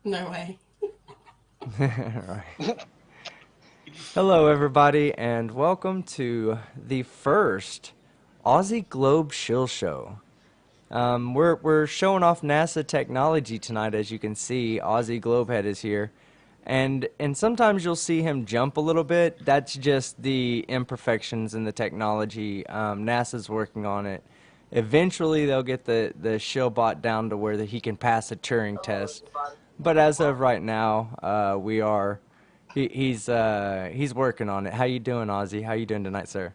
No way. Right. Hello, everybody, and welcome to the first Aussie Globe Shill Show. We're showing off NASA technology tonight, as you can see. Aussie Globehead is here, and sometimes you'll see him jump a little bit. That's just the imperfections in the technology. NASA's working on it. Eventually, they'll get the shill bot down to where he can pass a Turing test. But as of right now, he's working on it. How you doing, Ozzy? How you doing tonight, sir?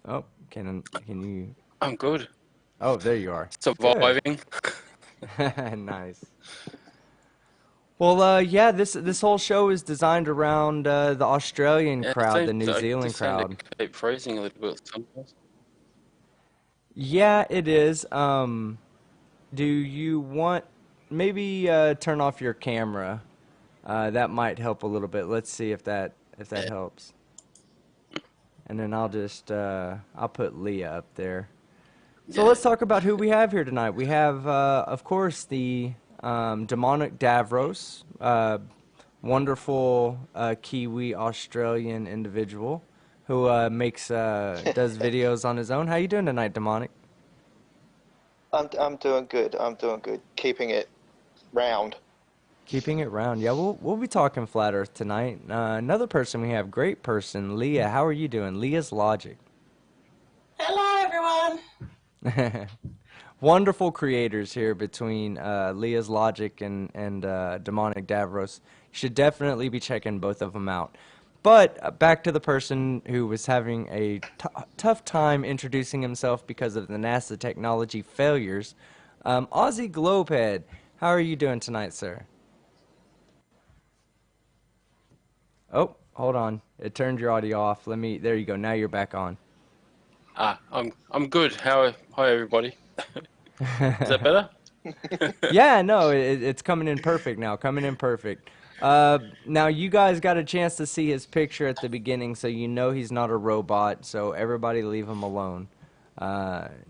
Oh, can you? I'm good. Oh, there you are. Good. Surviving. Nice. Well, yeah, this whole show is designed around the Australian Yeah, crowd, the New I Zealand just seem to crowd. keep freezing a little bit sometimes. Yeah, it is. Do you want maybe turn off your camera? That might help a little bit. Let's see if that Yeah. helps. And then I'll put Leah up there. So Yeah. let's talk about who we have here tonight. We have, of course, the demonic Davros, wonderful Kiwi Australian individual who does videos on his own. How you doing tonight, demonic? I'm doing good. I'm doing good. Keeping it round. Keeping it round. Yeah, we'll be talking flat Earth tonight. Another person we have, great person, Leah. How are you doing? Leah's Logic. Hello, everyone. Wonderful creators here between Leah's Logic and Demonic Davros. You should definitely be checking both of them out. But back to the person who was having a tough time introducing himself because of the NASA technology failures. Aussie Globehead, how are you doing tonight, sir? Oh, hold on. It turned your audio off. There you go. Now you're back on. I'm good. Hi everybody. Is that better? Yeah, no, it's coming in perfect now. Coming in perfect. Now you guys got a chance to see his picture at the beginning, so you know he's not a robot. So everybody leave him alone.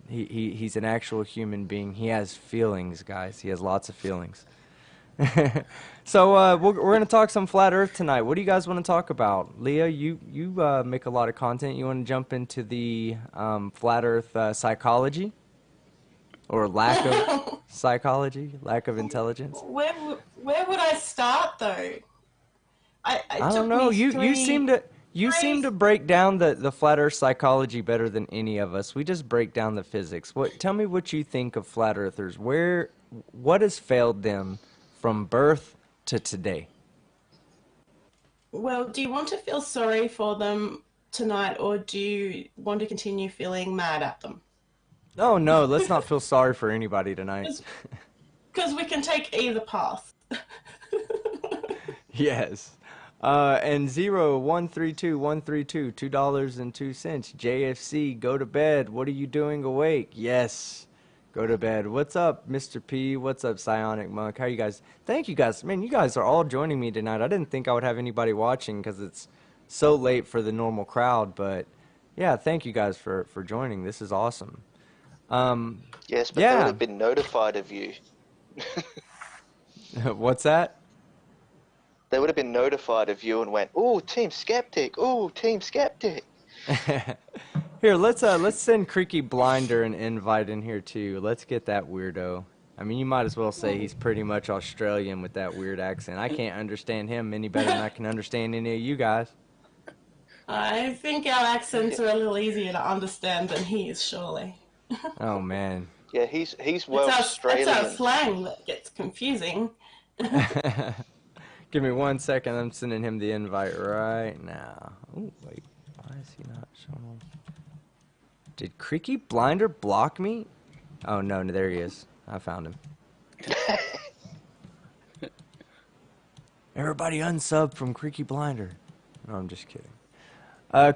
He's an actual human being. He has feelings, guys. He has lots of feelings. So we're gonna talk some flat Earth tonight. What do you guys want to talk about? Leah, you make a lot of content. You want to jump into the flat Earth psychology? Or lack of psychology, lack of intelligence. Where would I start though? It I don't took know. me You seem to break down the flat Earth psychology better than any of us. We just break down the physics. Tell me what you think of flat earthers. What has failed them from birth to today? Well, do you want to feel sorry for them tonight, or do you want to continue feeling mad at them? Oh no, let's not feel sorry for anybody tonight. Because we can take either path. Yes. And 0132132 $2.02. JFC, go to bed. What are you doing awake? Yes. Go to bed. What's up, Mr. P? What's up, Psionic Monk? How you guys? Thank you guys. Man, you guys are all joining me tonight. I didn't think I would have anybody watching because it's so late for the normal crowd, but yeah, thank you guys for joining. This is awesome. Um, Yes, but they would yeah. have been notified of you. What's that? They would have been notified of you and went, "Ooh, Team Skeptic! Ooh, Team Skeptic!" Here, let's send Creaky Blinder an invite in here too. Let's get that weirdo. I mean, you might as well say he's pretty much Australian with that weird accent. I can't understand him any better than I can understand any of you guys. I think our accents are a little easier to understand than his, surely. Oh man. Yeah, he's It's well it's our Australian. slang that gets confusing. Give me 1 second. I'm sending him the invite right now. Oh wait, why is he not showing up? Did Creaky Blinder block me? Oh no, there he is. I found him. Everybody unsub from Creaky Blinder. No, I'm just kidding.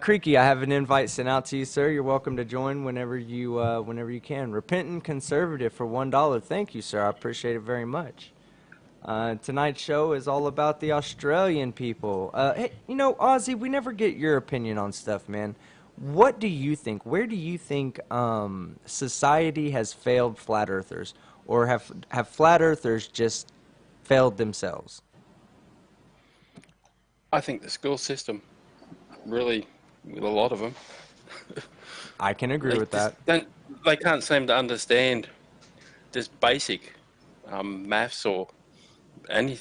Creaky, I have an invite sent out to you, sir. You're welcome to join whenever you can. Repentant Conservative for $1. Thank you, sir. I appreciate it very much. Tonight's show is all about the Australian people. Hey, Ozzy, we never get your opinion on stuff, man. What do you think? Where do you think society has failed flat earthers, or have flat earthers just failed themselves? I think the school system, really, with a lot of them, I can agree they with just that. don't. They can't seem to understand just basic maths or any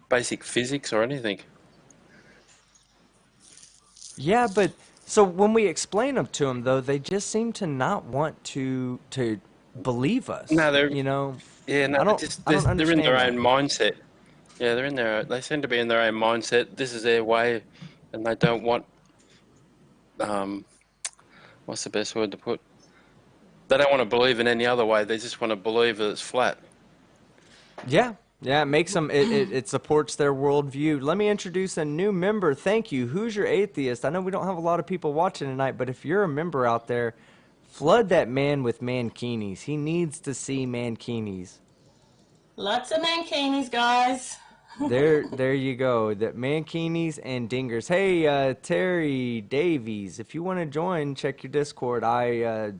basic physics or anything. Yeah, but so when we explain them to them, though, they just seem to not want to believe us. No, they're You know, yeah, no, they're just I don't they're in their understand own that. mindset. Yeah, they're in their. They seem to be in their own mindset. This is their way, and they don't want. Um, what's the best word to put? They don't want to believe in any other way. They just want to believe that it's flat. Yeah, yeah, it makes them. It supports their worldview. Let me introduce a new member. Thank you. Who's your atheist? I know we don't have a lot of people watching tonight, but if you're a member out there, flood that man with mankinis. He needs to see mankinis. Lots of mankinis, guys. There you go. That mankinis and dingers. Hey, Terry Davies, if you want to join, check your Discord. I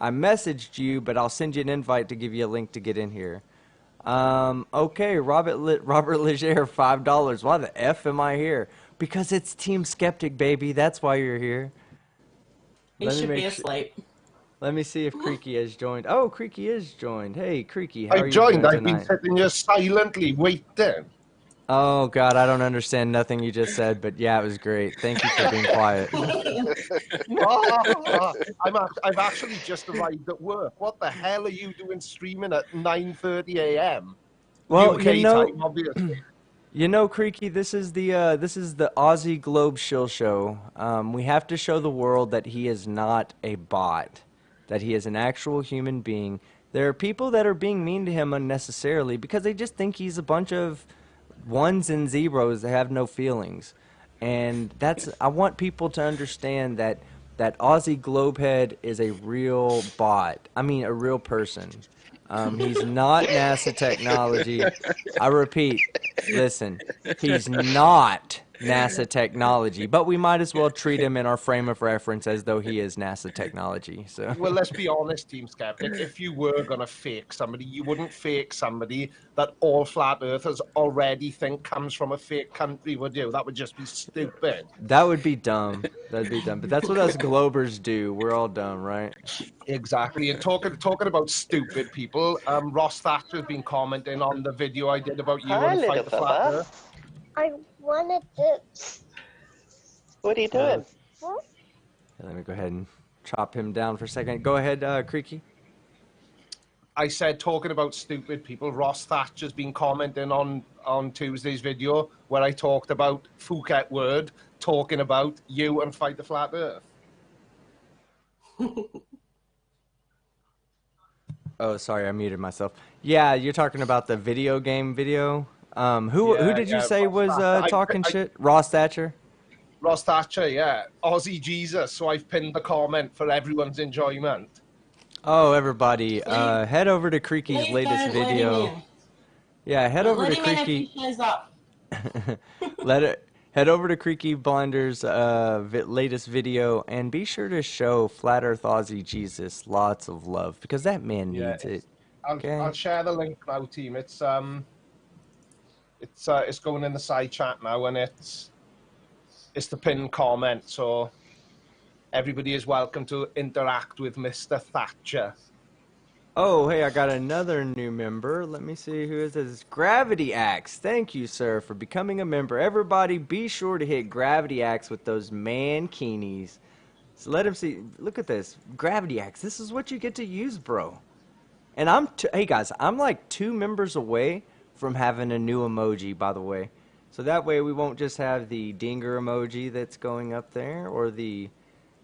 messaged you, but I'll send you an invite to give you a link to get in here. Okay, Robert Leger, $5. Why the F am I here? Because it's Team Skeptic, baby. That's why you're here. He Let me should be make sure. asleep. Let me see if Creaky has joined. Oh, Creaky is joined. Hey, Creaky, how I are you joined. doing I've been tonight? sitting here silently waiting. Oh God, I don't understand nothing you just said, but yeah, it was great. Thank you for being quiet. I've actually just arrived at work. What the hell are you doing streaming at 9:30 a.m. Well, UK time, obviously? Creaky, this is the Aussie Globe Shill Show. We have to show the world that he is not a bot, that he is an actual human being. There are people that are being mean to him unnecessarily because they just think he's a bunch of ones and zeros that have no feelings. And I want people to understand that Aussie Globehead is a real bot. I mean, a real person. He's not NASA technology. I repeat, listen, he's not NASA technology, but we might as well treat him in our frame of reference as though he is NASA technology. So, Well, let's be honest, Team Skeptic. If you were gonna fake somebody, you wouldn't fake somebody that all flat earthers already think comes from a fake country, would you? That would just be stupid. that would be dumb. That'd be dumb. But that's what us Globers do. We're all dumb, right? Exactly. And talking about stupid people, Ross Thatcher's been commenting on the video I did about you Hi, and little Fight the Flat fella. Earth. I wanted to. What are you doing? Let me go ahead and chop him down for a second. Go ahead, Creaky. I said talking about stupid people, Ross Thatcher's been commenting on Tuesday's video where I talked about Phuket Word talking about you and Fight the Flat Earth. Oh, sorry, I muted myself. Yeah, you're talking about the video game video. Who did you say Ross was Thatcher. talking shit? Ross Thatcher? Ross Thatcher, yeah. Aussie Jesus. So I've pinned the comment for everyone's enjoyment. Oh, everybody, head over to Creaky's Please latest don't let him video. in. Yeah, head over Let to him in if he Creaky. shows up. Head over to Creaky Blinder's latest video and be sure to show Flat Earth Aussie Jesus lots of love because that man needs it. Okay. I'll share the link now, team. It's going in the side chat now, and it's the pinned comment. So everybody is welcome to interact with Mr. Thatcher. Oh, hey, I got another new member. Let me see who is this. Gravity Axe. Thank you, sir, for becoming a member. Everybody, be sure to hit Gravity Axe with those mankinis. So let him see. Look at this. Gravity Axe. This is what you get to use, bro. And hey, guys, I'm like 2 members away from having a new emoji, by the way. So that way we won't just have the dinger emoji that's going up there or the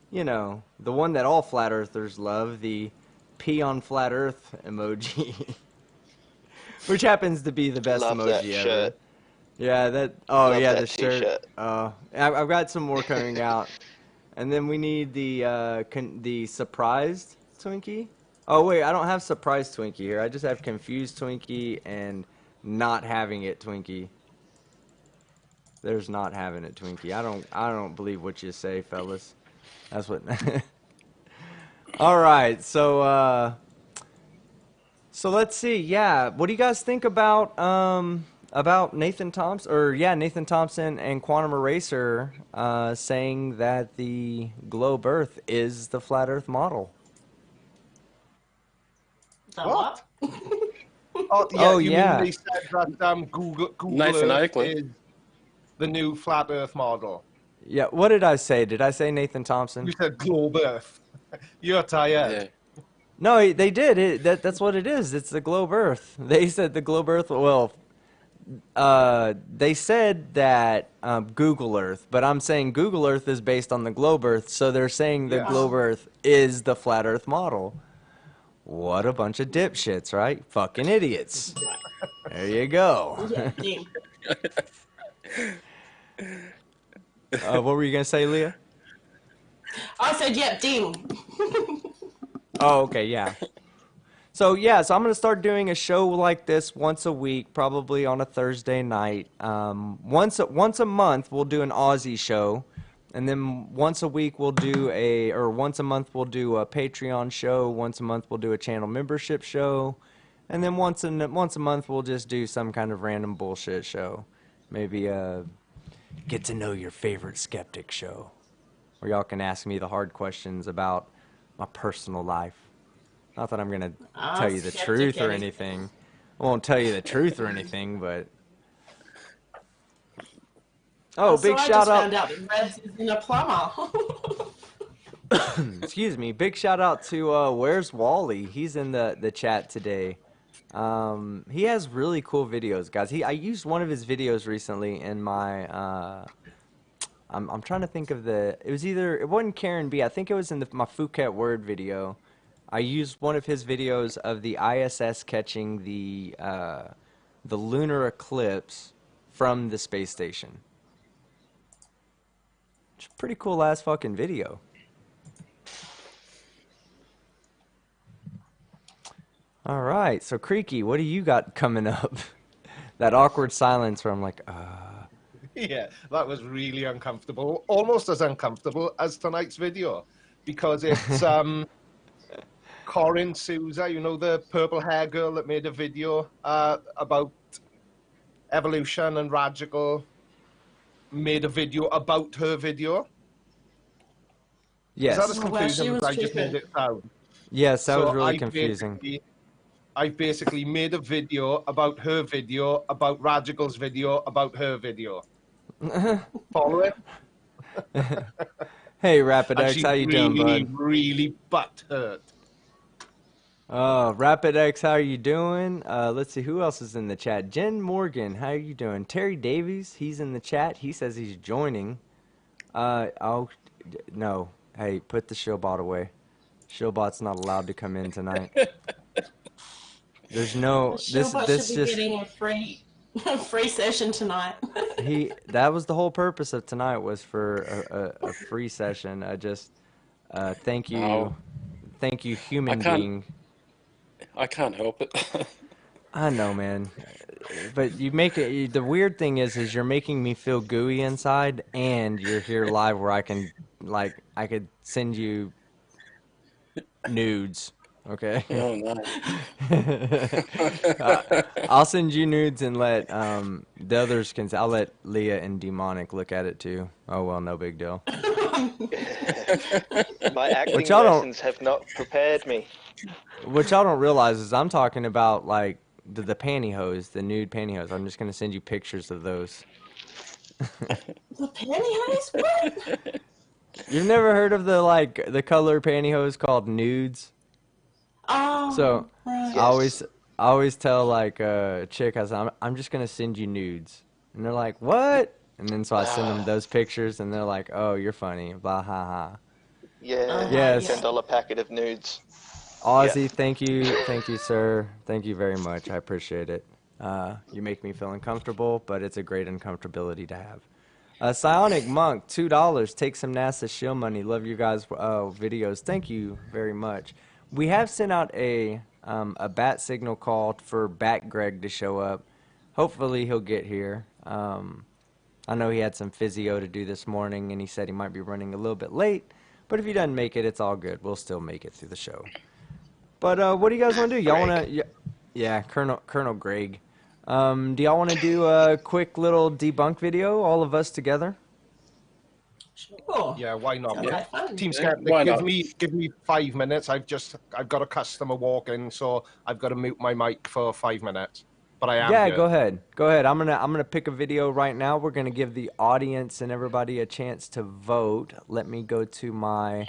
one that all flat earthers love, the pee on flat earth emoji. Which happens to be the best Love emoji that ever. shirt. Yeah, Love yeah, that the shirt. t-shirt. I've got some more coming out. And then we need the surprised Twinkie. Oh wait, I don't have surprised Twinkie here. I just have confused Twinkie and not having it Twinkie. There's not having it Twinkie. I don't believe what you say, fellas. That's what. All right, so let's see. Yeah, what do you guys think about Nathan Thompson? Or yeah, Nathan Thompson and Quantum Eraser saying that the globe Earth is the flat Earth model. The What? what? Oh, yeah, Oh you mean yeah, they said that Google Nathan Earth Oakley. is the new flat Earth model? yeah. What did I say? Did I say Nathan You Thompson? said globe Earth. You're tired. Yeah. No, they did. That's what it is. It's the globe Earth. They said the globe Earth. Well, they said that Google Earth, but I'm saying Google Earth is based on the globe Earth, so they're saying the Yeah. globe Earth is the flat Earth model. What a bunch of dipshits, right? Fucking idiots. There you go. Yeah, damn. What were you gonna say, Leah? I said, yep, ding. Oh, okay, yeah. So yeah, so I'm gonna start doing a show like this once a week, probably on a Thursday night. Once a month we'll do an Aussie show, and then once a week we'll do once a month we'll do a Patreon show. Once a month we'll do a channel membership show, and then once a month we'll just do some kind of random bullshit show. Maybe get to know your favorite skeptic show, where y'all can ask me the hard questions about my personal life. Not that I'm going to tell you the Skeptic truth or anything. anything. I won't tell you the truth or anything, but... Oh, So big I shout just out. found out that Rebs isn't a plumber. Excuse me. Big shout out to Where's Wally? He's in the chat today. He has really cool videos, guys. I used one of his videos recently in my... I'm trying to think of it wasn't Karen B. I think it was in my Phuket Word video. I used one of his videos of the ISS catching the lunar eclipse from the space station. It's a pretty cool ass fucking video. All right, so Creaky, what do you got coming up? That awkward silence where I'm like, Yeah, that was really uncomfortable. Almost as uncomfortable as tonight's video. Because it's Corinne Souza, you know, the purple hair girl that made a video about evolution and radical, made a video about her video. Is that yes, as Oh, well, she confusing as was I just made stupid. it sound? yes, that was So really confusing. I basically made a video about her video, about Radical's video, about her video. Follow it? Hey, And Rapidex, she's how you doing, really, bud? really butthurt. Rapidex, how are you doing? Let's see, who else is in the chat? Jen Morgan, how are you doing? Terry Davies, he's in the chat. He says he's joining. No. Hey, put the showbot away. Showbot's not allowed to come in tonight. There's no, Showbot this should be just, getting a free session tonight. that was the whole purpose of tonight, was for a free session. Thank you, No. human I can't- being. I can't help it. I know, man. But you make it. The weird thing is you're making me feel gooey inside, and you're here live where I could send you nudes. Okay. Oh no. I'll send you nudes and let the others can. I'll let Leah and Demonic look at it too. Oh well, no big deal. My acting y'all don't- lessons have not prepared me. What y'all don't realize is I'm talking about like the pantyhose, the nude pantyhose. I'm just gonna send you pictures of those. The pantyhose? What? You've never heard of the color pantyhose called nudes? Oh, So right. Yes. I always tell like a chick, I say, I'm just gonna send you nudes, and they're like, what? And then so I send them those pictures, and they're like, oh, you're funny, blah ha ha. Yeah. Yes. $10 packet of nudes. Aussie, thank you, sir. Thank you very much. I appreciate it. You make me feel uncomfortable, but it's a great uncomfortability to have. Psionic Monk, $2. Take some NASA shield money. Love you guys' videos. Thank you very much. We have sent out a bat signal call for Bat Greg to show up. Hopefully he'll get here. I know he had some physio to do this morning, and he said he might be running a little bit late. But if he doesn't make it, it's all good. We'll still make it through the show. But what do you guys want to do? Y'all want to? Yeah, Colonel Greg. Do y'all want to do a quick little debunk video, all of us together? Sure. Yeah, why not? Sounds like fun. Team Yeah, Skeptic, why give not? me 5 minutes. I've got a customer walking, so I've got to mute my mic for 5 minutes. But I am Yeah, here. go ahead. Go ahead. I'm gonna pick a video right now. We're gonna give the audience and everybody a chance to vote. Let me go to my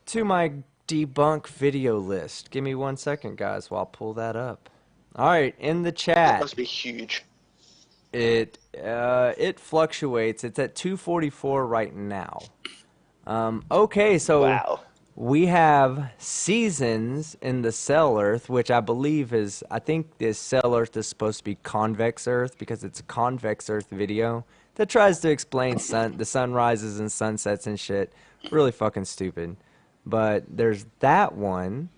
debunk video list. Give me 1 second, guys, while I pull that up. All right, in the It chat, must be huge. it fluctuates. It's at 244 right now. Okay, so Wow. we have seasons in the cell Earth, which I think this cell Earth is supposed to be convex Earth because it's a convex Earth video that tries to explain the sunrises and sunsets and shit. Really fucking stupid. But there's that one.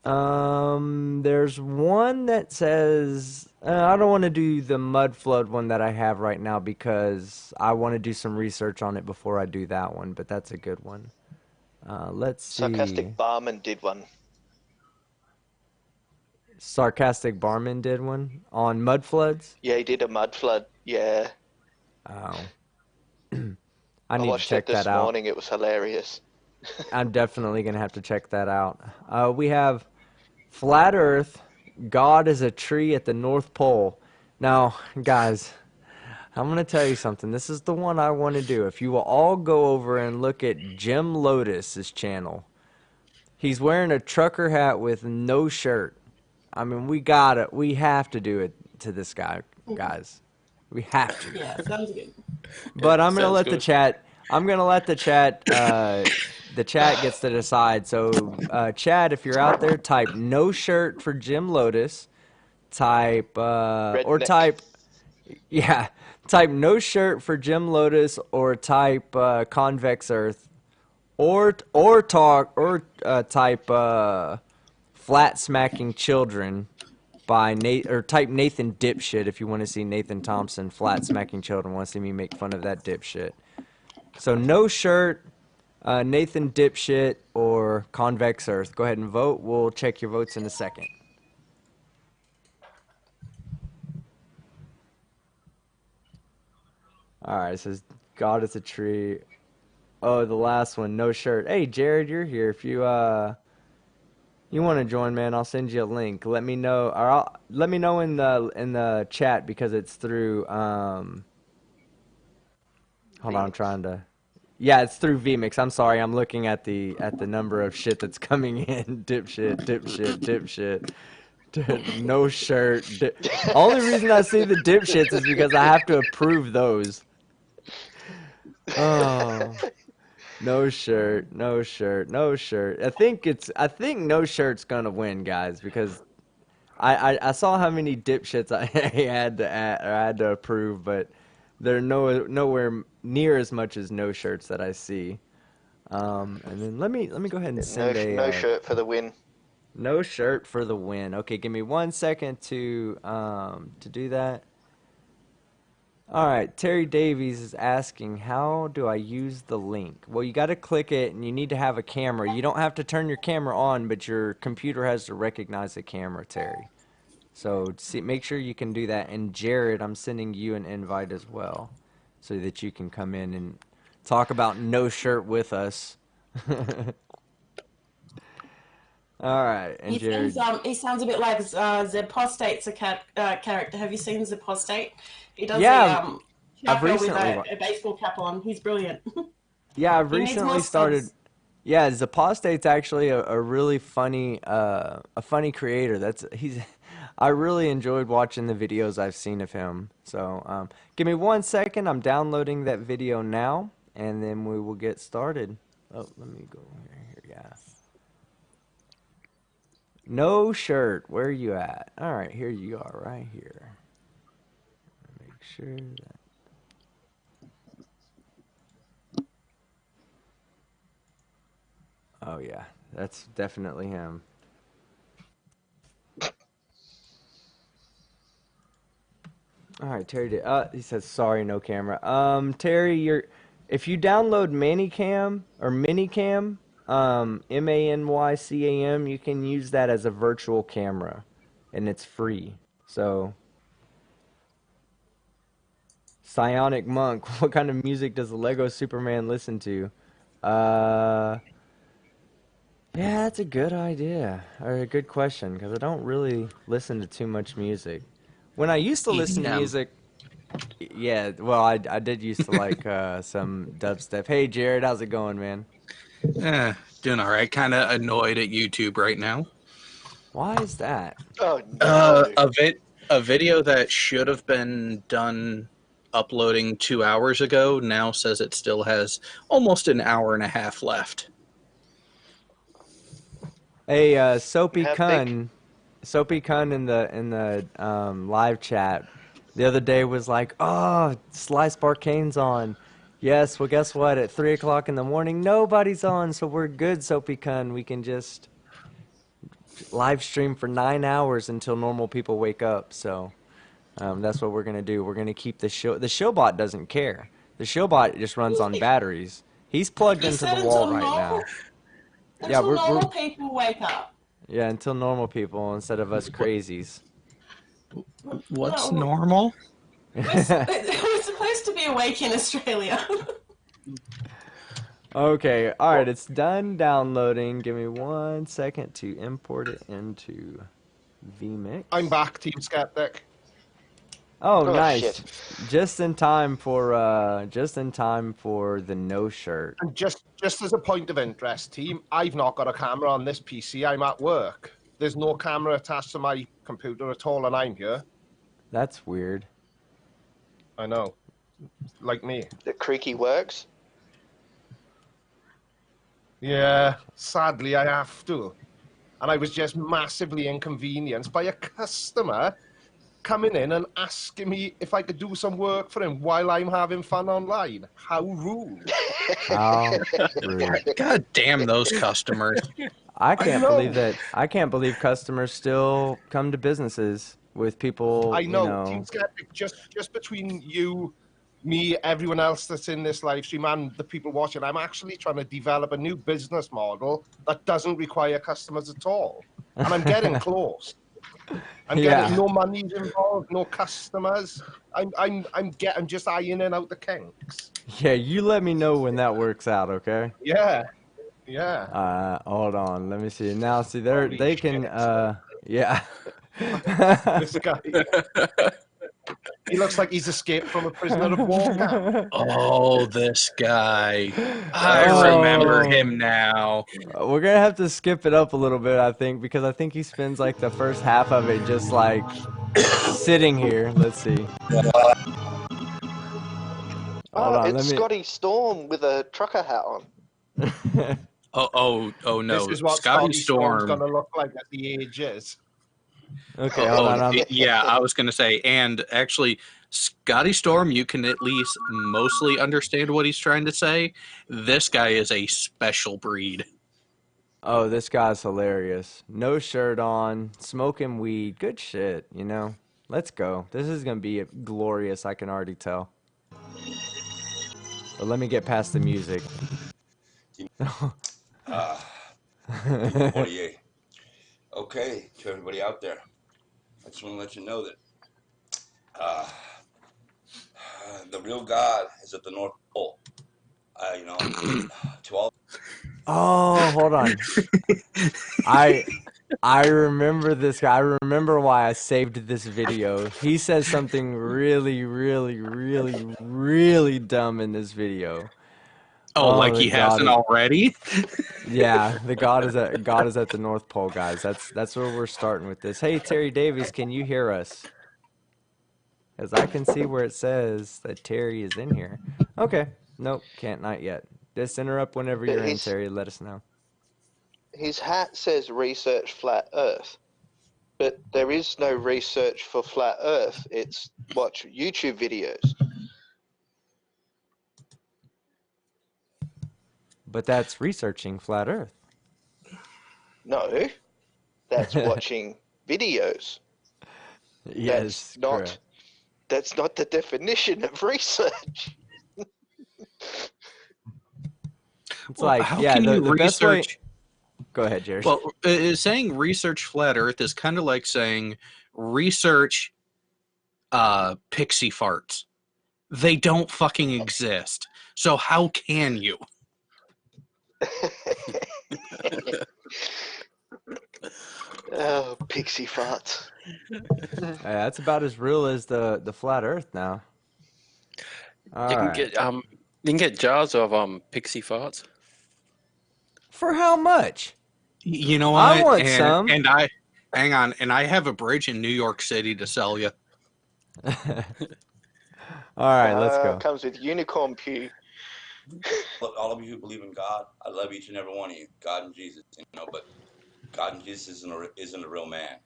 There's one that says I don't want to do the mud flood one that I have right now because I want to do some research on it before I do that one. But that's a good one. Let's see. Sarcastic Barman did one. Sarcastic Barman did one on mud floods. Yeah, he did a mud flood. Yeah. Oh, I I need to watched check it this that out. morning. It was hilarious. I'm definitely gonna have to check that out. We have Flat Earth. God is a tree at the North Pole. Now, guys, I'm gonna tell you something. This is the one I want to do. If you will all go over and look at Jim Lotus's channel, he's wearing a trucker hat with no shirt. I mean, we have to do it to this guy, guys. We have to. Yeah, sounds good. But I'm gonna Sounds let the good. chat. I'm gonna let the chat. The chat gets to decide. So, Chad, if you're out there, type no shirt for Jim Lotus. Type or Redneck. type, yeah, type no shirt for Jim Lotus or type convex Earth or type flat smacking children by Nate, or type Nathan dipshit if you want to see Nathan Thompson flat smacking children. Want to see me make fun of that dipshit. So no shirt, Nathan dipshit, or convex Earth. Go ahead and vote. We'll check your votes in a second. All right, it says God is a tree. Oh, the last one, no shirt. Hey, Jared, you're here. If you want to join, man, I'll send you a link. Let me know, or let me know in the chat because it's through hold on, I'm trying to. Yeah, it's through vMix. I'm sorry, I'm looking at the number of shit that's coming in. Dipshit, dipshit, dipshit. No shirt. Only reason I see the dipshits is because I have to approve those. Oh. No shirt, no shirt, no shirt. I think no shirt's gonna win, guys, because I saw how many dipshits I had to add, or I had to approve, but they're nowhere near as much as no shirts that I see. And then let me go ahead and send No shirt for the win. no shirt for the win. Okay, give me 1 second to do that. All right, Terry Davies is asking, how do I use the link? Well, you got to click it, and you need to have a camera. You don't have to turn your camera on, but your computer has to recognize the camera, Terry. So make sure you can do that. And Jared, I'm sending you an invite as well, so that you can come in and talk about no shirt with us. All right, and Jared. He sounds a bit like Zepostate's a character. Have you seen Zepostate? He does Yeah, a I've trucker with recently. a baseball cap on. He's brilliant. Yeah, I've He needs more recently started. subs. Yeah, Zapostate's actually a really funny creator. I really enjoyed watching the videos I've seen of him. So give me 1 second. I'm downloading that video now, and then we will get started. Oh, let me go here. Yeah. No shirt. Where are you at? All right, here you are, right here. Make sure that. Oh yeah, that's definitely him. All right, Terry. He says sorry, no camera. Terry, If you download Manicam or Minicam, Manycam, you can use that as a virtual camera, and it's free. So, Psionic Monk, what kind of music does the Lego Superman listen to? Uh, yeah, that's a good idea, or a good question, because I don't really listen to too much music. When I used to listen to EDM. music, yeah, well, I did used to like some dubstep. Hey, Jared, how's it going, man? Doing all right. Kind of annoyed at YouTube right now. Why is that? Oh no. A video that should have been done uploading 2 hours ago now says it still has almost an hour and a half left. Hey, Soapy How Kun, Soapy Kun in the live chat the other day was like, "Oh, Slice Barkane's on." Yes, well, guess what? At 3 o'clock in the morning, nobody's on, so we're good, Soapy Kun. We can just live stream for 9 hours until normal people wake up. So that's what we're gonna do. We're gonna keep the show. The showbot doesn't care. The showbot just runs on batteries. He's plugged You into said the wall until right now. normal, Yeah, until normal people wake up. yeah, until normal people instead of us crazies. What's No, normal? we're supposed to be awake in Australia. Okay, all right, it's done downloading. Give me 1 second to import it into vMix. I'm back, Team Skeptic. Oh, Oh, nice. shit. Just in time for the no shirt. And just as a point of interest, team, I've not got a camera on this PC. I'm at work. There's no camera attached to my computer at all, and I'm here. That's weird. I know. Like me. The creaky works. Yeah, sadly I have to. And I was just massively inconvenienced by a customer coming in and asking me if I could do some work for him while I'm having fun online. How rude. How rude. God damn those customers. I can't know. believe that. I can't believe customers still come to businesses with people, I know, you know. Team Skeptic, just between you, me, everyone else that's in this live stream and the people watching, I'm actually trying to develop a new business model that doesn't require customers at all. And I'm getting close. I'm getting no money's involved, no customers. I'm just ironing out the kinks. Yeah, you let me know when that works out, okay? Yeah. Hold on, let me see. Now, see, Holy they shit. can, yeah. This guy. He looks like he's escaped from a prisoner of war camp. Oh, this guy. I Oh. remember him now. We're gonna have to skip it up a little bit, I think, because I think he spends like the first half of it just like sitting here. Let's see. Hold on, It's Scotty Storm with a trucker hat on. Oh no. This is what Scotty Storm's Storm. gonna look like as he ages. Okay, hold on. Yeah, I was going to say, and actually, Scotty Storm, you can at least mostly understand what he's trying to say. This guy is a special breed. Oh, this guy's hilarious. No shirt on, smoking weed. Good shit, you know? Let's go. This is gonna be glorious, I can already tell. But let me get past the music. 48. Okay, to everybody out there, I just want to let you know that the real God is at the North Pole. To all. Oh, hold on. I remember this guy. I remember why I saved this video. He says something really, really, really, really dumb in this video. Oh, like he hasn't already? Yeah, the God is at the North Pole, guys. That's where we're starting with this. Hey, Terry Davies, can you hear us? Because I can see where it says that Terry is in here. Okay. Nope, can't, not yet. Just interrupt whenever you're in, Terry. Let us know. His hat says research flat earth, but there is no research for flat earth. It's watch YouTube videos. But that's researching flat earth. No, that's watching videos. Yes, that's not the definition of research. It's Well, like, how yeah, can you the best way. research? Go ahead, Jared. Well, saying research flat Earth is kind of like saying research pixie farts. They don't fucking exist. So how can you? Oh, pixie farts. That's about as real as the flat Earth now. All You can right. get jars of pixie farts. For how much? You know I what? want some. And I hang on, and I have a bridge in New York City to sell you. All right, let's go. Comes with unicorn pew. Look, all of you who believe in God, I love each and every one of you. God and Jesus, but God and Jesus isn't a real man.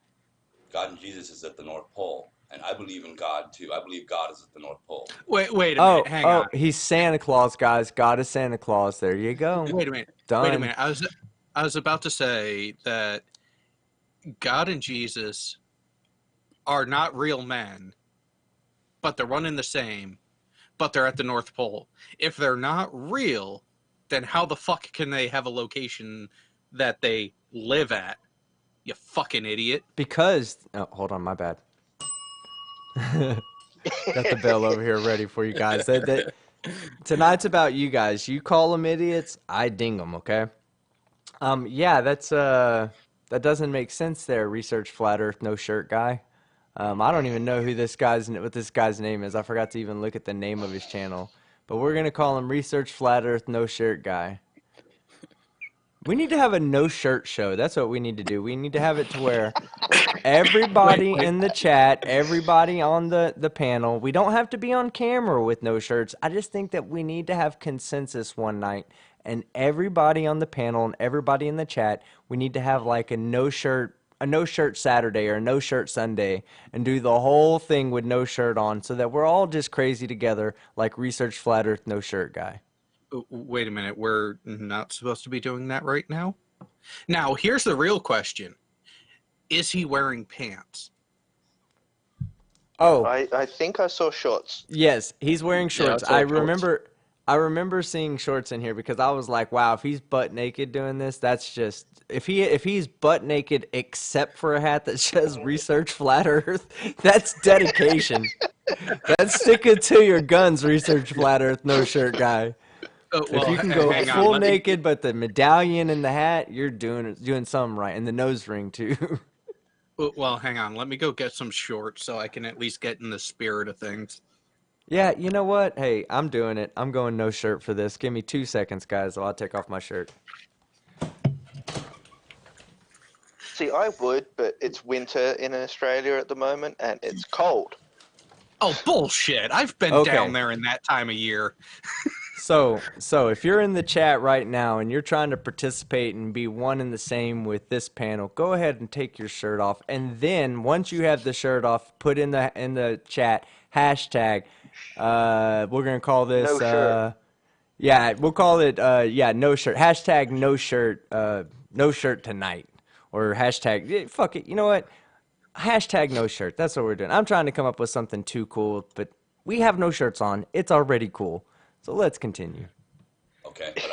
God and Jesus is at the North Pole, and I believe in God too. I believe God is at the North Pole. Wait a minute. Hang on. He's Santa Claus, guys. God is Santa Claus. There you go. Wait a minute. Done. Wait a minute. I was about to say that God and Jesus are not real men, but they're one and the same, but they're at the North Pole. If they're not real, then how the fuck can they have a location that they live at? You fucking idiot. Because hold on, my bad. Got the bell over here ready for you guys. Tonight's about you guys. You call them idiots, I ding them. Okay. Yeah, that doesn't make sense there. Research flat Earth no shirt guy. I don't even know what this guy's name is. I forgot to even look at the name of his channel. But we're gonna call him Research Flat Earth No Shirt Guy. We need to have a no shirt show. That's what we need to do. We need to have it to where everybody in the chat, everybody on the panel, we don't have to be on camera with no shirts. I just think that we need to have consensus one night, and everybody on the panel and everybody in the chat, we need to have like a no shirt Saturday or a no shirt Sunday, and do the whole thing with no shirt on, so that we're all just crazy together like Research Flat Earth No Shirt Guy. Wait a minute. We're not supposed to be doing that right now? Now, here's the real question. Is he wearing pants? Oh, I think I saw shorts. yes, he's wearing shorts. I saw shorts. I remember seeing shorts in here because I was like, wow, if he's butt naked doing this, that's just if he's butt naked except for a hat that says Research Flat Earth, that's dedication. That's sticking to your guns, Research Flat Earth No Shirt Guy. If you can go full naked, but the medallion and the hat, you're doing something right, and the nose ring too. Well, hang on. Let me go get some shorts so I can at least get in the spirit of things. Yeah, you know what? Hey, I'm doing it. I'm going no shirt for this. Give me 2 seconds, guys, while I take off my shirt. See, I would, but it's winter in Australia at the moment, and it's cold. Oh, bullshit. I've been down there in that time of year. So if you're in the chat right now and you're trying to participate and be one and the same with this panel, go ahead and take your shirt off. And then once you have the shirt off, put in the chat hashtag. We're gonna call this. No shirt. Yeah, we'll call it. No shirt. Hashtag no shirt. No shirt tonight. Or hashtag. Fuck it. You know what? Hashtag no shirt. That's what we're doing. I'm trying to come up with something too cool, but we have no shirts on. It's already cool. So let's continue. Okay, but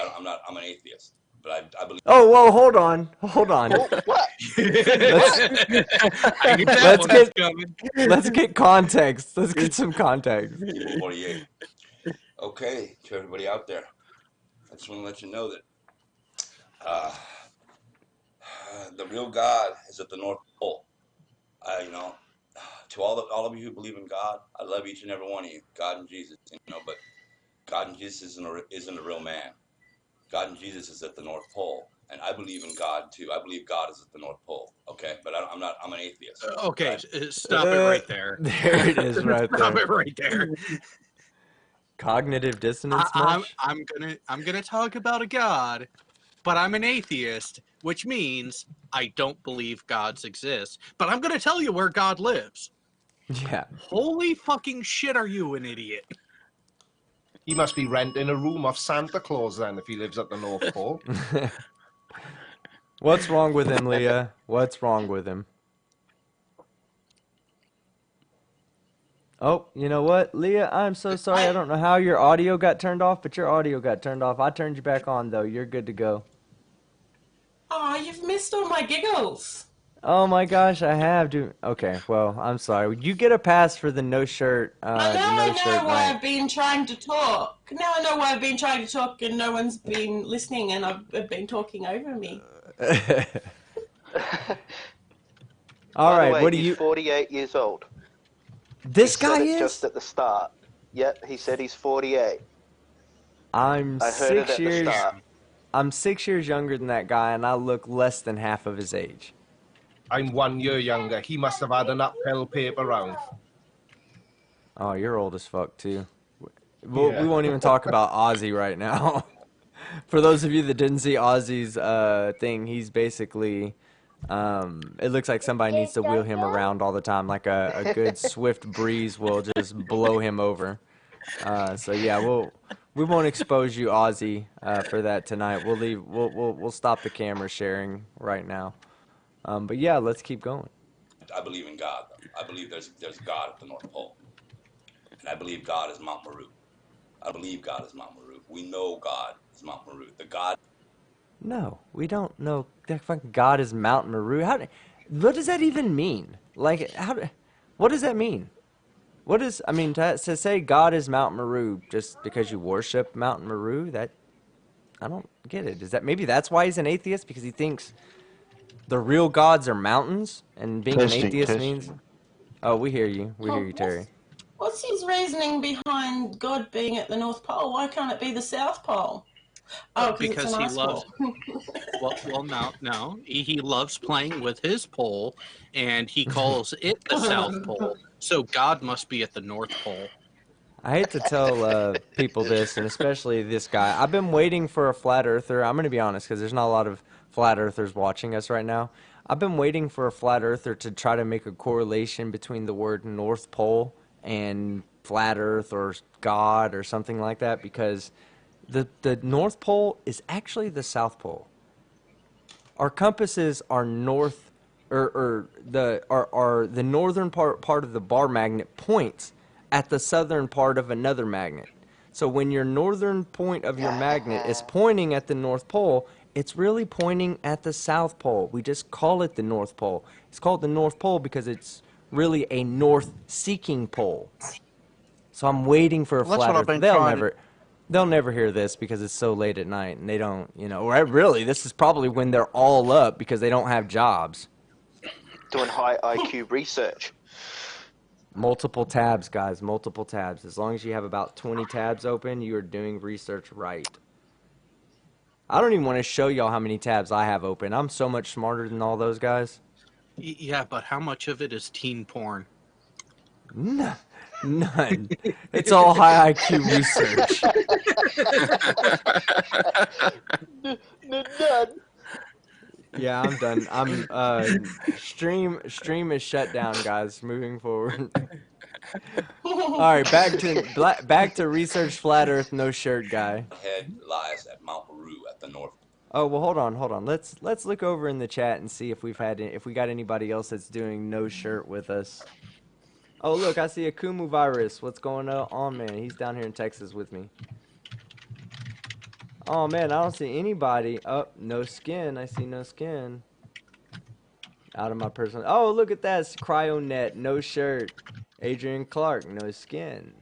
I'm an atheist. But I believe. Oh, whoa, hold on. Oh, what? Let's get context. Let's get some context. 48. Okay, to everybody out there, I just want to let you know that the real God is at the North Pole. To all of you who believe in God, I love each and every one of you. God and Jesus, but God and Jesus isn't a real man. God and Jesus is at the North Pole, and I believe in God too. I believe God is at the North Pole. Okay, but I'm an atheist. Okay, right? stop it right there. There it is, right there. Stop it right there. Cognitive dissonance. Much? I'm gonna talk about a God, but I'm an atheist, which means I don't believe gods exist. But I'm gonna tell you where God lives. Yeah. Holy fucking shit, are you an idiot? He must be renting a room off Santa Claus then if he lives at the North Pole. What's wrong with him, Leah? What's wrong with him? Oh, you know what, Leah? I'm so sorry. I don't know how your audio got turned off, but your audio got turned off. I turned you back on, though. You're good to go. Oh, you've missed all my giggles. Oh my gosh, I have, dude. Okay, well, I'm sorry. You get a pass for the I no shirt know why night. I've been trying to talk. Now I know why I've been trying to talk and no one's been listening and I've been talking over me. All By the right, way, what do he's you? 48 years old. He This guy said it is? just at the start. Yep, he said he's 48. I'm I heard it six at the years. start. I'm 6 years younger than that guy, and I look less than half of his age. I'm 1 year younger. He must have had an uphill paper round. Oh, you're old as fuck too. We Yeah. won't even talk about Aussie right now. For those of you that didn't see Aussie's thing, he's basically it looks like somebody needs to wheel him around all the time. Like a good swift breeze will just blow him over. So yeah, we won't expose you, Aussie, for that tonight. We'll leave. We'll stop the camera sharing right now. But yeah, let's keep going. I believe in God, though. I believe there's God at the North Pole. And I believe God is Mount Meru. I believe God is Mount Meru. We know God is Mount Meru. The God. No, we don't know that fucking God is Mount Meru. What does that even mean? Like, what does that mean? I mean, to say God is Mount Meru just because you worship Mount Meru, I don't get it. Is that maybe that's why he's an atheist? Because he thinks the real gods are mountains, and being an Testing, atheist means. testing. Oh, we hear you. We hear Oh, you, Terry. what's his reasoning behind God being at the North Pole? Why can't it be the South Pole? Oh, because it's Because an he ice loves. ball. Well, no. He loves playing with his pole, and he calls it the South Pole. So God must be at the North Pole. I hate to tell people this, and especially this guy. I've been waiting for a flat earther. I'm going to be honest, because there's not a lot of flat earthers watching us right now. I've been waiting for a flat earther to try to make a correlation between the word North Pole and flat Earth or God or something like that, because the North Pole is actually the South Pole. Our compasses are north, or the northern part of the bar magnet points at the southern part of another magnet. So when your northern point of your magnet is pointing at the North Pole, it's really pointing at the South Pole. We just call it the North Pole. It's called the North Pole because it's really a north-seeking pole. So I'm waiting for a Well, that's flat what I've Earth. been trying to. They'll never hear this because it's so late at night and they don't, or really, this is probably when they're all up because they don't have jobs. Doing high IQ research. Multiple tabs, guys, multiple tabs. As long as you have about 20 tabs open, you are doing research right. I don't even want to show y'all how many tabs I have open. I'm so much smarter than all those guys. Yeah, but how much of it is teen porn? None. It's all high IQ research. None. Yeah, I'm done. Stream is shut down, guys. Moving forward. All right, back to research flat Earth no shirt guy. Head lies at Mount Meru at the North. Oh well, hold on. Let's look over in the chat and see if we got anybody else that's doing no shirt with us. Oh look, I see a Kumu virus. What's going on, man? He's down here in Texas with me. Oh man, I don't see anybody. Oh, no skin. I see no skin. Out of my personal. Oh, look at that. It's Cryonet, no shirt. Adrian Clark, no skin.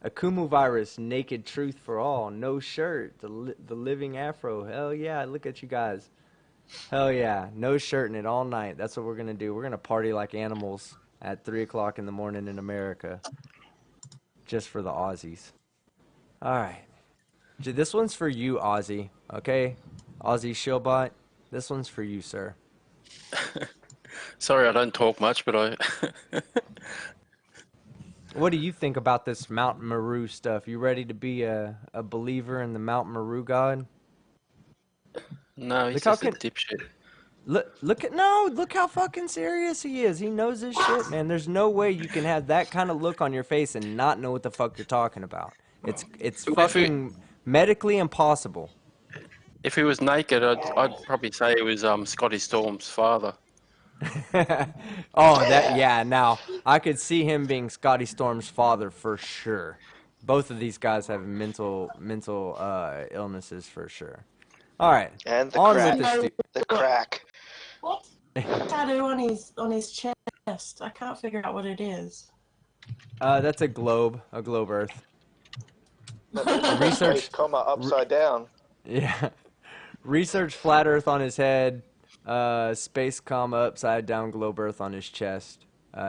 Akumu virus, naked truth for all, no shirt. The living afro. Hell yeah, look at you guys. Hell yeah, no shirt in it all night. That's what we're gonna do. We're gonna party like animals at 3 o'clock in the morning in America. Just for the Aussies. All right. This one's for you, Aussie. Okay? Aussie Shieldbot. This one's for you, sir. Sorry, I don't talk much, but I. What do you think about this Mount Meru stuff? You ready to be a believer in the Mount Meru god? No, he's Look how just a dipshit. Look how fucking serious he is. He knows his shit, man. There's no way you can have that kind of look on your face and not know what the fuck you're talking about. It's fucking medically impossible. If he was naked, I'd probably say he was Scotty Storm's father. Oh, that yeah. Now I could see him being Scotty Storm's father for sure. Both of these guys have mental illnesses for sure. All right, And the on crack. with the The crack. What tattoo on his chest? I can't figure out what it is. That's a globe Earth. No, but it's a Research. space comma upside down. Yeah, research flat Earth on his head, space comma upside down globe Earth on his chest.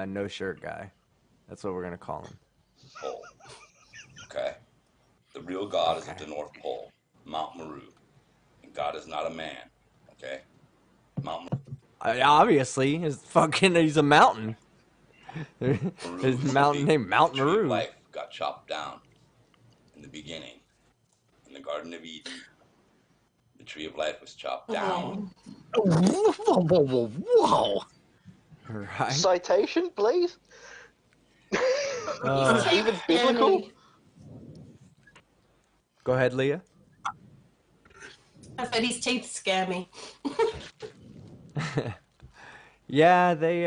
No shirt guy. That's what we're gonna call him. Pole. Okay? The real God is at the North Pole, Mount Meru. And God is not a man. Okay? Mount Obviously, he's a mountain. Meru His is mountain named Mount the tree of Meru. life got chopped down in the beginning. In the Garden of Eden, the tree of life was chopped down. Whoa. Right. Citation, please. Uh, Even biblical. Go ahead, Leah. I said his teeth scare me. Yeah, they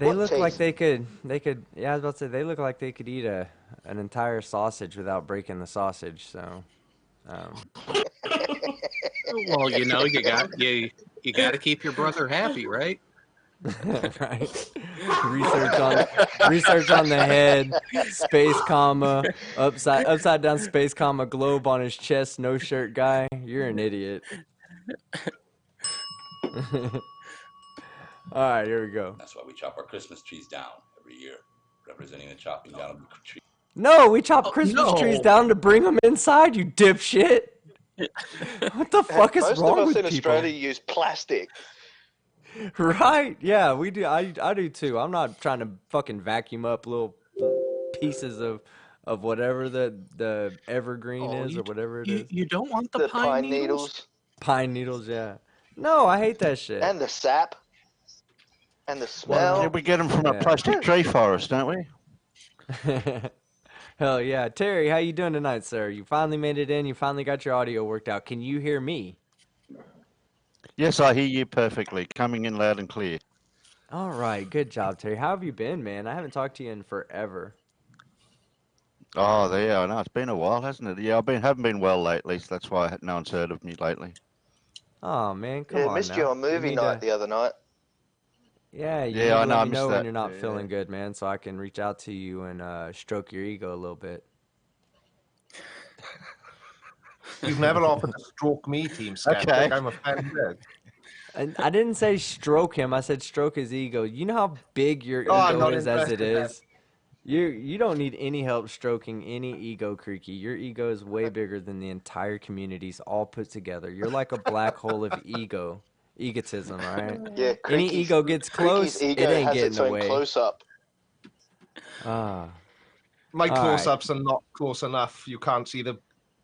What look like taste? they could yeah, I was about to say they look like they could eat an entire sausage without breaking the sausage, so Well, you know, you got to keep your brother happy, right? right. Research on the head, space comma, upside down space comma globe on his chest, no shirt guy. You're an idiot. All right, here we go. That's why we chop our Christmas trees down every year, representing the chopping down of the tree. No, we chop Christmas trees down to bring them inside, you dipshit. What the fuck is Most wrong of us with in people? Australia use plastic. Right? Yeah, we do. I do too. I'm not trying to fucking vacuum up little pieces of whatever the evergreen is or whatever it is. You don't want the, The pine needles? Pine needles, yeah. No, I hate that shit. And the sap. And the Well, smell. We get them from Yeah. a plastic tree forest, don't we? Hell yeah. Terry, how you doing tonight, sir? You finally made it in. You finally got your audio worked out. Can you hear me? Yes, I hear you perfectly, coming in loud and clear. All right. Good job, Terry. How have you been, man? I haven't talked to you in forever. Oh, there. I know it's been a while, hasn't it? Yeah, haven't been well lately, so that's why no one's heard of me lately. Oh, man. Come Yeah, on missed now. you on movie need night to- the other night. Yeah, you Yeah, need to I know, let I me missed know when that. you're not Yeah. feeling good, man, so I can reach out to you and stroke your ego a little bit. You've never offered to stroke me, Team Skeptic. Okay. I'm offended. And I didn't say stroke him. I said stroke his ego. You know how big your Oh, I'm ego not is as it interested then. is? You don't need any help stroking any ego, Creaky. Your ego is way bigger than the entire community's all put together. You're like a black hole of egotism, right? Yeah, Any Creaky's- ego gets close, Creaky's ego it ain't has getting its own away. close-up. Ah, My All close-ups are not close enough. You can't see the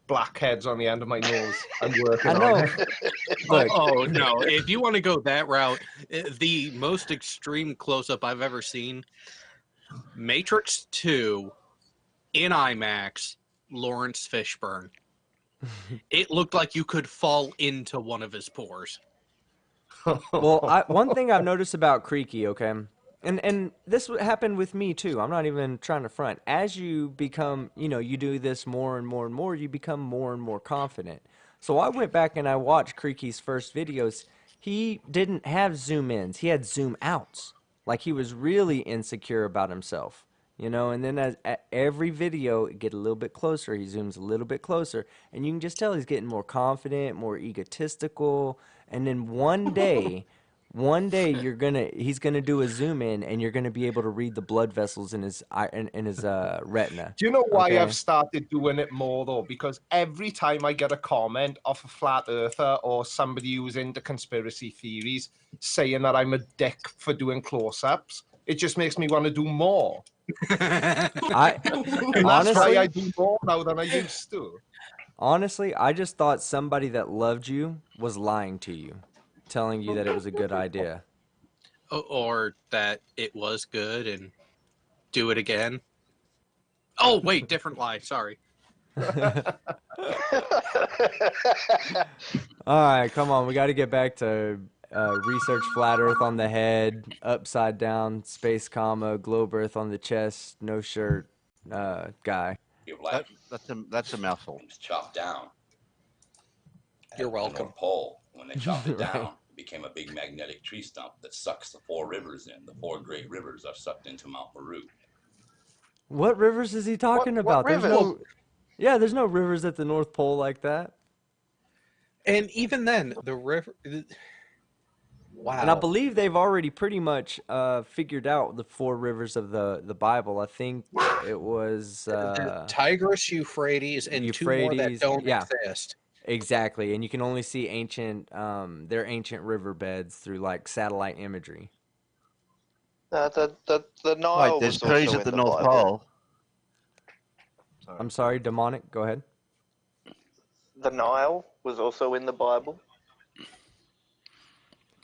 blackheads on the end of my nose. I'm working I know. on it. Look, Oh no! If you want to go that route, the most extreme close-up I've ever seen: Matrix 2 in IMAX, Lawrence Fishburne. It looked like you could fall into one of his pores. well, one thing I've noticed about Creaky, okay, and this happened with me too. I'm not even trying to front. As you become, you do this more and more and more, you become more and more confident. So I went back and I watched Creaky's first videos. He didn't have zoom ins. He had zoom outs. Like he was really insecure about himself. And then at every video get a little bit closer, he zooms a little bit closer, and you can just tell he's getting more confident, more egotistical, and then one day he's gonna do a zoom in, and you're gonna be able to read the blood vessels in his retina. Do you know why Okay. I've started doing it more, though? Because every time I get a comment off a flat earther or somebody who's into conspiracy theories saying that I'm a dick for doing close-ups, it just makes me want to do more. I And that's honestly, why I do more now than I used to. honestly, I just thought somebody that loved you was lying to you, telling you that it was a good idea. Or that it was good and do it again. Oh, wait, different lie. Sorry. All right, come on. We got to get back to research flat Earth on the head, upside down, space comma, globe Earth on the chest, no shirt, guy. Of life. That's a mouthful. It's chopped down. You're At welcome. The North Pole, when they chopped it Right. down, it became a big magnetic tree stump that sucks the 4 rivers in. The 4 great rivers are sucked into Mount Meru. What rivers is he talking What about? There's rivers? there's no rivers at the North Pole like that. And even then, the river. Wow. And I believe they've already pretty much figured out the 4 rivers of the Bible. I think it was The Tigris, Euphrates, and 2 more that Euphrates, don't yeah. exist. Exactly, and you can only see their ancient riverbeds through like satellite imagery. The Nile Wait, there's was also trees in at the the North Bible. Pole. I'm sorry, demonic. Go ahead. The Nile was also in the Bible.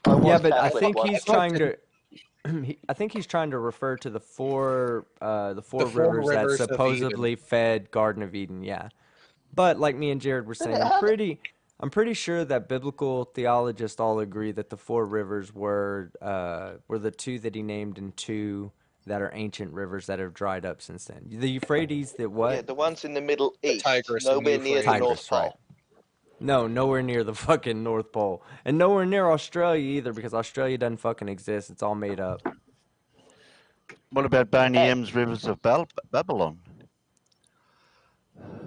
Yeah, but I Catholic think once. he's trying to. I think he's trying to refer to the four rivers that rivers of supposedly fed Garden of Eden. Yeah, but like me and Jared were saying, I'm pretty sure that biblical theologists all agree that the 4 rivers were the 2 that he named and 2 that are ancient rivers that have dried up since then. The Euphrates, that what? Yeah, the ones in the Middle East, Tigris and nowhere near the Tigris, North Pole. right. No, nowhere near the fucking North Pole. And nowhere near Australia either, because Australia doesn't fucking exist. It's all made up. What about Boney M's Rivers of Babylon?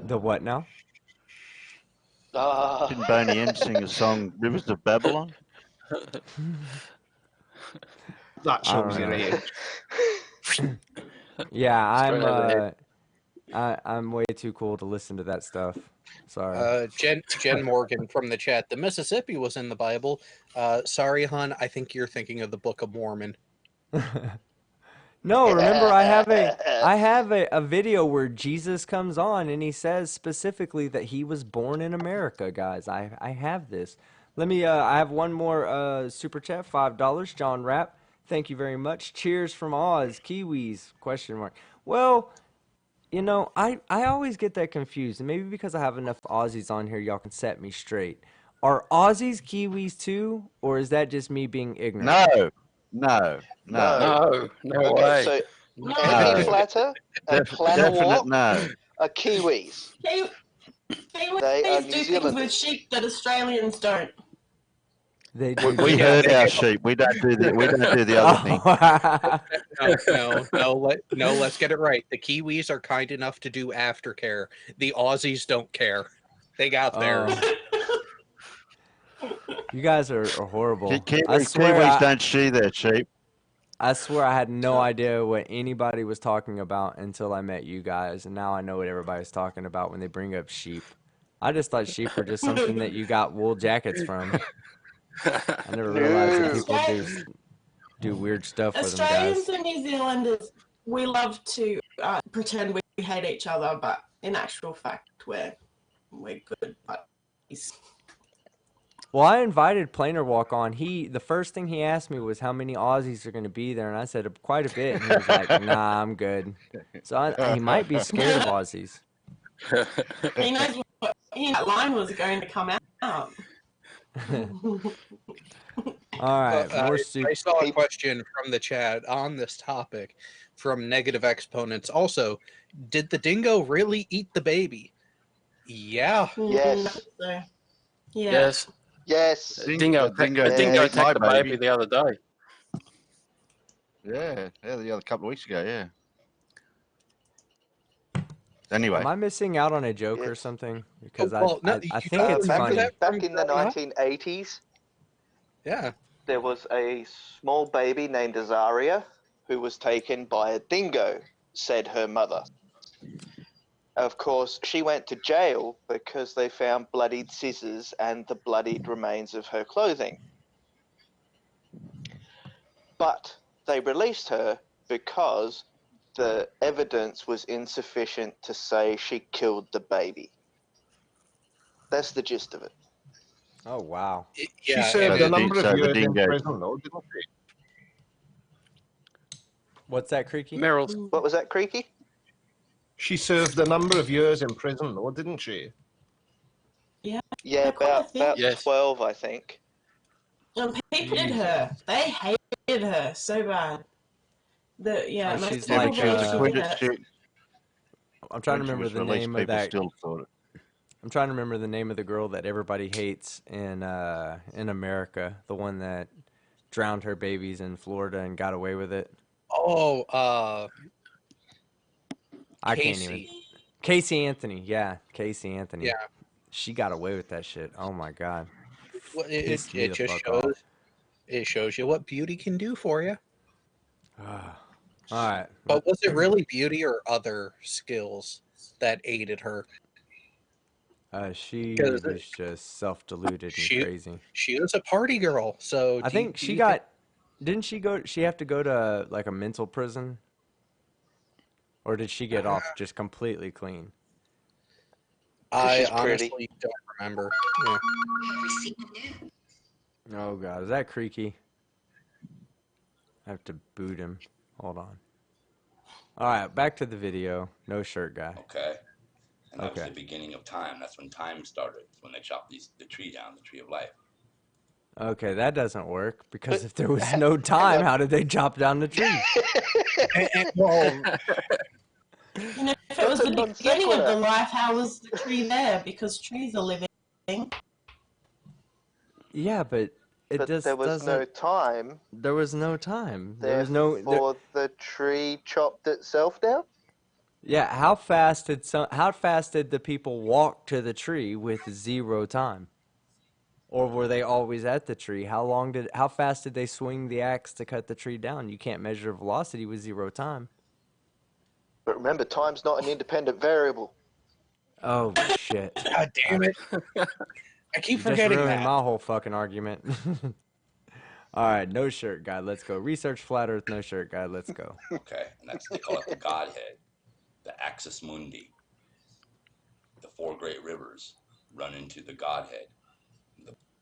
The what now? Didn't Boney M sing a song, Rivers of Babylon? That I don't shows your know. age. Yeah, I'm way too cool to listen to that stuff. Sorry. Jen Morgan from the chat. The Mississippi was in the Bible. Sorry, hon. I think you're thinking of the Book of Mormon. No, remember I have a video where Jesus comes on and he says specifically that he was born in America, guys. I have this. Let me I have one more super chat, $5, John Rapp. Thank you very much. Cheers from Oz, Kiwis, ? Well, you know, I always get that confused, and maybe because I have enough Aussies on here, y'all can set me straight. Are Aussies Kiwis too, or is that just me being ignorant? No. No Okay, way. so No. Andy Flatter and Definite Planawalk no. are Kiwis. Kiwis They are do New things Zealanders. with sheep that Australians don't. They do. We herd our sheep. We don't do the other thing. No, let's get it right. The Kiwis are kind enough to do aftercare. The Aussies don't care. They got theirs. You guys are horrible. Kiwis don't shee their sheep. I swear I had no idea what anybody was talking about until I met you guys, and now I know what everybody's talking about when they bring up sheep. I just thought sheep were just something that you got wool jackets from. I never realized that people do weird stuff with them, Australians guys. and New Zealanders, we love to pretend we hate each other, but in actual fact, we're good buddies. Well, I invited Planer Walk on. The first thing he asked me was how many Aussies are going to be there, and I said quite a bit. And he was like, "Nah, I'm good." So he might be scared of Aussies. He knows what that line was going to come out. All right, more I saw a question from the chat on this topic from Negative Exponents. Also, did the dingo really eat the baby? Yeah. Yes. So, Yes. Yes. Dingo attacked the baby the other day. Yeah, the other couple of weeks ago, yeah. Anyway. Am I missing out on a joke or something? Because I think it's back funny. back in the 1980s, yeah, there was a small baby named Azaria who was taken by a dingo, said her mother. Of course, she went to jail because they found bloodied scissors and the bloodied remains of her clothing. But they released her because the evidence was insufficient to say she killed the baby. That's the gist of it. Oh, wow. She served a number of years in prison, though, didn't she? What's that, Creaky? Meryl. What was that, Creaky? She served a number of years in prison, though, didn't she? Yeah. Yeah, about Yes. 12, I think. And people hated her. They hated her so bad. Oh, Most she's people like, She was a believe queen. that. I'm trying to When she remember was the released, name of people that. still thought it. I'm trying to remember the name of the girl that everybody hates in America. The one that drowned her babies in Florida and got away with it. Oh, I can't even. Casey. Casey Anthony. Yeah, Casey Anthony. Yeah. She got away with that shit. Oh my god. Well, Pissed me it the just fuck shows off. it shows you what beauty can do for you. All right. But was it really beauty or other skills that aided her? She 'Cause was just self-deluded and she crazy. she was a party girl, so I think she got. Didn't she go? She have to go to like a mental prison, or did she get off just completely clean? I she's pretty. honestly don't remember. Yeah. Oh god, is that creaky? I have to boot him. Hold on. All right, back to the video. No shirt guy. Okay. And that was Okay. the beginning of time. That's when time started. When they chopped the tree down, the tree of life. Okay, that doesn't work because But- if there was no time, how did they chop down the tree? Well, You know, if it was That's a the non beginning of the sequitur. life, how was the tree there? Because trees are living. Yeah, but it But just there was doesn't. no time. There was no time. There was no. Therefore, the tree chopped itself down. Yeah, how fast did the people walk to the tree with zero time? Or were they always at the tree? How fast did they swing the axe to cut the tree down? You can't measure velocity with zero time. But remember, time's not an independent variable. Oh shit. God damn it! I keep You forgetting just ruined that. my whole fucking argument. All right, no shirt guy, let's go. Research flat earth, no shirt guy, let's go. Okay. And that's, they call it the Godhead, the Axis Mundi. The four great rivers run into the Godhead.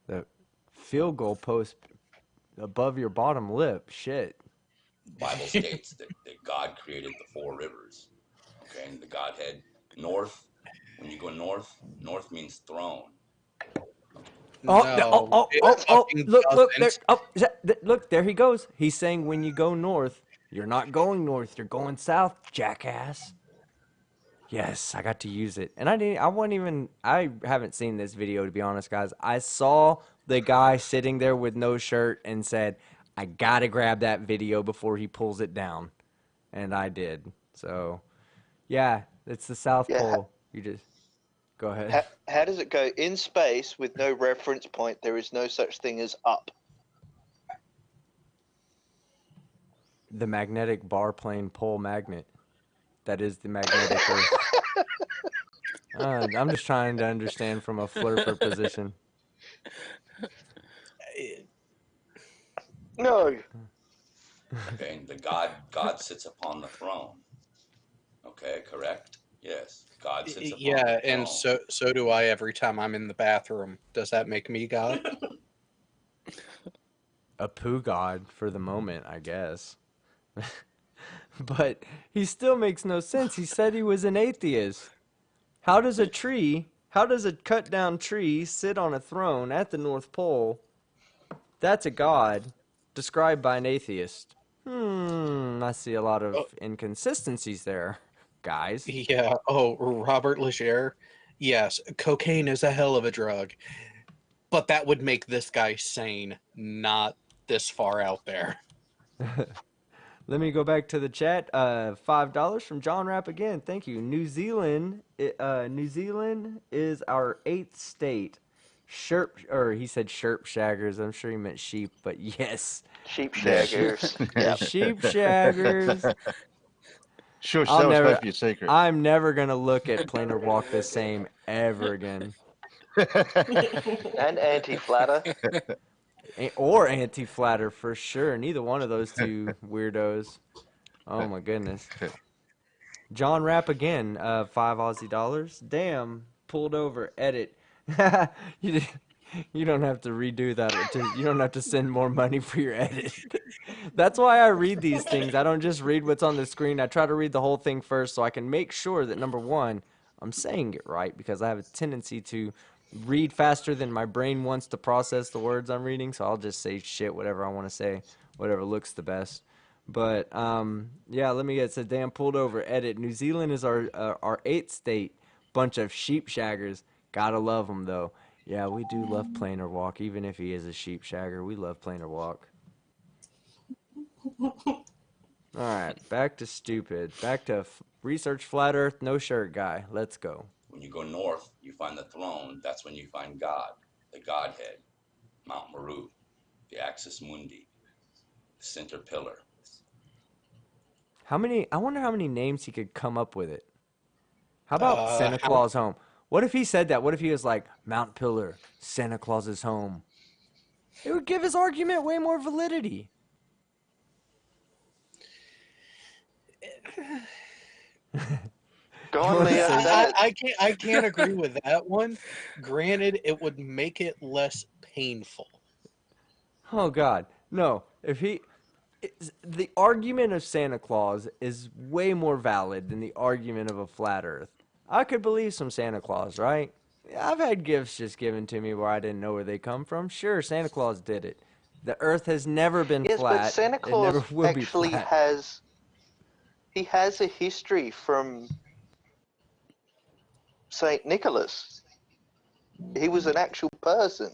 The field goal post above your bottom lip. Shit. Bible states that God created the four rivers. Okay, and the Godhead. North, when you go north, north means throne. Oh, No, it fucking look, there, doesn't. look, there he goes. He's saying when you go north, you're not going north, you're going south, jackass. Yes, I got to use it. And I haven't seen this video, to be honest, guys. I saw the guy sitting there with no shirt and said, I gotta grab that video before he pulls it down. And I did. So, yeah, it's the South Yeah. Pole. You just, go ahead. How does it go? In space, with no reference point, there is no such thing as up. The magnetic bar plane pole magnet. That is the magnetic Earth. I'm just trying to understand from a flurper position. No. Okay, and God sits upon the throne. Okay, correct? Yes, God sits upon Yeah, the throne. and so do I every time I'm in the bathroom. Does that make me God? A poo god for the moment, I guess. But he still makes no sense. He said he was an atheist. How does a cut down tree sit on a throne at the North Pole? That's a god described by an atheist. I see a lot of inconsistencies there, guys. Yeah. Oh, Robert Leger. Yes, cocaine is a hell of a drug, but that would make this guy sane, not this far out there. Let me go back to the chat. $5 from John Rapp again. Thank you. New Zealand is our 8th state. He said sherp shaggers. I'm sure he meant sheep, but yes. Sheep shaggers. Yeah. Sheep shaggers. Shush, I'll that was never- supposed to be a secret. I'm never going to look at Planar Walk the same ever again. And anti-flatter. Or anti-flatter for sure. Neither one of those two weirdos. Oh my goodness. John Rapp again, 5 Aussie dollars. Damn, pulled over, edit. You don't have to redo that. You don't have to send more money for your edit. That's why I read these things. I don't just read what's on the screen. I try to read the whole thing first so I can make sure that, number one, I'm saying it right, because I have a tendency to read faster than my brain wants to process the words I'm reading, so I'll just say shit, whatever I want to say, whatever looks the best. But yeah, let me get it. Said Dan pulled over. Edit. New Zealand is our eighth state. Bunch of sheep shaggers. Gotta love them though. Yeah, we do love Plainer Walk, even if he is a sheep shagger. We love Plainer Walk. All right, back to stupid. Back to research flat Earth, no shirt guy. Let's go. When you go north, you find the throne. That's when you find God, the Godhead, Mount Meru, the Axis Mundi, the center pillar. How many? I wonder how many names he could come up with it. How about Santa Claus home? What if he said that? What if he was like Mount Pillar, Santa Claus's home? It would give his argument way more validity. Go on, Leo. I can't agree with that one. Granted, it would make it less painful. Oh God, no! The argument of Santa Claus is way more valid than the argument of a flat Earth. I could believe some Santa Claus, right? I've had gifts just given to me where I didn't know where they come from. Sure, Santa Claus did it. The Earth has never been Yes, flat. but Santa It never Claus will be actually flat. has a history from Saint Nicholas. He was an actual person.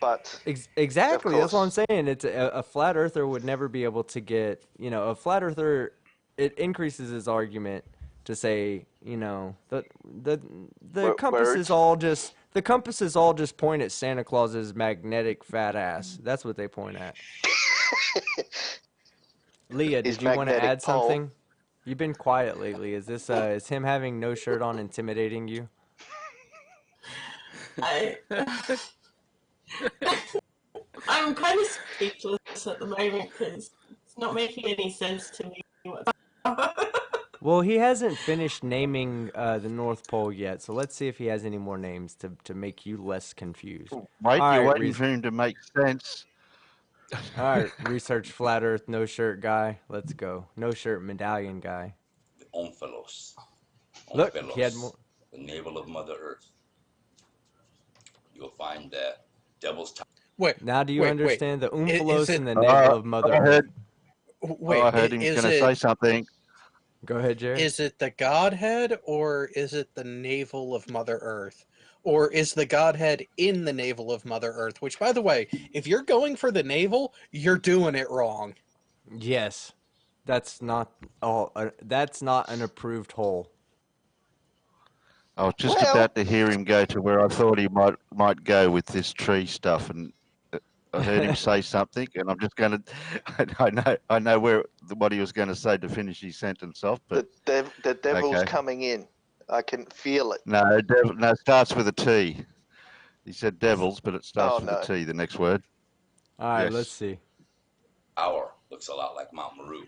But Exactly, that's what I'm course. saying. It's a flat earther would never be able to get, a flat earther. It increases his argument to say, the compass is all just point at Santa Claus's magnetic fat ass. That's what they point at. Leah, His did you want to magnetic add pole. something? You've been quiet lately. Is this is him having no shirt on intimidating you? I'm kind of speechless at the moment because it's not making any sense to me whatsoever. Well, he hasn't finished naming the North Pole yet, so let's see if he has any more names to make you less confused. Wait, All you're right, waiting for him to make sense. all right, research flat Earth, no shirt guy. Let's go. No shirt medallion guy. The Omphalos. Look, he had more. The navel of Mother Earth. You'll find the Devil's Tower. Wait. Now do you understand the Is Omphalos it? and the navel of Mother Earth? Wait. I heard him Is going to it? say something. Go ahead, Jared. Is it the Godhead or is it the navel of Mother Earth? Or is the Godhead in the navel of Mother Earth? Which, by the way, if you're going for the navel, you're doing it wrong. Yes, that's not all. That's not an approved hole. I was just about to hear him go to where I thought he might go with this tree stuff, and I heard him say something, and I'm just going to. I know what he was going to say to finish his sentence off, but The devil's okay. coming in. I can feel it. No, it starts with a T. He said devils, but it starts with no. a T. The next word. All right, Yes. let's see. Tower looks a lot like Mount Meru.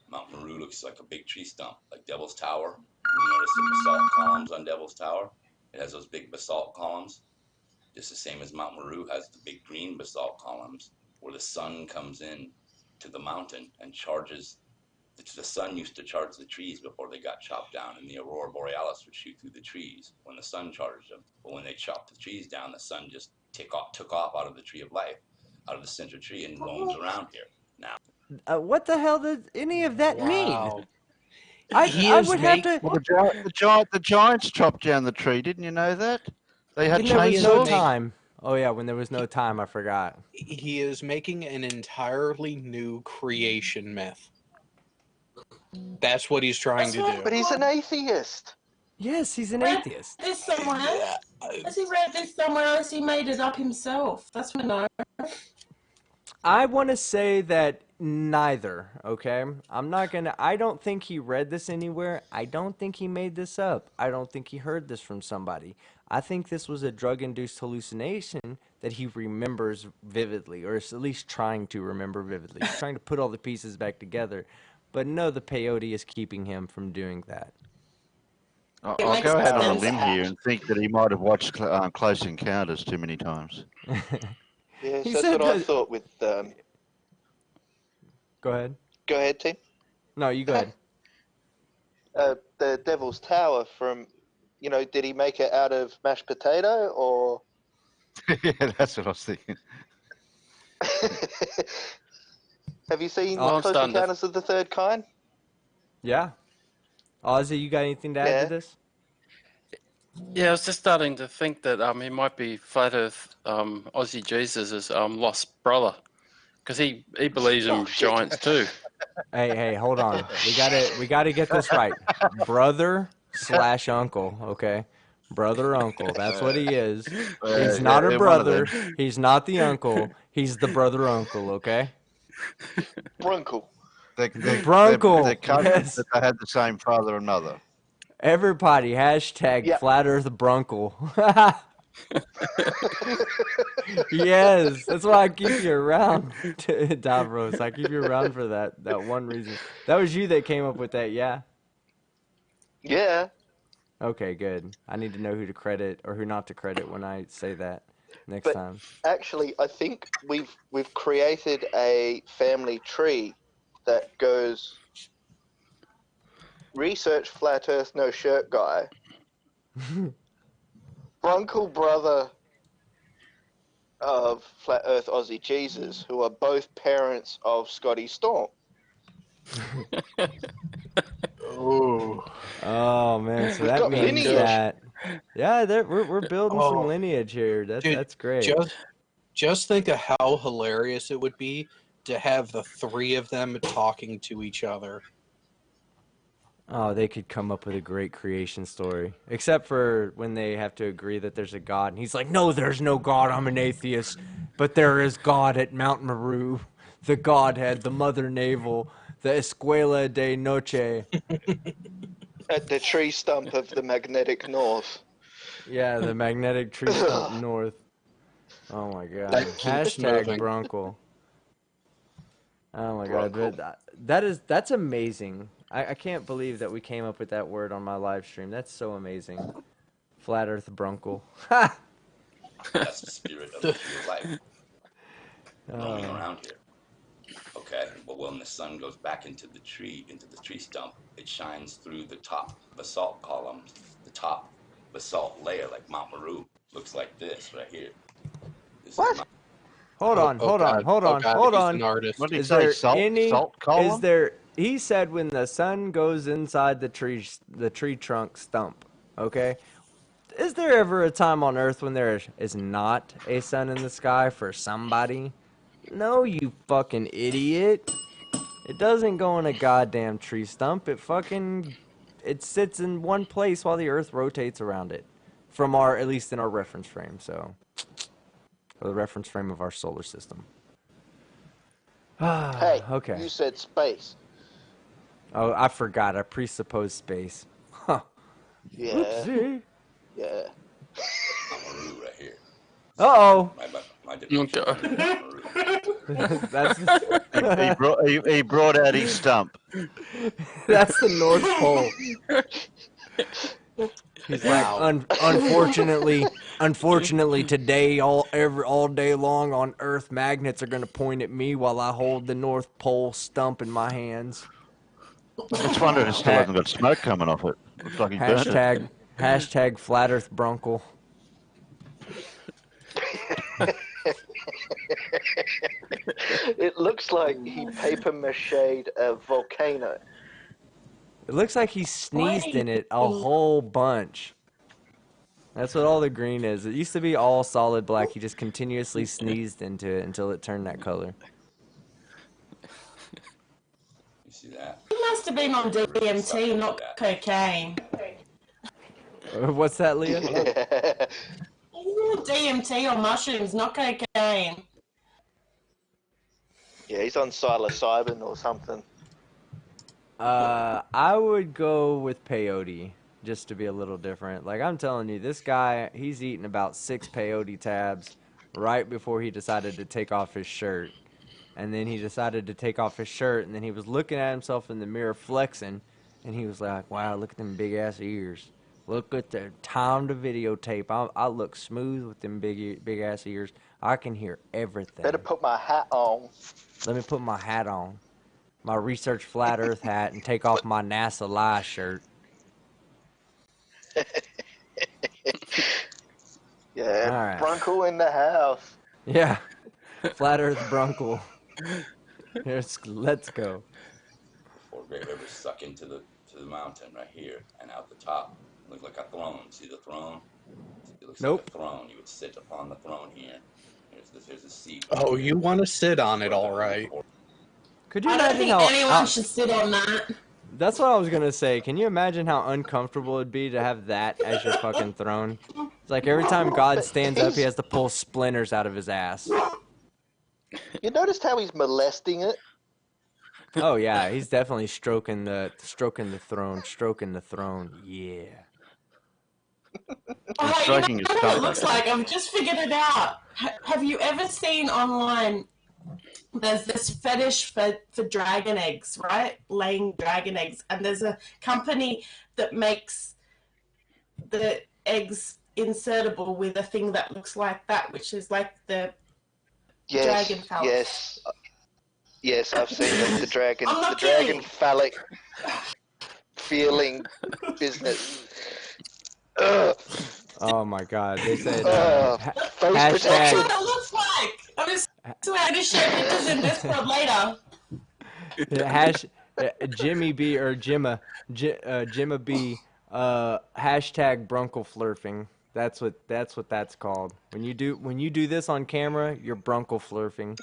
Mount Meru looks like a big tree stump, like Devil's Tower. You notice the basalt columns on Devil's Tower? It has those big basalt columns, just the same as Mount Meru has the big green basalt columns, where the sun comes in to the mountain and charges. The sun used to charge the trees before they got chopped down, and the aurora borealis would shoot through the trees when the sun charged them. But when they chopped the trees down, the sun just took off out of the tree of life, out of the center tree, and roams around here now. What the hell does any of that mean? He I is would have to. Well, the giants chopped down the tree. Didn't you know that? They had When there was no chainsaws. time. Oh yeah, when there was no time, I forgot. He is making an entirely new creation myth. That's what he's trying to do. But he's an atheist. Yes, he's an Read atheist. this somewhere. Has he read this somewhere or has he made it up himself? That's what I know. I want to say that neither, okay? I don't think he read this anywhere. I don't think he made this up. I don't think he heard this from somebody. I think this was a drug-induced hallucination that he remembers vividly, or is at least trying to remember vividly. He's trying to put all the pieces back together. But no, the peyote is keeping him from doing that. I'll makes go out on a sense. limb here and think that he might have watched Close Encounters too many times. Yes, He that's said what I that- thought with... Go ahead. Go ahead, Tim. No, you go ahead. The Devil's Tower from did he make it out of mashed potato or? Yeah, that's what I was thinking. Have you seen Oh, I'm Close starting to- Encounters of the Third Kind? Yeah. Aussie, you got anything to add Yeah. to this? Yeah, I was just starting to think that he might be Flat Earth Aussie Jesus' lost brother, because he believes in Oh, shit. giants too. Hey, hold on. We gotta get this right. Brother / uncle, okay? Brother uncle. That's what he is. He's not a one of brother. them. He's not the uncle. He's the brother uncle, okay? Brunkle. They're Brunkle. cousins, Yes. but they had the same father and mother. Everybody, hashtag Yeah. Flat Earth Brunkle. Yes, that's why I keep you around, Davros. I keep you around for that one reason. That was you that came up with that, yeah? Yeah. Okay, good. I need to know who to credit or who not to credit when I say that next But- time. Actually, I think we've created a family tree that goes research Flat Earth No Shirt Guy, Brunkle brother of Flat Earth Aussie Jesus, who are both parents of Scotty Storm. Oh man, so We've that got means lineage. that we're building some Oh. lineage here. Dude, That's great. Just think of how hilarious it would be to have the three of them talking to each other. Oh, they could come up with a great creation story. Except for when they have to agree that there's a God. And he's like, no, there's no God. I'm an atheist. But there is God at Mount Meru. The Godhead, the Mother Navel, the Escuela de Noche. At the tree stump of the magnetic north. Yeah, the magnetic tree stump north. Oh my god. That keeps Hashtag moving. Brunkle. Oh my Brunkle. god. That's amazing. I can't believe that we came up with that word on my live stream. That's so amazing. Flat Earth Brunkle. Ha! That's the spirit of the tree of life roaming Oh. around here. Okay, but when the sun goes back into the tree stump, it shines through the top basalt columns, the top basalt layer, like Mount Meru. Looks like this right here. This What? is Mount Hold on. God. Hold He's on. an artist. What did he Is say? there Salt column? he said when the sun goes inside the tree trunk stump, okay? Is there ever a time on Earth when there is not a sun in the sky for somebody? No, you fucking idiot. It doesn't go in a goddamn tree stump. It sits in one place while the Earth rotates around it. From at least in our reference frame, or the reference frame of our solar system. Hey, Okay. you said space. Oh, I forgot. I presupposed space. Huh. Yeah. Oopsie. Yeah. Meru right here. Uh-oh. My depiction Okay. of Mount Meru. That's He brought out his stump. that's the North Pole. He's Wow. like, unfortunately, today all day long on Earth, magnets are gonna point at me while I hold the North Pole stump in my hands. I just wonder if it still hasn't got smoke coming off it. Looks like he burnt it. Hashtag Flat Earth Brunkle. It looks like he paper mache'd a volcano. It looks like he sneezed in it a whole bunch. That's what all the green is. It used to be all solid black. He just continuously sneezed into it until it turned that color. You see that? He must have been on DMT, not cocaine. What's that, Leah? Yeah. He's on DMT or mushrooms, not cocaine. Yeah, he's on psilocybin or something. I would go with peyote, just to be a little different. Like, I'm telling you, this guy, he's eating about 6 peyote tabs right before he decided to take off his shirt. And then he decided to take off his shirt, and then he was looking at himself in the mirror flexing, and he was like, wow, look at them big-ass ears. Look at the time to videotape. I look smooth with them big-ass ears. I can hear everything. Better put my hat on. Let me put my hat on. My Research Flat Earth hat and take off my NASA Lie shirt. Yeah, All right. Brunkle in the house. Yeah. Flat Earth Brunkle. Let's go. Four great rivers suck into the mountain right here, and out the top look like a throne. See the throne? It looks like Nope. a throne. You would sit upon the throne here. Here's a seat. Oh, here. you want to sit This on is it, where all the right. Could you I don't imagine think how? anyone should sit on that. That's what I was gonna say. Can you imagine how uncomfortable it'd be to have that as your fucking throne? It's like every time God But stands up, he has to pull splinters out of his ass. You noticed how he's molesting it? Oh yeah, he's definitely stroking the throne. Yeah. Oh, hey, you stroking know his what it stomach. looks like? I've just figured it out. Have you ever seen online? There's this fetish for dragon eggs, right? Laying dragon eggs, and there's a company that makes the eggs insertable with a thing that looks like that, which is like the dragon phallus. Yes, I've seen the dragon, I'm not the dragon kidding. phallic feeling business. Ugh. Oh my God, they said Face That's hashtag what it looks like. I'm just show pictures in Discord later. Jimmy B or Jimma B hashtag Brunkle flurfing. That's what that's called. When you do this on camera, you're Brunkle flurfing.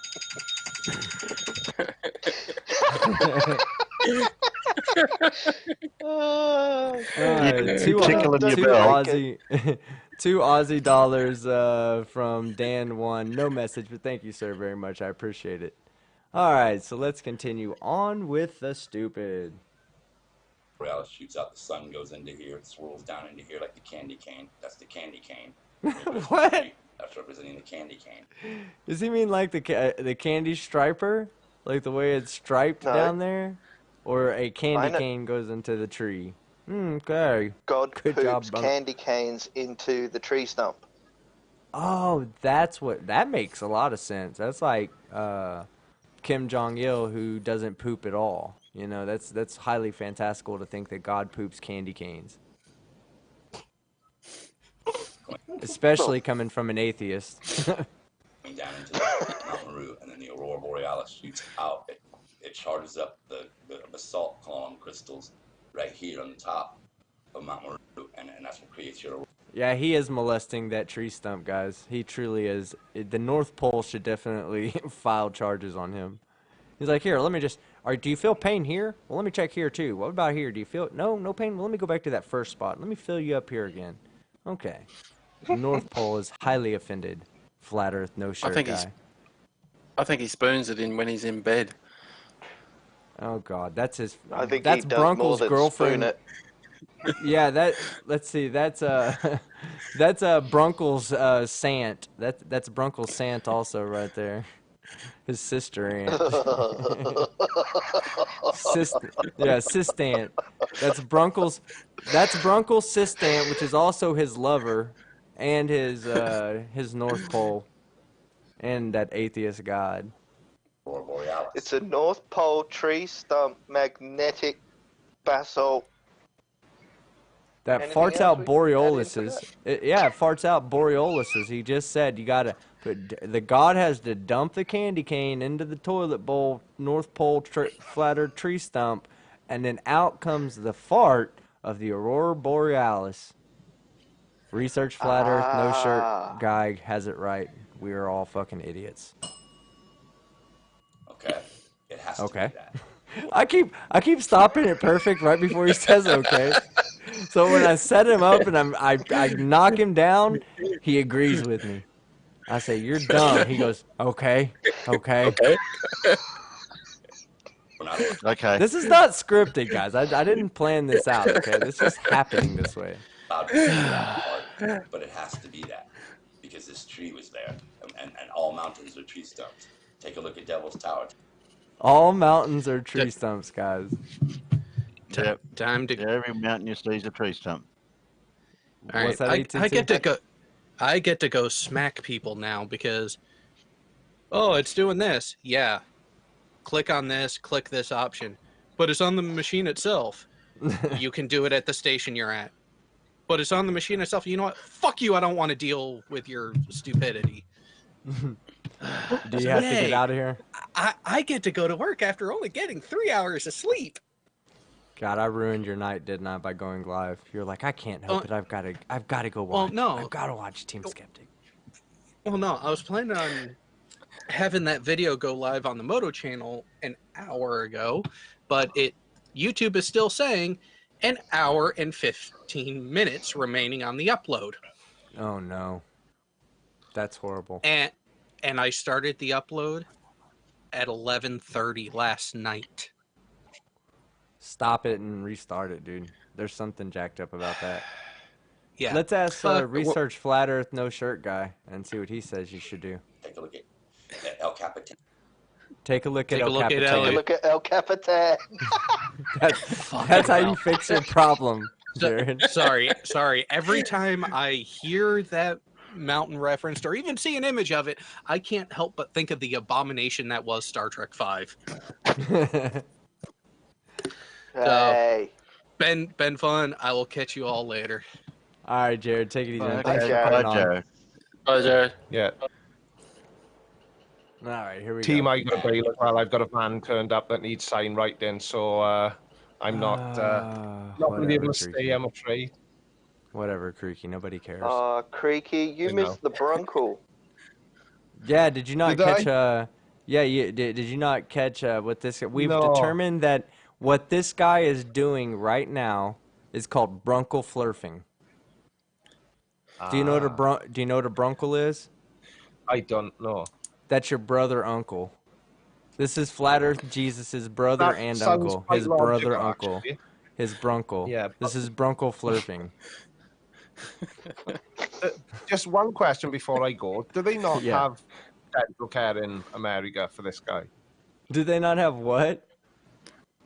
Two Aussie dollars from Dan1. No message, but thank you, sir, very much. I appreciate it. All right, so let's continue on with the stupid. Borealis shoots out, the sun goes into here, it swirls down into here like the candy cane. That's the candy cane. What? That's representing the candy cane. Does he mean like the candy striper? Like the way it's striped down there? Or a candy cane goes into the tree? Okay. God Good job, poops Bunk. candy canes into the tree stump. Oh, that makes a lot of sense. That's like Kim Jong-il, who doesn't poop at all. You know, that's highly fantastical to think that God poops candy canes. Especially coming from an atheist. Down into the Mount Meru, and then the Aurora Borealis shoots out. It charges up the basalt column crystals right here on the top of Mount Meru, and that's what creates your aurora. Yeah, he is molesting that tree stump, guys. He truly is. The North Pole should definitely file charges on him. He's like, here, let me just... do you feel pain here? Well, let me check here, too. What about here? Do you feel... No pain? Well, let me go back to that first spot. Let me fill you up here again. Okay. The North Pole is highly offended. Flat Earth, no shirt guy. I think he spoons it in when he's in bed. Oh, God. That's his... I think that's he does Brunkle's more than girlfriend. spoon it. Yeah, let's see, that's that's Brunkle's Sant. That's Brunkle's Sant also right there. His sister aunt. Sistant. That's Brunkle's sistant, which is also his lover and his North Pole and that atheist god. It's a North Pole tree stump magnetic basalt. That Anything farts else out we can add Borealuses. into It farts out Borealuses. He just said you gotta. The god has to dump the candy cane into the toilet bowl, North Pole flat Earth tree stump, and then out comes the fart of the Aurora Borealis. Research flat Earth, no shirt guy has it right. We are all fucking idiots. Okay, it has to be that. I keep stopping it perfect right before he says okay. So when I set him up and I knock him down, he agrees with me. I say, you're dumb. He goes, okay. Okay. This is not scripted, guys. I didn't plan this out, okay? This is happening this way. But it has to be that because this tree was there, and all mountains are tree stumps. Take a look at Devil's Tower. All mountains are tree stumps, guys. Yep. Time to... Every mountain you see is a tree stump. All right, I get to go. I get to go smack people now because, oh, it's doing this. Yeah, click on this, click this option, but it's on the machine itself. You can do it at the station you're at. but it's on the machine itself. You know what? Fuck you. I don't want to deal with your stupidity. Do you have to get out of here? I get to go to work after only getting 3 hours of sleep. God, I ruined your night, didn't I, by going live? You're like, I can't help it. I've got to go watch. Well, no. I've got to watch Team Skeptic. Well, no, I was planning on having that video go live on the Moto channel an hour ago, but YouTube is still saying an hour and 15 minutes remaining on the upload. Oh no, that's horrible. And I started the upload at 11:30 last night. Stop it and restart it, dude. There's something jacked up about that. Yeah. Let's ask research flat Earth no shirt guy and see what he says you should do. Take a look at El Capitan. Take a look at El look at Capitan. Ellie. Look at El Capitan. That's how you fix your problem, Jared. Sorry. Every time I hear that mountain referenced or even see an image of it, I can't help but think of the abomination that was Star Trek V. Hey. Been fun. I will catch you all later. All right, Jared, take it easy. Okay, Thanks for Jared. coming bye, on. Jared. Bye, Jared. Yeah. All right, here we Team, go. I got a bail as well. I've got a van turned up that needs sign right in, so I'm not going to be able to stay, I'm afraid. Whatever, Creaky. Nobody cares. Creaky, you I missed the Bronco. Yeah, did you not Did I? catch? Did you not catch what this? We've No. determined that what this guy is doing right now is called brunkle flurfing. Do you know what a brunkle is? I don't know. That's your brother uncle. This is Flat Earth Jesus' brother That and sounds uncle. quite His brother logical, uncle. actually. His brunkle. Yeah, This is brunkle flurfing. Just one question before I go. Do they not Yeah. have dental care in America for this guy? Do they not have what?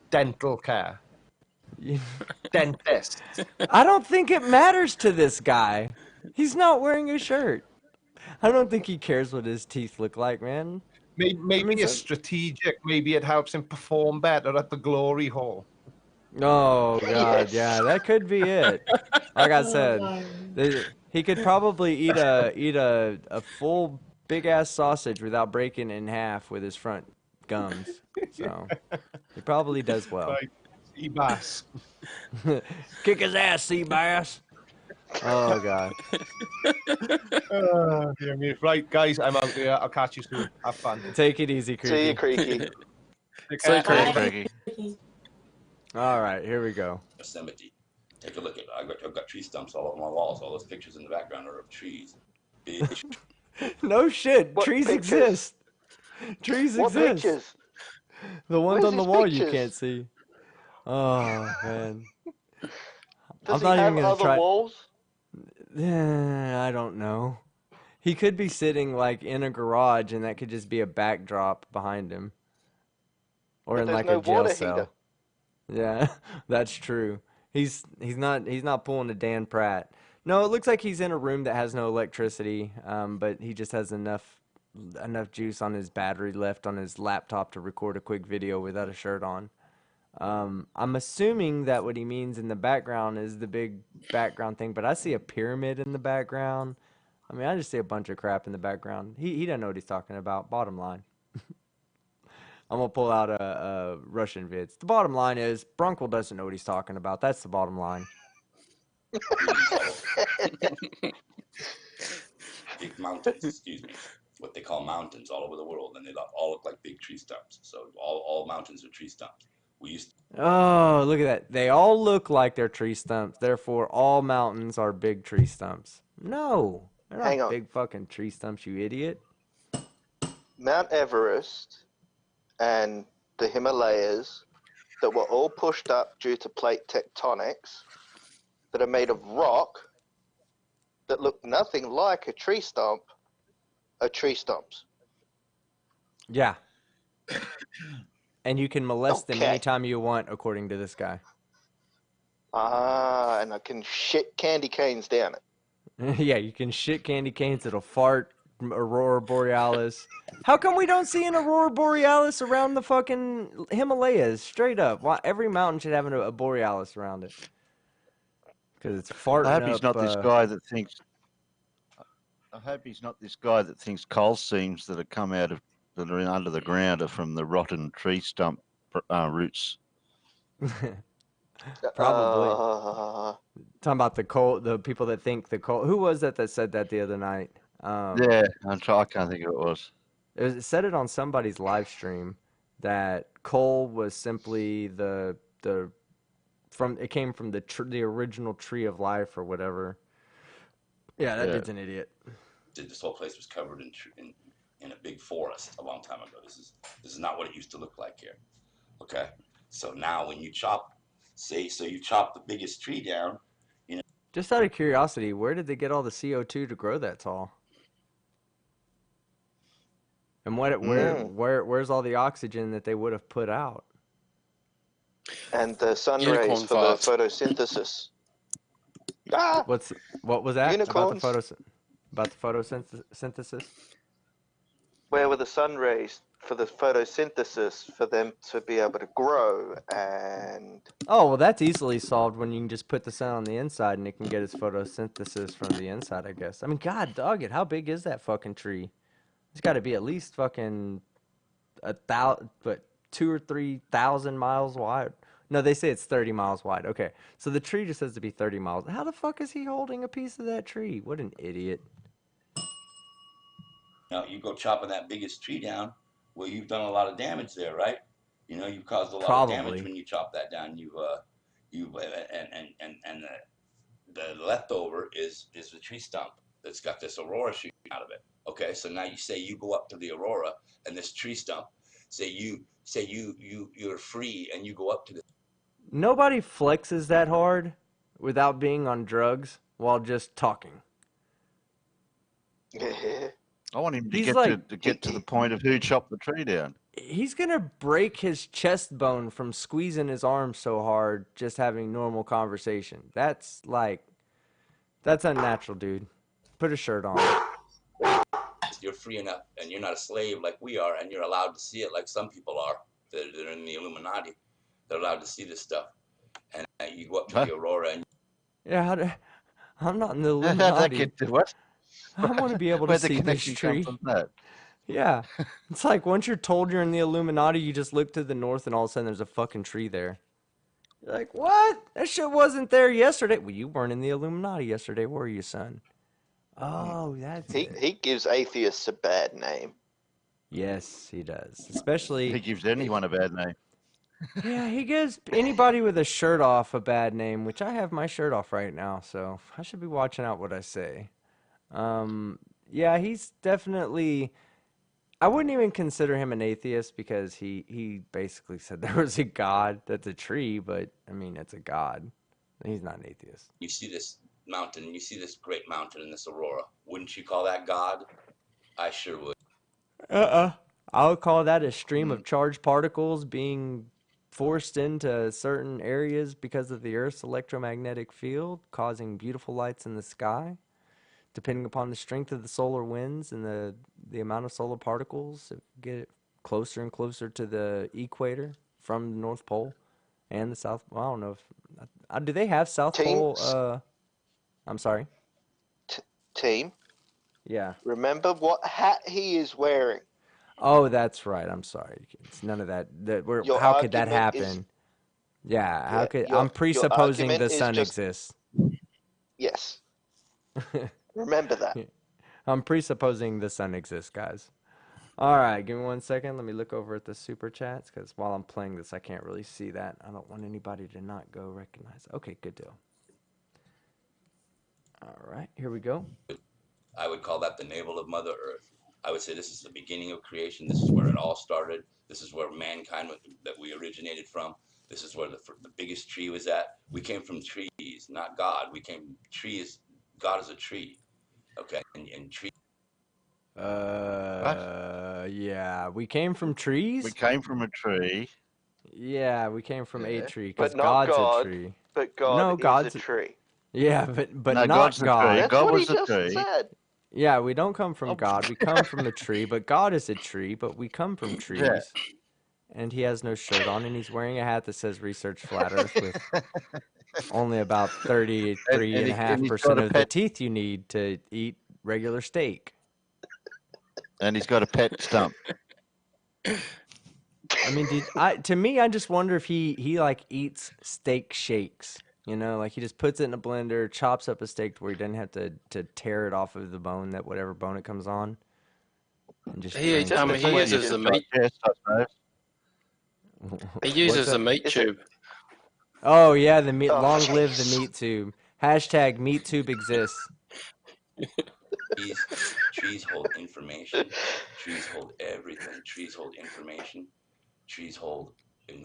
Dental care. Dentist. I don't think it matters to this guy. He's not wearing a shirt. I don't think he cares what his teeth look like, man. Maybe it's strategic. Maybe it helps him perform better at the glory hole. Oh God, yeah, that could be it. Like I said, he could probably eat a full big ass sausage without breaking it in half with his front gums. So he probably does well. Right. Bass. Kick his ass, sea bass. Oh God. Dear me. Right, guys, I'm out here. I'll catch you soon. Have fun. Take it easy, See you, Creaky. Creaky. Take So care. Creaky. Craigie. All right, here we go. Yosemite. Take a look at it. I've got tree stumps all over my walls. All those pictures in the background are of trees. Big No shit. What Trees pictures? exist. Trees What exist. pictures? The ones Where's on the his wall you pictures? can't see. Oh man. Does he not have even gonna other try. walls? I don't know. He could be sitting like in a garage, and that could just be a backdrop behind him, or But in there's like no a jail water cell. heater. Yeah, that's true. He's not pulling a Dan Pratt. No, it looks like he's in a room that has no electricity, but he just has enough juice on his battery left on his laptop to record a quick video without a shirt on. I'm assuming that what he means in the background is the big background thing, but I see a pyramid in the background. I mean, I just see a bunch of crap in the background. He doesn't know what he's talking about. Bottom line. I'm going to pull out a Russian vids. The bottom line is Brunkle doesn't know what he's talking about. That's the bottom line. big mountains, excuse me. What they call mountains all over the world, and they all look like big tree stumps. So all mountains are tree stumps. We used to, Oh, look at that. They all look like they're tree stumps. Therefore, all mountains are big tree stumps. No. They're Hang not on. big fucking tree stumps, you idiot. Mount Everest and the Himalayas that were all pushed up due to plate tectonics that are made of rock that look nothing like a tree stump are tree stumps. Yeah. And you can molest them Okay. anytime you want, according to this guy. And I can shit candy canes down it. Yeah, you can shit candy canes. It'll fart Aurora Borealis. How come we don't see an Aurora Borealis around the fucking Himalayas? Straight up. Why, every mountain should have a Borealis around it. Because it's farting I hope he's not this up. guy that thinks. I hope he's not this guy that thinks coal seams that have come out of that are in under the ground are from the rotten tree stump roots. Probably. Uh, Talking about the people that think the coal. Who was that said that the other night? Yeah, I can't think of who it was. It said it on somebody's live stream that coal was simply it came from the original tree of life or whatever. Yeah, that dude's an idiot. This whole place was covered in a big forest a long time ago. This is not what it used to look like here. Okay, so now when you chop, you chop the biggest tree down. Just out of curiosity, where did they get all the CO2 to grow that tall? And where's all the oxygen that they would have put out? and the sun Unicorn rays for farts. the photosynthesis. Ah! What was that Unicorns. about the photosynthesis? Where were the sun rays for the photosynthesis for them to be able to grow? And Oh, well, that's easily solved when you can just put the sun on the inside and it can get its photosynthesis from the inside, I guess. I mean, God dog it, how big is that fucking tree? It's got to be at least fucking 2,000 or 3,000 miles wide. No, they say it's 30 miles wide. Okay, so the tree just has to be 30 miles. How the fuck is he holding a piece of that tree? What an idiot. You go chopping that biggest tree down. Well, you've done a lot of damage there, right? You caused a lot of damage when you chop that down. The leftover is the tree stump that's got this aurora shooting out of it. Okay, so now you go up to the aurora and this tree stump. You're free and you go up to the. Nobody flexes that hard without being on drugs while just talking. I want him to He's get like- to get to the point of who chopped the tree down. He's gonna break his chest bone from squeezing his arm so hard just having normal conversation. That's unnatural, dude. Put a shirt on. You're free enough and you're not a slave like we are, and you're allowed to see it like some people are that are in the Illuminati. They're allowed to see this stuff, and you go up to the aurora and. Yeah, I'm not in the How'd that Illuminati. get to what? I want to be able to Where'd the see this connection come tree. from that? Yeah. It's like once you're told you're in the Illuminati, you just look to the north and all of a sudden there's a fucking tree there. You're like, what? That shit wasn't there yesterday. Well, you weren't in the Illuminati yesterday, were you, son? Oh, that's it. he gives atheists a bad name. Yes, he does. Especially, He gives anyone a bad name. yeah, he gives anybody with a shirt off a bad name, which I have my shirt off right now, so I should be watching out what I say. Yeah, he's definitely. I wouldn't even consider him an atheist because he basically said there was a God that's a tree, but I mean it's a God. He's not an atheist. You see this mountain, you see this great mountain in this aurora. Wouldn't you call that God? I sure would. I would call that a stream of charged particles being forced into certain areas because of the Earth's electromagnetic field, causing beautiful lights in the sky. Depending upon the strength of the solar winds and the amount of solar particles, it get closer and closer to the equator from the North Pole and the South. Well, I don't know if do they have South Pole? I'm sorry. Team, Yeah. remember what hat he is wearing. Oh, that's right. I'm sorry. It's none of that. Your How could that argument is- happen? Yeah. How could your I'm presupposing the argument is sun just- exists. Yes. Remember that. I'm presupposing the sun exists, guys. All right, give me 1 second. Let me look over at the super chats because while I'm playing this, I can't really see that. I don't want anybody to not go recognize. Okay, good deal. All right, here we go. I would call that the navel of Mother Earth. I would say this is the beginning of creation. This is where it all started. This is where mankind, that we originated from. This is where the biggest tree was at. We came from trees, not God. God is a tree. Okay, and tree. Yeah, we came from trees. We came from a tree. Yeah, we came from a Yeah. tree because But not God's God. a tree. But God No, is God's a tree. Yeah, but No, not God's the God. tree. That's God what was he the just tree. said. Yeah, we don't come from Oh. God. We come from the tree, but God is a tree, but we come from trees. Yeah. And he has no shirt on, and he's wearing a hat that says "Research Flat Earth" with only about 33.5% of the teeth you need to eat regular steak. And he's got a pet stump. I mean, to me, I just wonder if he like eats steak shakes. You know, like he just puts it in a blender, chops up a steak to where he doesn't have to tear it off of the bone, that whatever bone it comes on, and just He drinks it. he uses the meat. Yes, I suppose. He uses the meat tube. Oh yeah, the meat. Oh, Long live the jeez. meat tube. Hashtag meat tube exists. Trees hold information. Trees hold everything. Trees hold information. Trees hold,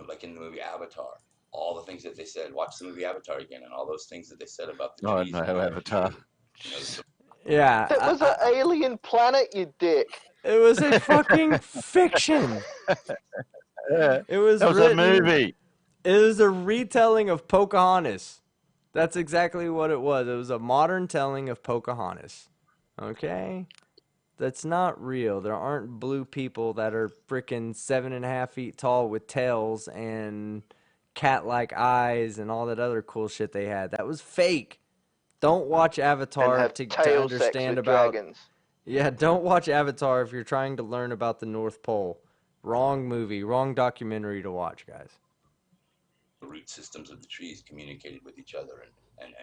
like in the movie Avatar, all the things that they said. Watch the movie Avatar again, and all those things that they said about the trees. Oh no, Avatar. Yeah, That was an alien planet, you dick. it was a fucking fiction. It was That was written, a movie. It was a retelling of Pocahontas. That's exactly what it was. It was a modern telling of Pocahontas. Okay? That's not real. There aren't blue people that are freaking 7.5 feet tall with tails and cat-like eyes and all that other cool shit they had. That was fake. Don't watch And Avatar have to tail sex understand with about... dragons. Yeah, don't watch Avatar if you're trying to learn about the North Pole. Wrong movie, wrong documentary to watch, guys. The root systems of the trees communicated with each other and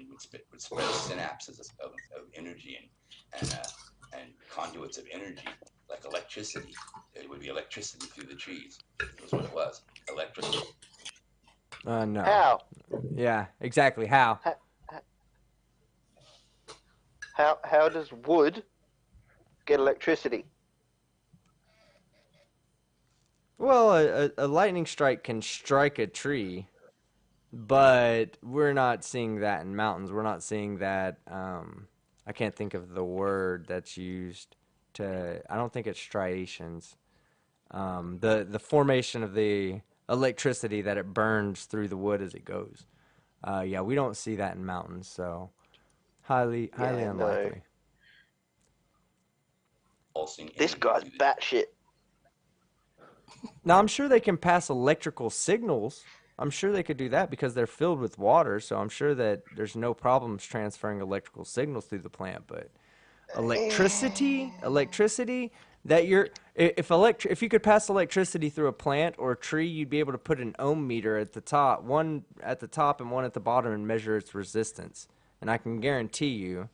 would spread synapses of energy and conduits of energy, like electricity. It would be electricity through the trees. That's what it was. Electricity. No. How? Yeah, exactly. How? How does wood get electricity? Well, a lightning strike can strike a tree, but we're not seeing that in mountains. We're not seeing that. I can't think of the word that's used to. I don't think it's striations. The formation of the electricity that it burns through the wood as it goes. Yeah, we don't see that in mountains, so highly unlikely. This guy's batshit. Now, I'm sure they can pass electrical signals. I'm sure they could do that because they're filled with water, so I'm sure that there's no problems transferring electrical signals through the plant. But electricity, that if you could pass electricity through a plant or a tree, you'd be able to put an ohm meter at the top, one at the top and one at the bottom, and measure its resistance. And I can guarantee you,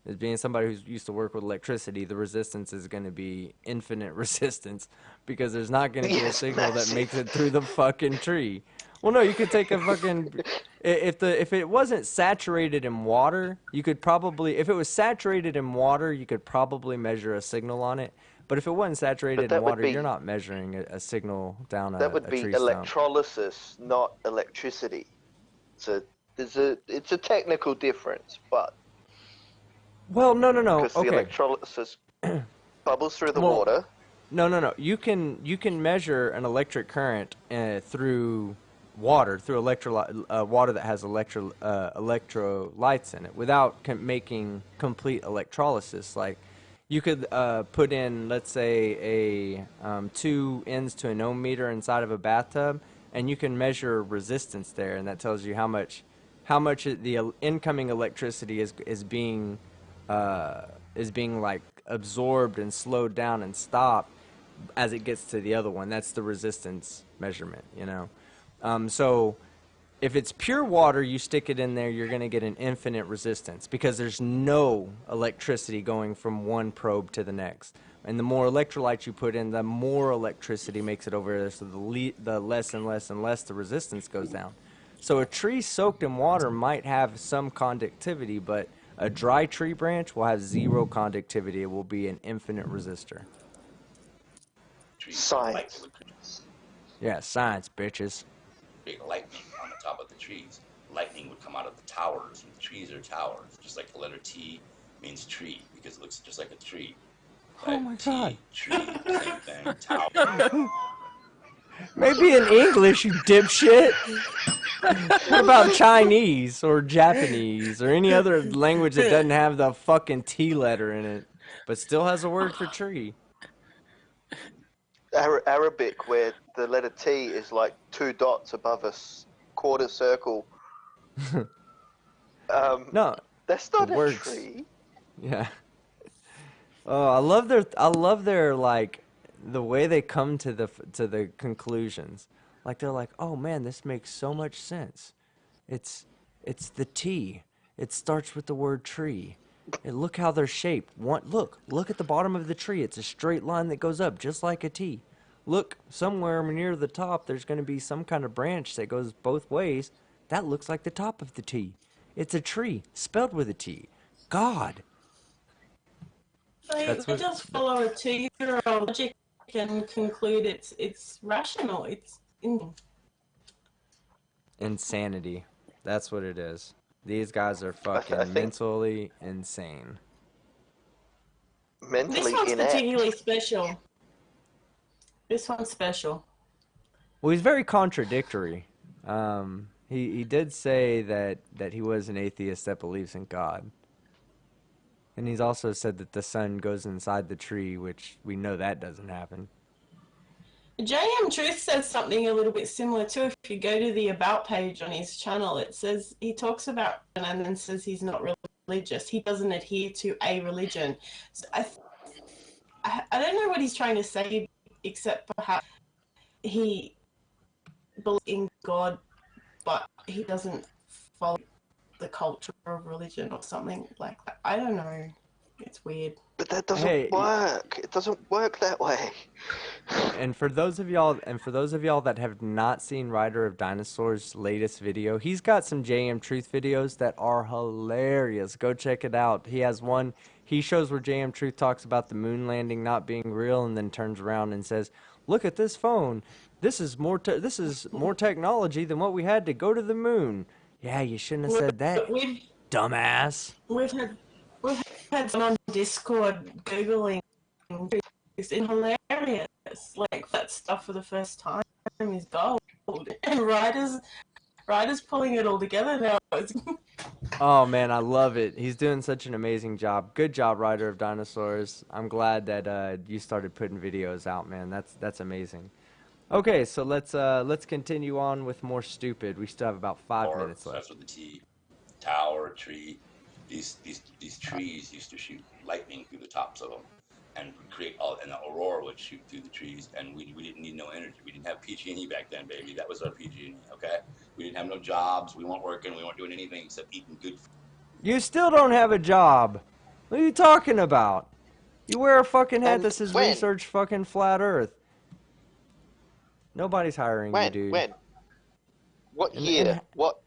as being somebody who's used to work with electricity, the resistance is going to be infinite resistance because there's not going to be a signal that makes it through the fucking tree. Well, no, you could take a fucking if it wasn't saturated in water, you could probably you could probably measure a signal on it. But if it wasn't saturated in water, you're not measuring a signal down a tree stump. That would be electrolysis, not electricity. So it's a technical difference, but well, no. Because Okay. the electrolysis bubbles through the water. No. You can measure an electric current through water, through water that has electrolytes in it, without making complete electrolysis. Like you could put in, let's say, a 2 ends to an ohm meter inside of a bathtub, and you can measure resistance there, and that tells you how much the incoming electricity is being like absorbed and slowed down and stopped as it gets to the other one. That's the resistance measurement, you know. So if it's pure water, you stick it in there, you're going to get an infinite resistance because there's no electricity going from one probe to the next. And the more electrolytes you put in, the more electricity makes it over there, so the less and less and less the resistance goes down. So a tree soaked in water might have some conductivity, but a dry tree branch will have zero conductivity. It will be an infinite resistor. Science. Yeah, science, bitches. Big lightning on the top of the trees. Lightning would come out of the towers, and the trees are towers. Just like the letter T means tree, because it looks just like a tree. Oh my God. Tree, same thing, tower. Maybe in English, you dipshit. What about Chinese or Japanese or any other language that doesn't have the fucking T letter in it, but still has a word for tree? Arabic, where the letter T is like 2 dots above a quarter circle. No, That's not it a works. tree. Yeah. Oh, I love their like the way they come to the conclusions. Like they're like, "Oh man, this makes so much sense. It's it's the T. It starts with the word tree. And look how they're shaped. Look at the bottom of the tree. It's a straight line that goes up just like a T. Look, somewhere near the top there's going to be some kind of branch that goes both ways. That looks like the top of the T. It's a tree spelled with a T. God. They just follow a 2-year-old logic and conclude it's rational. It's Insanity. That's what it is. These guys are fucking think- mentally insane. this Mentally one's inept. particularly special. This one's special. Well, he's very contradictory. He did say that he was an atheist that believes in God. And he's also said that the sun goes inside the tree, which we know that doesn't happen. JM Truth says something a little bit similar too. If you go to the About page on his channel, it says he talks about and then says he's not religious. He doesn't adhere to a religion. So I don't know what he's trying to say, except perhaps he believes in God, but he doesn't follow the culture of religion or something like that. I don't know. It's weird. But that doesn't work. It doesn't work that way. And for those of y'all that have not seen Rider of Dinosaur's latest video, he's got some JM Truth videos that are hilarious. Go check it out. He has one. He shows where JM Truth talks about the moon landing not being real, and then turns around and says, "Look at this phone. This is more technology than what we had to go to the moon." Yeah, you shouldn't have said that, dumbass. We've had someone on Discord Googling. It's hilarious. Like, that stuff for the first time is gold. And Ryder's pulling it all together now. Oh man, I love it. He's doing such an amazing job. Good job, Rider of Dinosaurs. I'm glad that you started putting videos out, man. That's amazing. Okay, so let's continue on with more stupid. We still have about 5 minutes left. Starts with the T. Tower, tree. These trees used to shoot lightning through the tops of them, and create and the aurora would shoot through the trees. And we didn't need no energy. We didn't have PG&E back then, baby. That was our PG&E. Okay, we didn't have no jobs. We weren't working. We weren't doing anything except eating good food. You still don't have a job. What are you talking about? You wear a fucking hat that says research fucking flat Earth. Nobody's hiring you, dude. When? What year? What?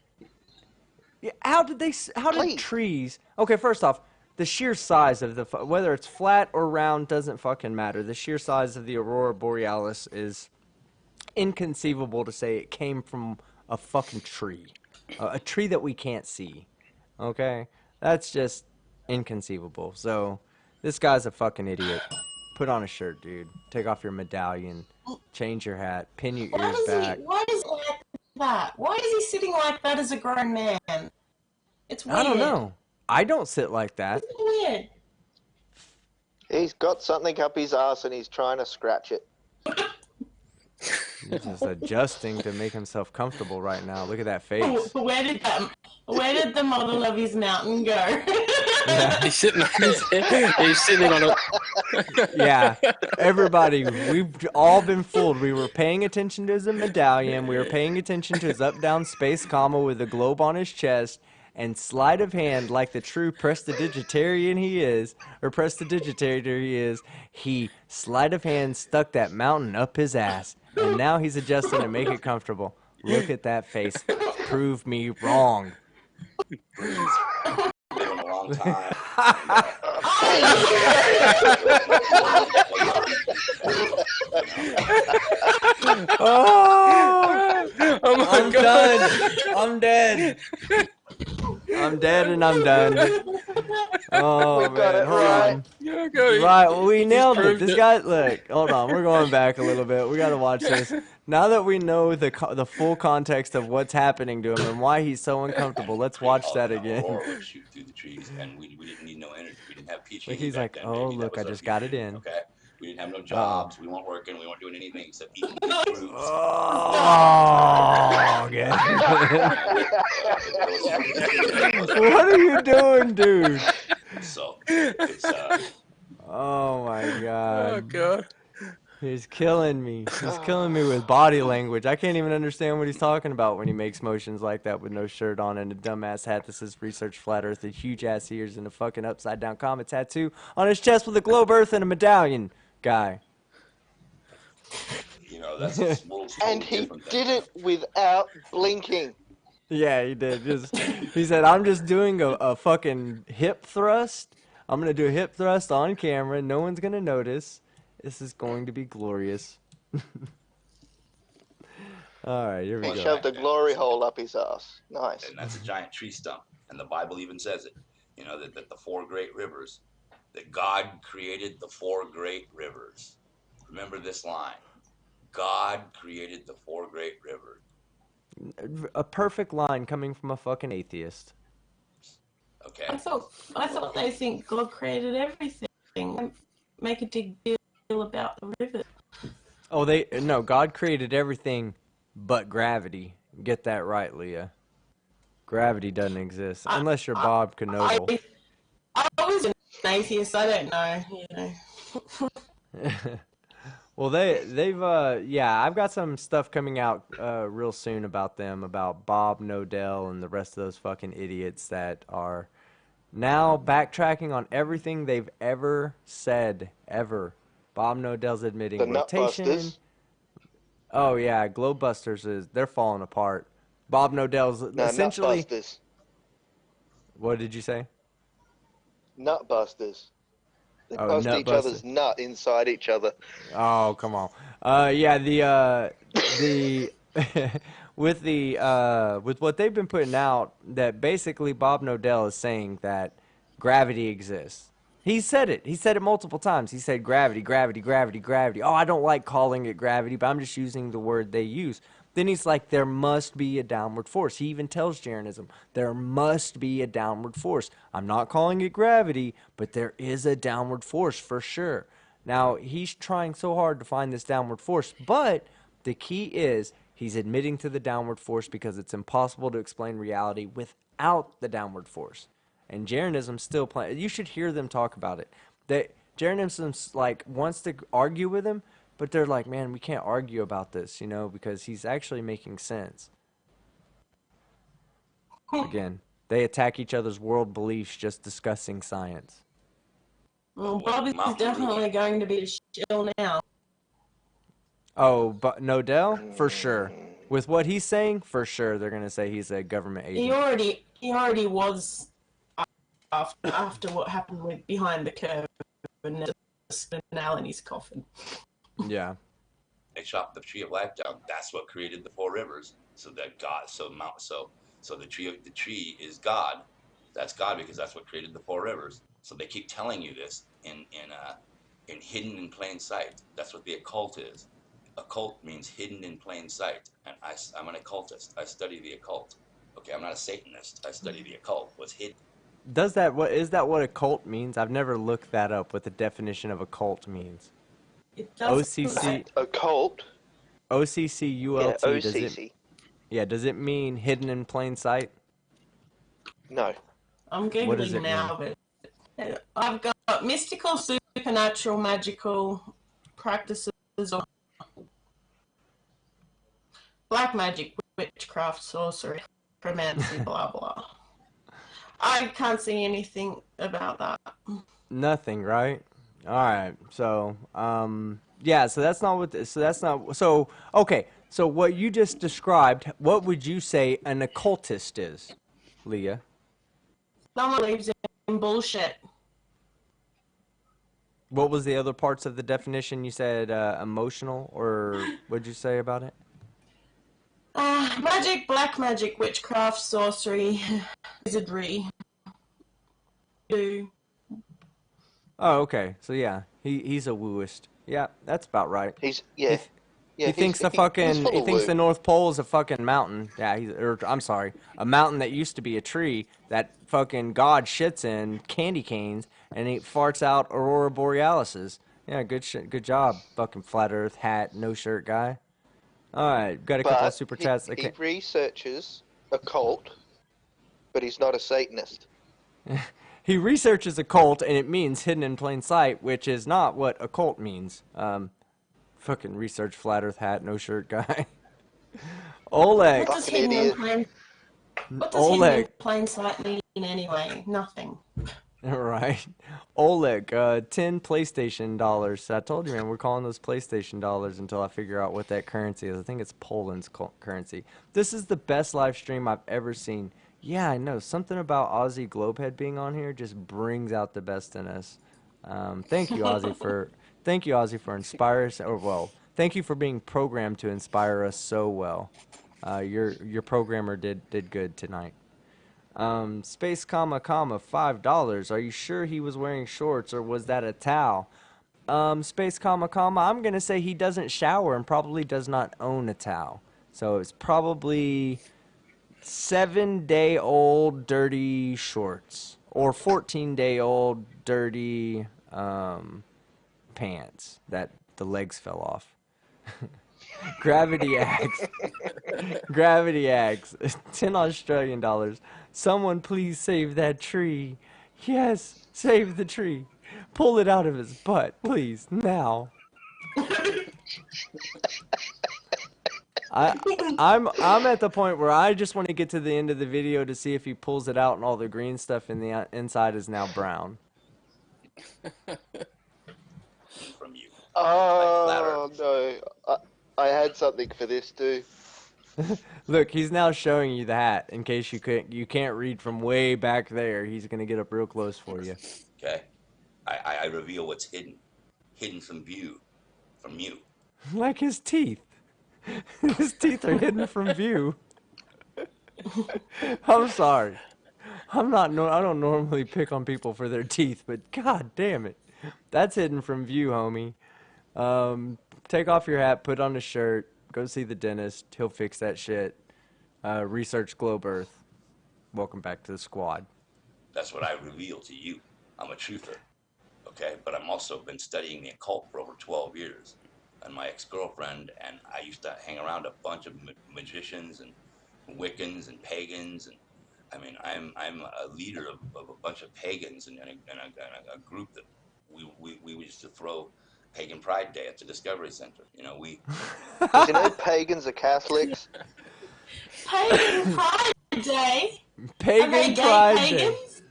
Yeah, how did trees? Okay, first off, the sheer size of whether it's flat or round doesn't fucking matter. The sheer size of the aurora borealis is inconceivable to say it came from a fucking tree, a tree that we can't see. Okay, that's just inconceivable. So this guy's a fucking idiot. Put on a shirt, dude. Take off your medallion. Change your hat. Pin your ears back. Why is he like that? Why is he sitting like that as a grown man? It's weird. I don't know. I don't sit like that. It's weird. He's got something up his ass and he's trying to scratch it. He's just adjusting to make himself comfortable right now. Look at that face. Where did the model of his mountain go? Yeah. He's sitting on he's sitting on it. Yeah, everybody, we've all been fooled. We were paying attention to his medallion. We were paying attention to his up-down space comma with a globe on his chest. And sleight of hand, like the true prestidigitator he is, he sleight of hand stuck that mountain up his ass. And now he's adjusting to make it comfortable. Look at that face. Prove me wrong. Been a long time. Oh my I'm God. done. I'm dead. I'm dead and I'm done. Oh, We got man. it Hold right. on. Yeah, go. Right, well, we He's nailed it. proved This guy, look, hold on. We're going back a little bit. We got to watch this. Now that we know the full context of what's happening to him and why he's so uncomfortable, let's watch that again. Aurora would shoot through the trees, and we didn't need no energy. We didn't have PG&E He's back like, then, oh, baby. That look, was I our just got it PG&E, in. Okay, We didn't have no jobs. We weren't working. We weren't doing anything except eating fruits. Oh, okay. What are you doing, dude? So it's Oh my god. Oh god. He's killing me. He's killing me with body language. I can't even understand what he's talking about when he makes motions like that with no shirt on and a dumbass hat that says research flat earth and huge ass ears and a fucking upside down comet tattoo on his chest with a globe earth and a medallion guy. that's a totally And he different thing. did it without blinking. Yeah, he did. He said, I'm just doing a fucking hip thrust. I'm going to do a hip thrust on camera. No one's going to notice. This is going to be glorious. All right, here we He go. shoved a glory hole up his ass. Nice. And that's a giant tree stump. And the Bible even says it, that the four great rivers, that God created the four great rivers. Remember this line. God created the four great rivers. A perfect line coming from a fucking atheist. Okay. I thought they think God created everything. Don't make a big deal about the river. Oh, no, God created everything but gravity. Get that right, Leah. Gravity doesn't exist unless you're Bob Knoedel. I was an atheist. I don't know. Well, they've yeah, I've got some stuff coming out real soon about them, about Bob Knoedel and the rest of those fucking idiots that are now backtracking on everything they've ever said, ever. Bob Knoedel's admitting The rotation. Nutbusters. Oh yeah, Globebusters they're falling apart. Bob Knoedel's No, essentially. Nutbusters. What did you say? Nutbusters. They Oh, bust each Nutbuster. other's nut inside each other. Oh, come on. Yeah, the with what they've been putting out, that basically Bob Knoedel is saying that gravity exists. He said it. He said it multiple times. He said gravity, gravity, gravity, gravity. Oh, I don't like calling it gravity, but I'm just using the word they use. Then he's like, there must be a downward force. He even tells Jeranism, there must be a downward force. I'm not calling it gravity, but there is a downward force for sure. Now, he's trying so hard to find this downward force, but the key is he's admitting to the downward force because it's impossible to explain reality without the downward force. And Jeranism's still playing. You should hear them talk about it. Jeranism's like wants to argue with him, but they're like, man, we can't argue about this, because he's actually making sense. Again, they attack each other's world beliefs just discussing science. Well, Bob is definitely going to be a shill now. Oh, but Knoedel? For sure. With what he's saying, for sure, they're going to say he's a government agent. He already was after what happened with Behind the Curve and just a nail in his coffin. Yeah. They chopped the tree of life down. That's what created the four rivers. So that God, so the tree is God. That's God because that's what created the four rivers. So they keep telling you this in hidden in plain sight. That's what the occult is. Occult means hidden in plain sight. And I'm an occultist. I study the occult. Okay, I'm not a Satanist. I study the occult. What's hidden. Is that what occult means? I've never looked that up, what the definition of occult means. It does OCC. Occult. OCCULT. Yeah, OCC. Does it mean hidden in plain sight? No. I'm What does Googling it now, but I've got mystical, supernatural, magical practices or black magic, witchcraft, sorcery, necromancy, blah, blah. I can't see anything about that. Nothing, right? All right. So, yeah. So that's not what. So okay. So what you just described, what would you say an occultist is, Leah? Someone believes in bullshit. What was the other parts of the definition? You said emotional, or what'd you say about it? Magic, black magic, witchcraft, sorcery, wizardry. Oh, okay. So yeah, he's a wooist. Yeah, that's about right. He thinks the North Pole is a fucking mountain. Yeah, I'm sorry, a mountain that used to be a tree that fucking God shits in candy canes and he farts out aurora borealises. Yeah, good job, fucking flat Earth hat, no shirt guy. All right, got a couple of But super he, chats. he Okay. researches a cult, but he's not a Satanist. He researches a cult, and it means hidden in plain sight, which is not what a cult means. Fucking research flat Earth hat, no shirt guy. Oleg. What does Fucking hidden in idiot. plain What does hidden in Oleg. plain sight mean anyway? Nothing. Right. Oleg, 10 PlayStation dollars. I told you, man, we're calling those PlayStation dollars until I figure out what that currency is. I think it's Poland's currency. This is the best live stream I've ever seen. Yeah, I know. Something about Aussie Globehead being on here just brings out the best in us. Thank you, Aussie, for inspiring us. Or well, thank you for being programmed to inspire us so well. Your programmer did good tonight. Space comma $5. Are you sure he was wearing shorts or was that a towel? Space comma I'm gonna say he doesn't shower and probably does not own a towel. So it's probably 7-day-old dirty shorts or 14-day-old dirty pants that the legs fell off. Gravity axe. Gravity axe. 10 Australian dollars. Someone please save that tree. Yes, save the tree. Pull it out of his butt, please, now. I'm at the point where I just want to get to the end of the video to see if he pulls it out and all the green stuff in the inside is now brown. From you. Oh, no. I had something for this, too. Look, he's now showing you the hat in case you can't read from way back there. He's gonna get up real close for you. Okay. I reveal what's hidden from view, from you. Like his teeth. His teeth are hidden from view. I'm sorry. I don't normally pick on people for their teeth, but god damn it. That's hidden from view, homie. Take off your hat, put on a shirt, go see the dentist. He'll fix that shit. Research Globe Earth. Welcome back to the squad. That's what I reveal to you. I'm a truther. Okay? But I'm also been studying the occult for over 12 years. And my ex-girlfriend and I used to hang around a bunch of magicians and Wiccans and pagans, and I mean, I'm a leader of a bunch of pagans and a group that we used to throw Pagan Pride Day at the Discovery Center. You know, we. Because you know pagans are Catholics. Pagan Pride Day. Pagan Are they gay Pride pagans? Day.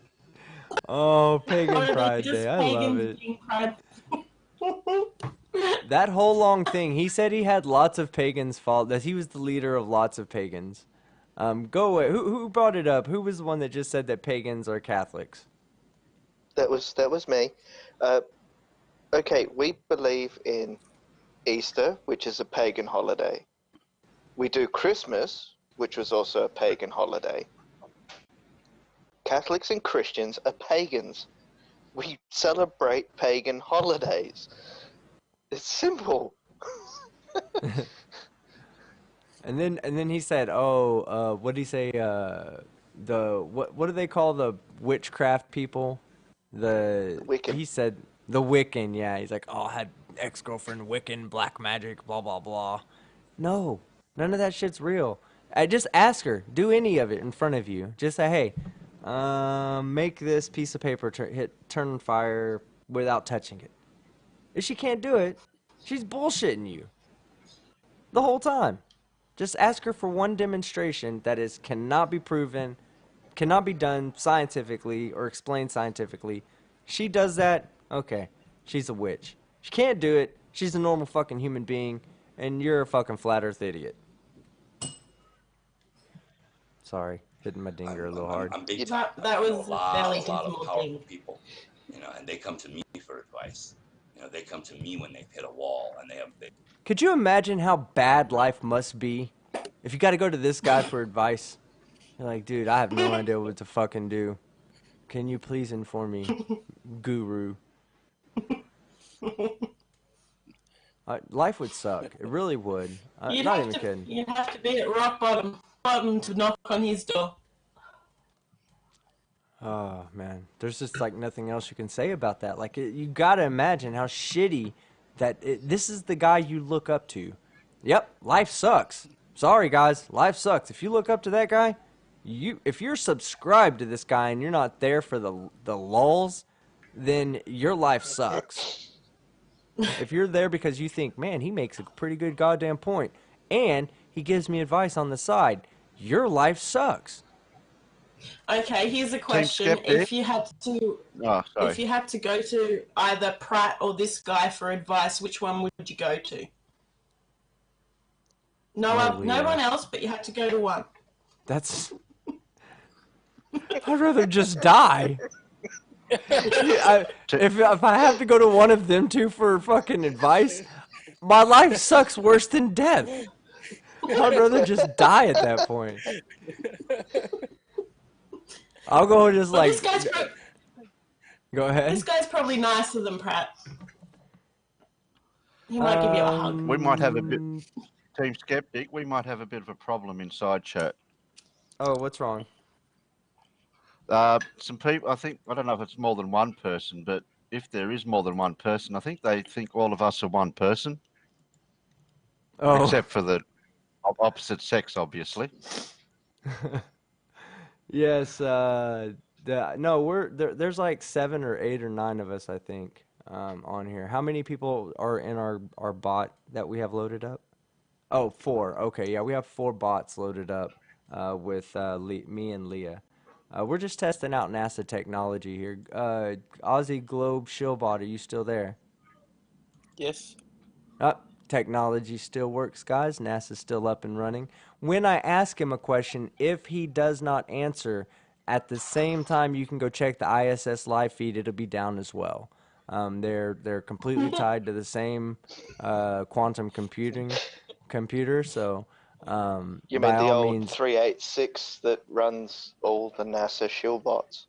Oh, Or Pagan are they Pride just Day. I love pagans it. being pride? That whole long thing, he said he had lots of pagans follow, that he was the leader of lots of pagans. Go away. Who brought it up? Who was the one that just said that pagans are Catholics? That was me. Okay, we believe in Easter, which is a pagan holiday. We do Christmas, which was also a pagan holiday. Catholics and Christians are pagans. We celebrate pagan holidays. It's simple. And then he said, "Oh, what did he say? What do they call the witchcraft people? Wiccan. He said the Wiccan. Yeah, he's like, oh, I had ex-girlfriend Wiccan, black magic, blah blah blah. No, none of that shit's real. I just ask her, do any of it in front of you. Just say, hey, make this piece of paper turn fire without touching it. If she can't do it, she's bullshitting you the whole time. Just ask her for one demonstration that cannot be proven, cannot be done scientifically or explained scientifically. She does that, okay, she's a witch. She can't do it, she's a normal fucking human being, and you're a fucking flat earth idiot. Sorry, hitting my dinger a little hard. I'm big That time. was I know a fairly a lot of dismal powerful thing. people, you know, and they come to me for advice. You know, they come to me when they've hit a wall and they Could you imagine how bad life must be if you got to go to this guy for advice? You're like, dude, I have no idea what to fucking do. Can you please inform me, guru? Life would suck. It really would. Not even kidding. You'd have to be at rock bottom to knock on his door. Oh man, there's just like nothing else you can say about that. Like you gotta imagine how shitty this is the guy you look up to. Yep, life sucks. Sorry guys, life sucks. If you look up to that guy, if you're subscribed to this guy and you're not there for the lulls, then your life sucks. If you're there because you think, man, he makes a pretty good goddamn point, and he gives me advice on the side, your life sucks. Okay, here's a Team question. Skeptic. If you had to Oh, sorry. If you had to go to either Pratt or this guy for advice, which one would you go to? No, no one else, but you had to go to one. That's. I'd rather just die. If I have to go to one of them two for fucking advice, my life sucks worse than death. I'd rather just die at that point. I'll go and just But like. Go ahead. This guy's probably nicer than Pratt. He might give you a hug. We might have a bit. Team Skeptic, we might have a bit of a problem inside chat. Oh, what's wrong? Some people, I don't know if it's more than one person, but if there is more than one person, I think they think all of us are one person. Oh. Except for the opposite sex, obviously. Yes. No, there's like 7 or 8 or 9 of us, I think, on here. How many people are in our bot that we have loaded up? Oh, 4. Okay, yeah, we have 4 bots loaded up with me and Leah. We're just testing out NASA technology here. Aussie Globe Shillbot, are you still there? Yes. Technology still works, guys. NASA's still up and running. When I ask him a question, if he does not answer, at the same time you can go check the ISS live feed. It'll be down as well. They're completely tied to the same quantum computer. So You by mean the all old means, 386 that runs all the NASA shield bots?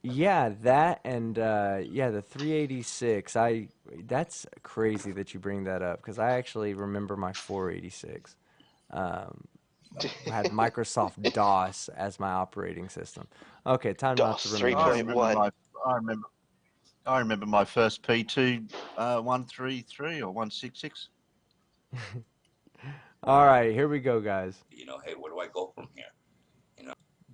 yeah, that and the 386. That's crazy that you bring that up because I actually remember my 486. I had Microsoft DOS as my operating system. Okay, time DOS not to remember. 3.1. I remember my first P2 133 or 166. All right, here we go, guys. Hey, where do I go from here?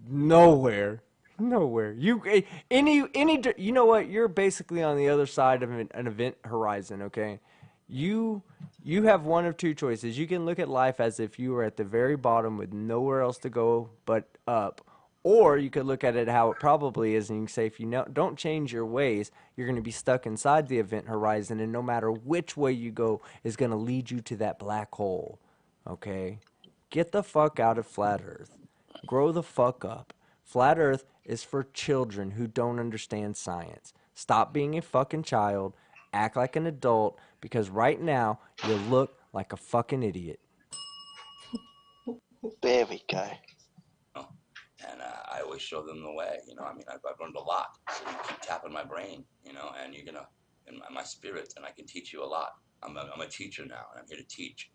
Nowhere. You you know what? You're basically on the other side of an event horizon, okay? You have one of two choices. You can look at life as if you were at the very bottom with nowhere else to go but up. Or you could look at it how it probably is, and you can say if you don't change your ways, you're going to be stuck inside the event horizon, and no matter which way you go is going to lead you to that black hole. Okay? Get the fuck out of Flat Earth. Grow the fuck up. Flat Earth is for children who don't understand science. Stop being a fucking child. Act like an adult, because right now you look like a fucking idiot. There we go. And I always show them the way. I've learned a lot. So you keep tapping my brain, and you're gonna, in my spirit, and I can teach you a lot. I'm a teacher now, and I'm here to teach.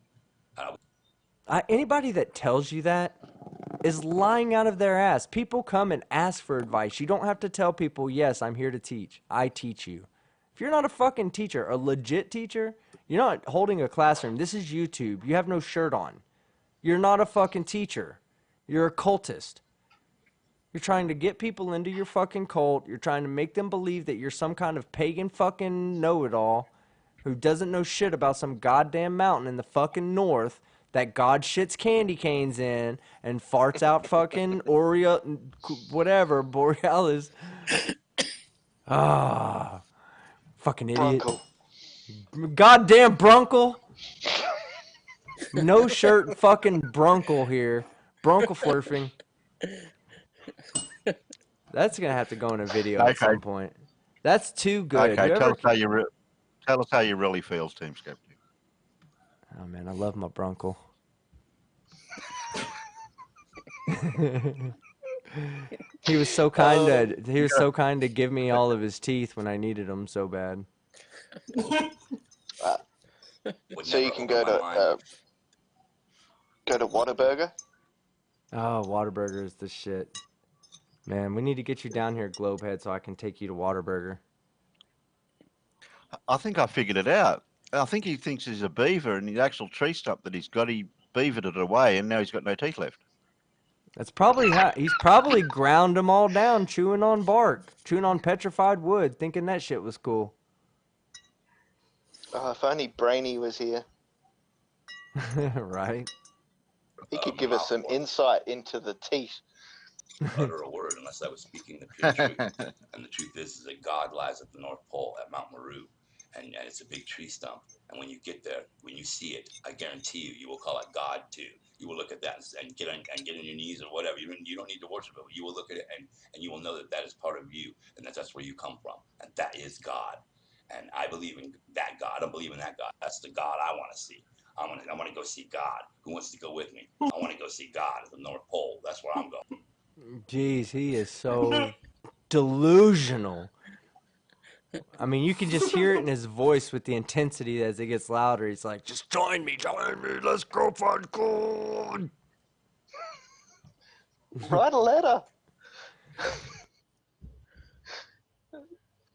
Anybody that tells you that is lying out of their ass. People come and ask for advice. You don't have to tell people, yes, I'm here to teach. I teach you. If you're not a fucking teacher, a legit teacher, you're not holding a classroom. This is YouTube. You have no shirt on. You're not a fucking teacher. You're a cultist. You're trying to get people into your fucking cult. You're trying to make them believe that you're some kind of pagan fucking know-it-all who doesn't know shit about some goddamn mountain in the fucking north that God shits candy canes in and farts out fucking Oreo, whatever, Borealis. Fucking idiot. Brunkle. Goddamn Brunkle. No shirt fucking Brunkle here. Brunkle flurfing. That's going to have to go in a video at some point. That's too good. Okay, tell us how you really feel, Team Skeptic. Oh, man, I love my Brunkle. He was so kind to give me all of his teeth when I needed them so bad. So you can go to Whataburger. Oh, Whataburger is the shit. Man, we need to get you down here, Globehead, so I can take you to Whataburger. I think I figured it out. I think he thinks he's a beaver, and the actual tree stump that he's got, he beavered it away, and now he's got no teeth left. That's probably how he's probably ground them all down, chewing on bark, chewing on petrified wood, thinking that shit was cool. Oh, if only Brainy was here. Right? He could give us some insight into the teeth. Utter a word unless I was speaking the pure truth. And the truth is that God lies at the North Pole at Mount Meru, and it's a big tree stump. And when you get there, when you see it, I guarantee you, you will call it God too. You will look at that and get on your knees or whatever. You don't need to worship it. You will look at it and you will know that that is part of you, and that's where you come from, and that is God. And I believe in that God. I don't believe in that God. That's the God I want to see. I want to go see God. Who wants to go with me? I want to go see God at the North Pole. That's where I'm going. Jeez, he is so delusional. I mean, you can just hear it in his voice with the intensity as it gets louder. He's like, just join me, let's go find God. Write a letter.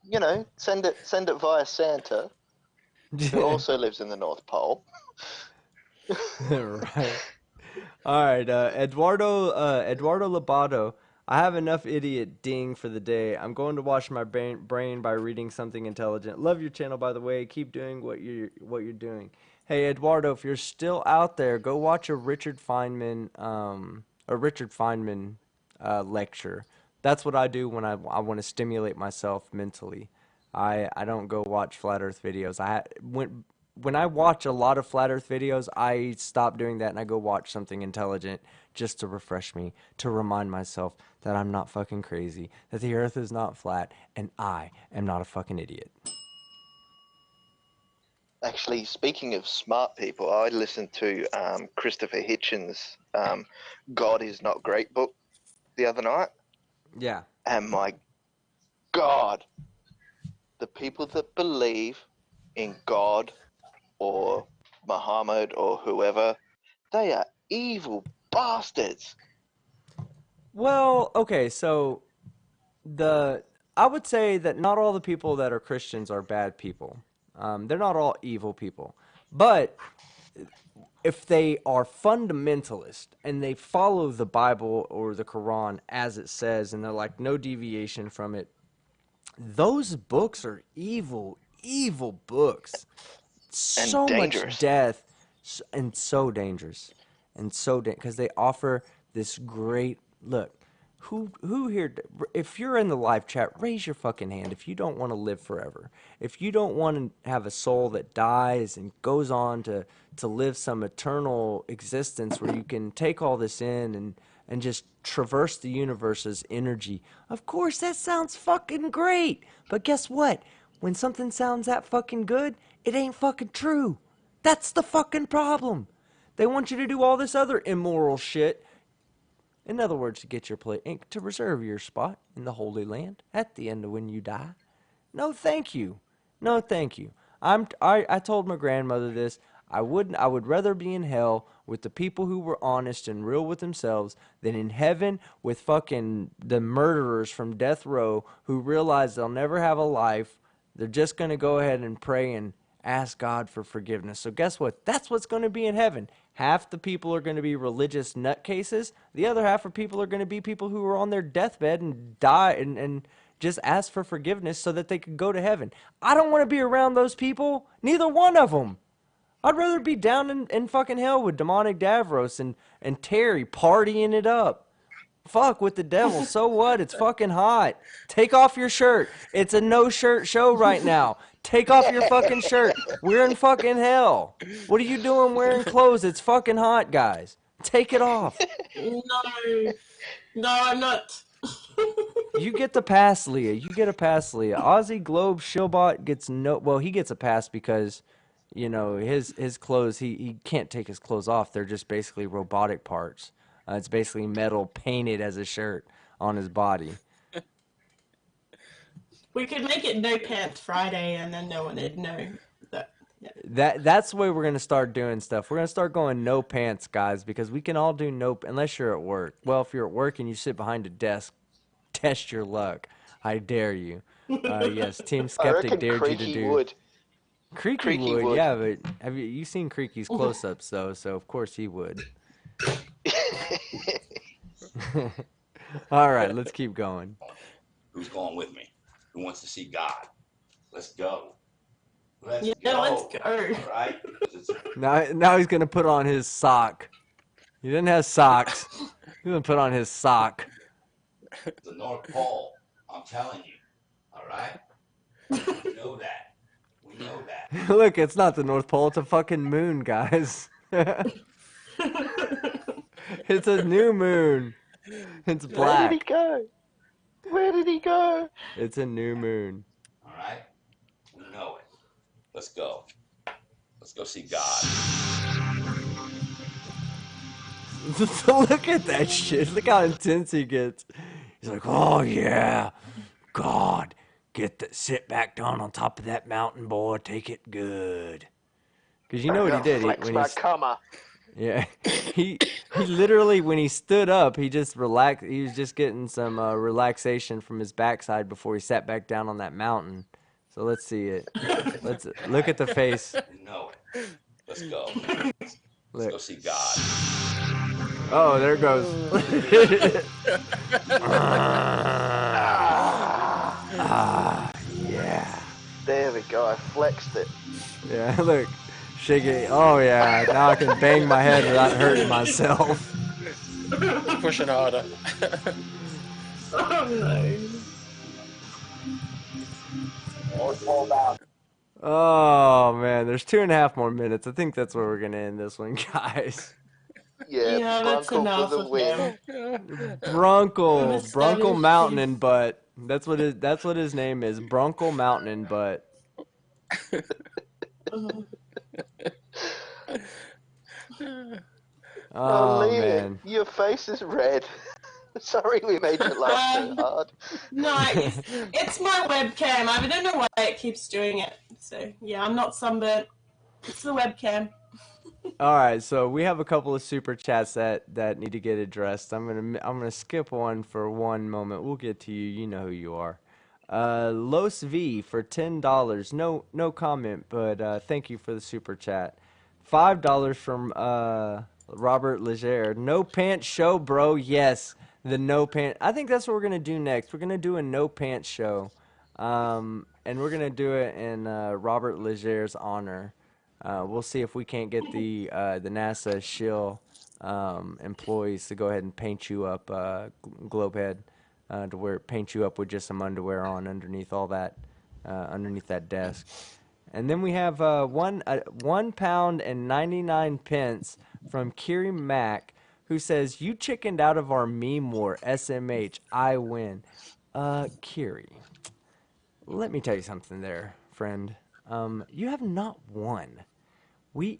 You know, send it via Santa, who also lives in the North Pole. Right. All right, Eduardo Lobato. I have enough idiot ding for the day. I'm going to wash my brain by reading something intelligent. Love your channel, by the way. Keep doing what you're doing. Hey, Eduardo, if you're still out there, go watch a Richard Feynman lecture. That's what I do when I want to stimulate myself mentally. I don't go watch flat Earth videos. When I watch a lot of flat Earth videos, I stop doing that and I go watch something intelligent just to refresh me, to remind myself that I'm not fucking crazy, that the Earth is not flat, and I am not a fucking idiot. Actually, speaking of smart people, I listened to Christopher Hitchens' God is Not Great book the other night. Yeah. And my God, the people that believe in God or Muhammad or whoever, they are evil bastards. Well, okay, so I would say that not all the people that are Christians are bad people. They're not all evil people. But if they are fundamentalist and they follow the Bible or the Quran as it says, and they're like no deviation from it, those books are evil, evil books. So much death and so dangerous. And so because they offer this great look. Who here, if you're in the live chat, raise your fucking hand if you don't want to live forever. If you don't want to have a soul that dies and goes on to live some eternal existence where you can take all this in and just traverse the universe's energy. Of course, that sounds fucking great. But guess what? When something sounds that fucking good, it ain't fucking true. That's the fucking problem. They want you to do all this other immoral shit. In other words, to get your place, to reserve your spot in the Holy Land at the end of when you die. No, thank you. No, thank you. I told my grandmother this. I would rather be in hell with the people who were honest and real with themselves than in heaven with fucking the murderers from death row who realize they'll never have a life. They're just going to go ahead and pray and ask God for forgiveness. So guess what? That's what's going to be in heaven. Half the people are going to be religious nutcases. The other half of people are going to be people who are on their deathbed and die and just ask for forgiveness so that they could go to heaven. I don't want to be around those people. Neither one of them. I'd rather be down in fucking hell with demonic Davros and Terry partying it up. Fuck with the devil. So what? It's fucking hot. Take off your shirt. It's a no-shirt show right now. Take off your fucking shirt. We're in fucking hell. What are you doing wearing clothes? It's fucking hot, guys. Take it off. No, I'm not. You get the pass, Leah. You get a pass, Leah. Aussie Globe Shillbot gets he gets a pass because, you know, his clothes, he can't take his clothes off. They're just basically robotic parts. It's basically metal painted as a shirt on his body. We could make it No Pants Friday, and then no one would know. That's the way we're gonna start doing stuff. We're gonna start going no pants, guys, because we can all do unless you're at work. Well, if you're at work and you sit behind a desk, test your luck. I dare you. Yes, Team I Skeptic reckon dared you to Creaky do. would. Creaky Creaky would, would. yeah, but have you seen Creaky's close-ups though? So of course he would. All right, let's keep going. Who's going with me? Who wants to see God? Let's go. Let's Yeah, go. let's go. All right. Now he's gonna put on his sock. He didn't have socks. He's gonna put on his sock. The North Pole. I'm telling you. All right. We know that. We know that. Look, it's not the North Pole. It's a fucking moon, guys. It's a new moon. It's Where did he black. go? Where did he go? It's a new moon. All right. We know it. Let's go. Let's go see God. Look at that shit. Look how intense he gets. He's like, oh yeah, God, sit back down on top of that mountain, boy. Take it good. Because you know what he did Flex my cummer. yeah, he literally when he stood up, he just relaxed. He was just getting some relaxation from his backside before he sat back down on that mountain. So let's see it. Let's look at the face. We know it. Let's go. Let's Look. go see God. Oh, there it goes. Yeah. There we go. I flexed it. Yeah, look. Shake it. Oh, yeah. Now I can bang my head without hurting myself. Push it harder. Oh no. Oh, man. There's 2.5 more minutes. I think that's where we're going to end this one, guys. Yeah, that's Bronco enough for the of win. him. Bronco Mountain and Butt. That's what his name is. Bronco Mountain and Butt. Oh, Leave man. it. Your face is red. Sorry we made you laugh so hard. No, it's my webcam. I don't know why it keeps doing it. So yeah, I'm not sunburnt. It's the webcam. All right, so we have a couple of super chats that need to get addressed. I'm gonna skip one for one moment. We'll get to you. You know who you are. Los V for $10. No comment, but thank you for the super chat. $5 from Robert Leger. No pants show, bro. Yes, the no pants. I think that's what we're gonna do next. We're gonna do a no pants show, and we're gonna do it in Robert Leger's honor. We'll see if we can't get the NASA shill employees to go ahead and paint you up, Globehead, to paint you up with just some underwear on underneath all that, underneath that desk. And then we have £1 and 99 pence from Kiri Mack, who says, "You chickened out of our meme war, SMH. I win." Kiri, let me tell you something there, friend. You have not won.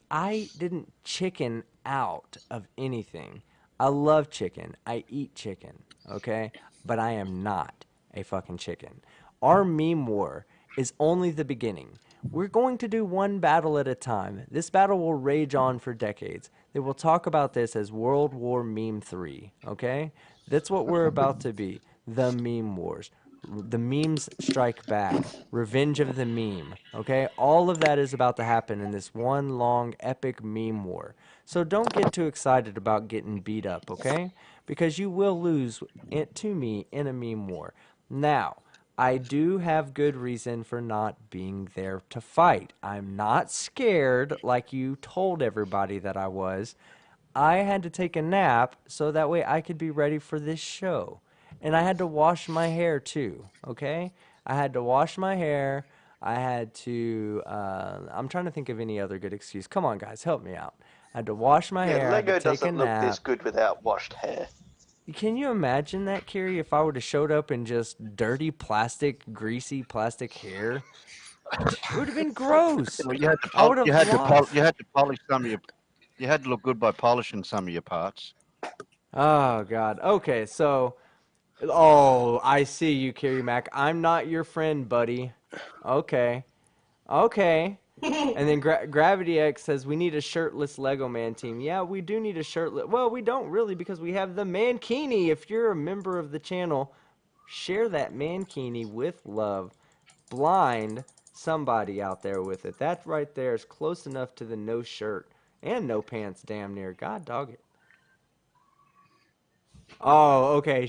I didn't chicken out of anything. I love chicken. I eat chicken, okay? But I am not a fucking chicken. Our meme war is only the beginning. We're going to do one battle at a time. This battle will rage on for decades. They will talk about this as World War Meme 3, okay? That's what we're about to be. The Meme Wars. The memes strike back. Revenge of the meme. Okay? All of that is about to happen in this one long epic meme war. So don't get too excited about getting beat up, okay? Because you will lose it to me in a meme war. Now, I do have good reason for not being there to fight. I'm not scared like you told everybody that I was. I had to take a nap so that way I could be ready for this show. And I had to wash my hair too, okay? I had to wash my hair. I had to, I'm trying to think of any other good excuse. Come on, guys, help me out. I had to wash my hair. I had Lego to take doesn't a look nap. this good without washed hair. Can you imagine that, Kiri, if I would have showed up in just dirty plastic, greasy plastic hair? It would have been gross. Well, you had to, I would have you had to, lost. you had to polish some of your. You had to look good by polishing some of your parts. Oh, God. Okay, so... Oh, I see you, Kiri Mac. I'm not your friend, buddy. Okay. And then Gravity X says, we need a shirtless Lego Man team. Yeah, we do need a shirtless... Well, we don't really because we have the Mankini. If you're a member of the channel, Share that mankini with love. Blind somebody out there with it. That right there is close enough to the no shirt and no pants damn near. God dog it. Oh, okay.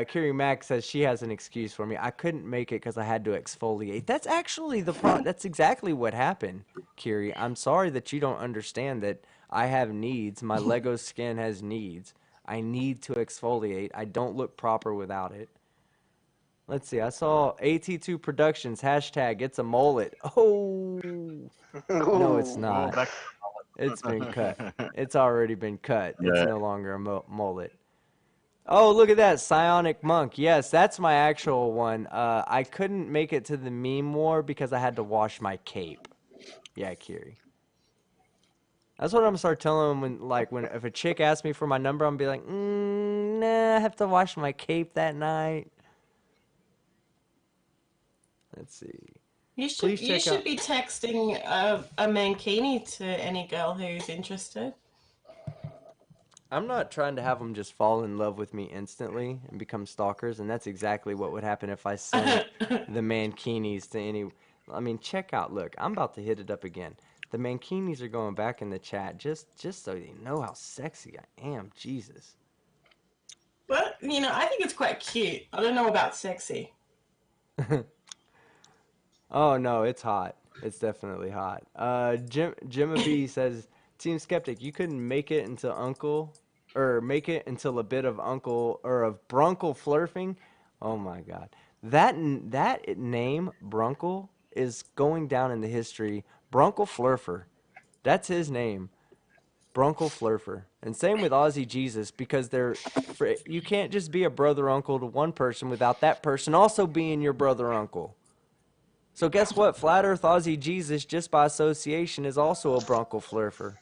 Kiri Mack says she has an excuse for me. I couldn't make it because I had to exfoliate. That's actually that's exactly what happened, Kiri. I'm sorry that you don't understand that I have needs. My Lego skin has needs. I need to exfoliate. I don't look proper without it. Let's see. I saw AT2 Productions hashtag it's a mullet. Oh, no, it's Ooh. not. It's been cut. It's already been cut. It's Yeah. no longer a mullet. Oh, look at that. Psionic Monk. Yes, that's my actual one. I couldn't make it to the meme war because I had to wash my cape. Yeah, Kiri. That's what I'm gonna start telling them when if a chick asks me for my number, I'm gonna be like, nah, I have to wash my cape that night. Let's see. You Please check should out. be texting a mankini to any girl who's interested. I'm not trying to have them just fall in love with me instantly and become stalkers, and that's exactly what would happen if I sent the mankinis to any. I mean, check out. Look, I'm about to hit it up again. The mankinis are going back in the chat just so you know how sexy I am. Jesus. But I think it's quite cute. I don't know about sexy. Oh no, it's hot. It's definitely hot. Jimma B says, Team Skeptic, you couldn't make it until make it until a bit of uncle or of brunkle flurfing. Oh my God, that name brunkle is going down in the history. Brunkle Flurfer, that's his name. Brunkle Flurfer, and same with Aussie Jesus because you can't just be a brother uncle to one person without that person also being your brother uncle. So guess what? Flat Earth Aussie Jesus, just by association, is also a Bronco Flurfer.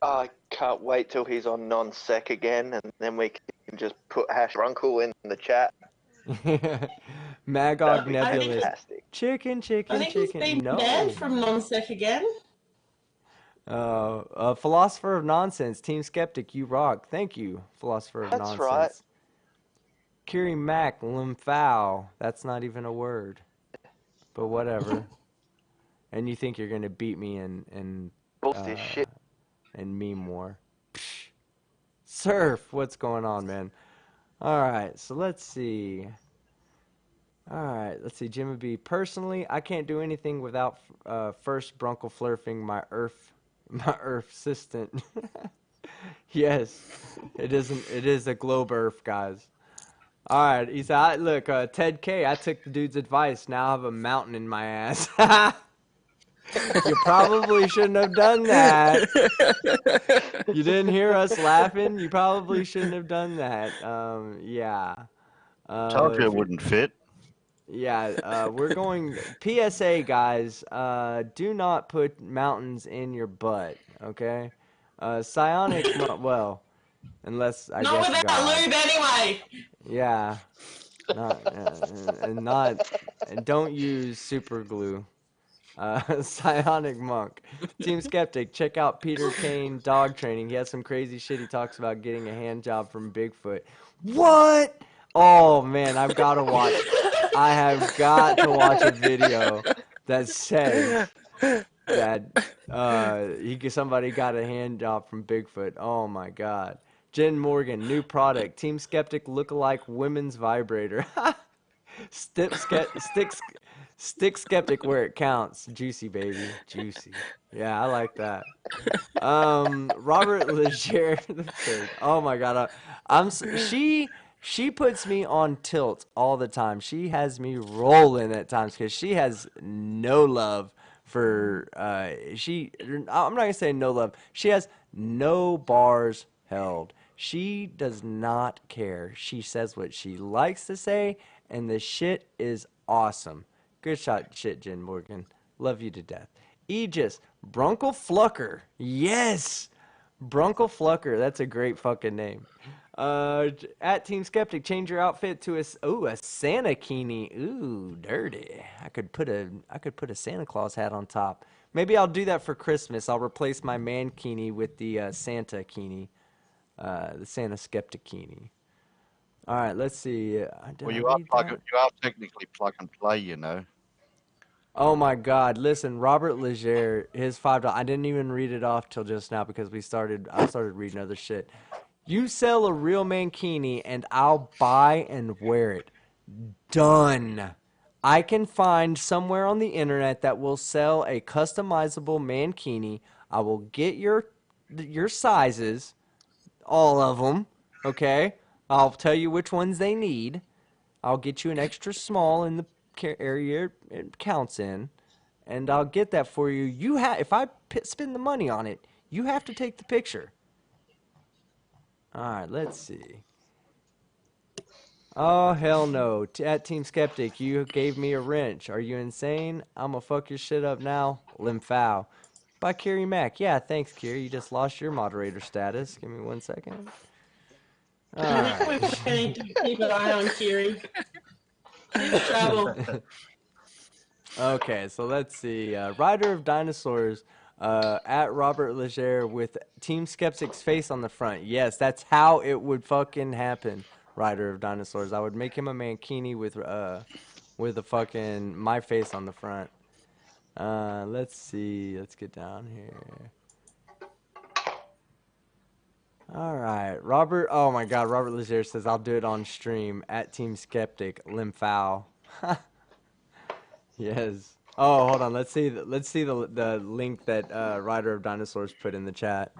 I can't wait till he's on non-sec again, and then we can just put #Runkle in the chat. Magog That'd be Nebulous. fantastic. Chicken, I chicken, think he's chicken. been banned from non-sec again. Philosopher of Nonsense. Team Skeptic, you rock. Thank you, Philosopher of That's Nonsense. right. Kiri Mack, Limphao. That's not even a word. But whatever. And you think you're going to beat me in Bullshit shit. meme war. Psh. Surf, what's going on, man? Alright, so let's see. Alright, let's see. Jimmy B. Personally, I can't do anything without first Brunkle flurfing my Earth assistant. Yes, it is a globe Earth, guys. Alright, he said, look, Ted K, I took the dude's advice. Now I have a mountain in my ass. You probably shouldn't have done that. You didn't hear us laughing? You probably shouldn't have done that. Yeah. Told you it wouldn't fit. Yeah, we're going... PSA, guys, do not put mountains in your butt, okay? Psionic... well, unless, I Not guess, without God. lube anyway. Yeah. And don't use super glue. Psionic Monk. Team Skeptic, check out Peter Kane dog training. He has some crazy shit. He talks about getting a hand job from Bigfoot. What? Oh man, I have got to watch a video that says that somebody got a hand job from Bigfoot. Oh my God. Jen Morgan, new product. Team Skeptic lookalike women's vibrator. Stick Skeptic where it counts. Juicy, baby. Juicy. Yeah, I like that. Robert Leger III. Oh my God. She puts me on tilt all the time. She has me rolling at times because she has no love for I'm not gonna say no love. She has no bars held. She does not care. She says what she likes to say, and the shit is awesome. Good shot, Jen Morgan. Love you to death. Aegis, Brunkle Flucker. Yes! Brunkle Flucker. That's a great fucking name. At Team Skeptic, change your outfit to a Santa Kini. Ooh, dirty. I could put a Santa Claus hat on top. Maybe I'll do that for Christmas. I'll replace my mankini with the Santa Kini. The Santa Skeptic Kini. All right, let's see. Did Well, I you are read that? you are technically plug and play, you know. Oh my God! Listen, Robert Leger, his $5. I didn't even read it off till just now because I started reading other shit. You sell a real mankini, and I'll buy and wear it. Done. I can find somewhere on the internet that will sell a customizable mankini. I will get your sizes, all of them. Okay, I'll tell you which ones they need. I'll get you an extra small in the area it counts in, and I'll get that for you. If I spend the money on it, you have to take the picture. All right, let's see. Oh hell no! At Team Skeptic, you gave me a wrench. Are you insane? I'ma fuck your shit up now. Limfow. By Kiri Mack. Yeah, thanks, Kiri. You just lost your moderator status. Give me 1 second. All I think right. we need to keep an eye on Kiri. She's trouble. Okay, so let's see. Rider of Dinosaurs at Robert Leger with Team Skeptic's face on the front. Yes, that's how it would fucking happen. Rider of Dinosaurs. I would make him a mankini with a fucking my face on the front. Let's see. Let's get down here. All right, Robert. Oh my God, Robert Leger says I'll do it on stream at Team Skeptic. Limfow. Yes. Oh, hold on. Let's see. Let's see the link that Rider of Dinosaurs put in the chat.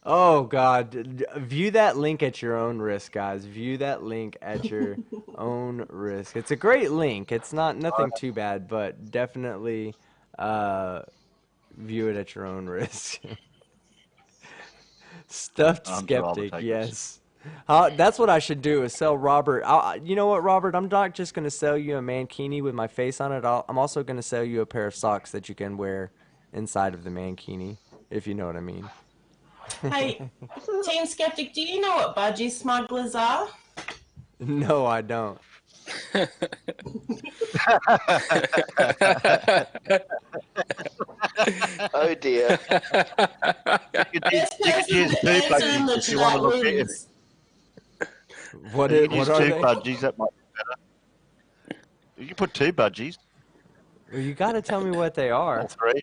Oh God, view that link at your own risk, guys. View that link at your own risk. It's a great link. It's nothing too bad, but definitely view it at your own risk. Stuffed I'm sure I'll Skeptic, take yes. That's what I should do is sell Robert. You know what, Robert? I'm not just going to sell you a mankini with my face on it. I'm also going to sell you a pair of socks that you can wear inside of the mankini, if you know what I mean. Hey, Team Skeptic, do you know what budgie smugglers are? No, I don't. Oh dear. You Best could person use to two answer in budgies the if you want to chat look at it. wins. What You can use are two they? budgies. That might be better. You can put two budgies Well, you got to tell me what they or are. three.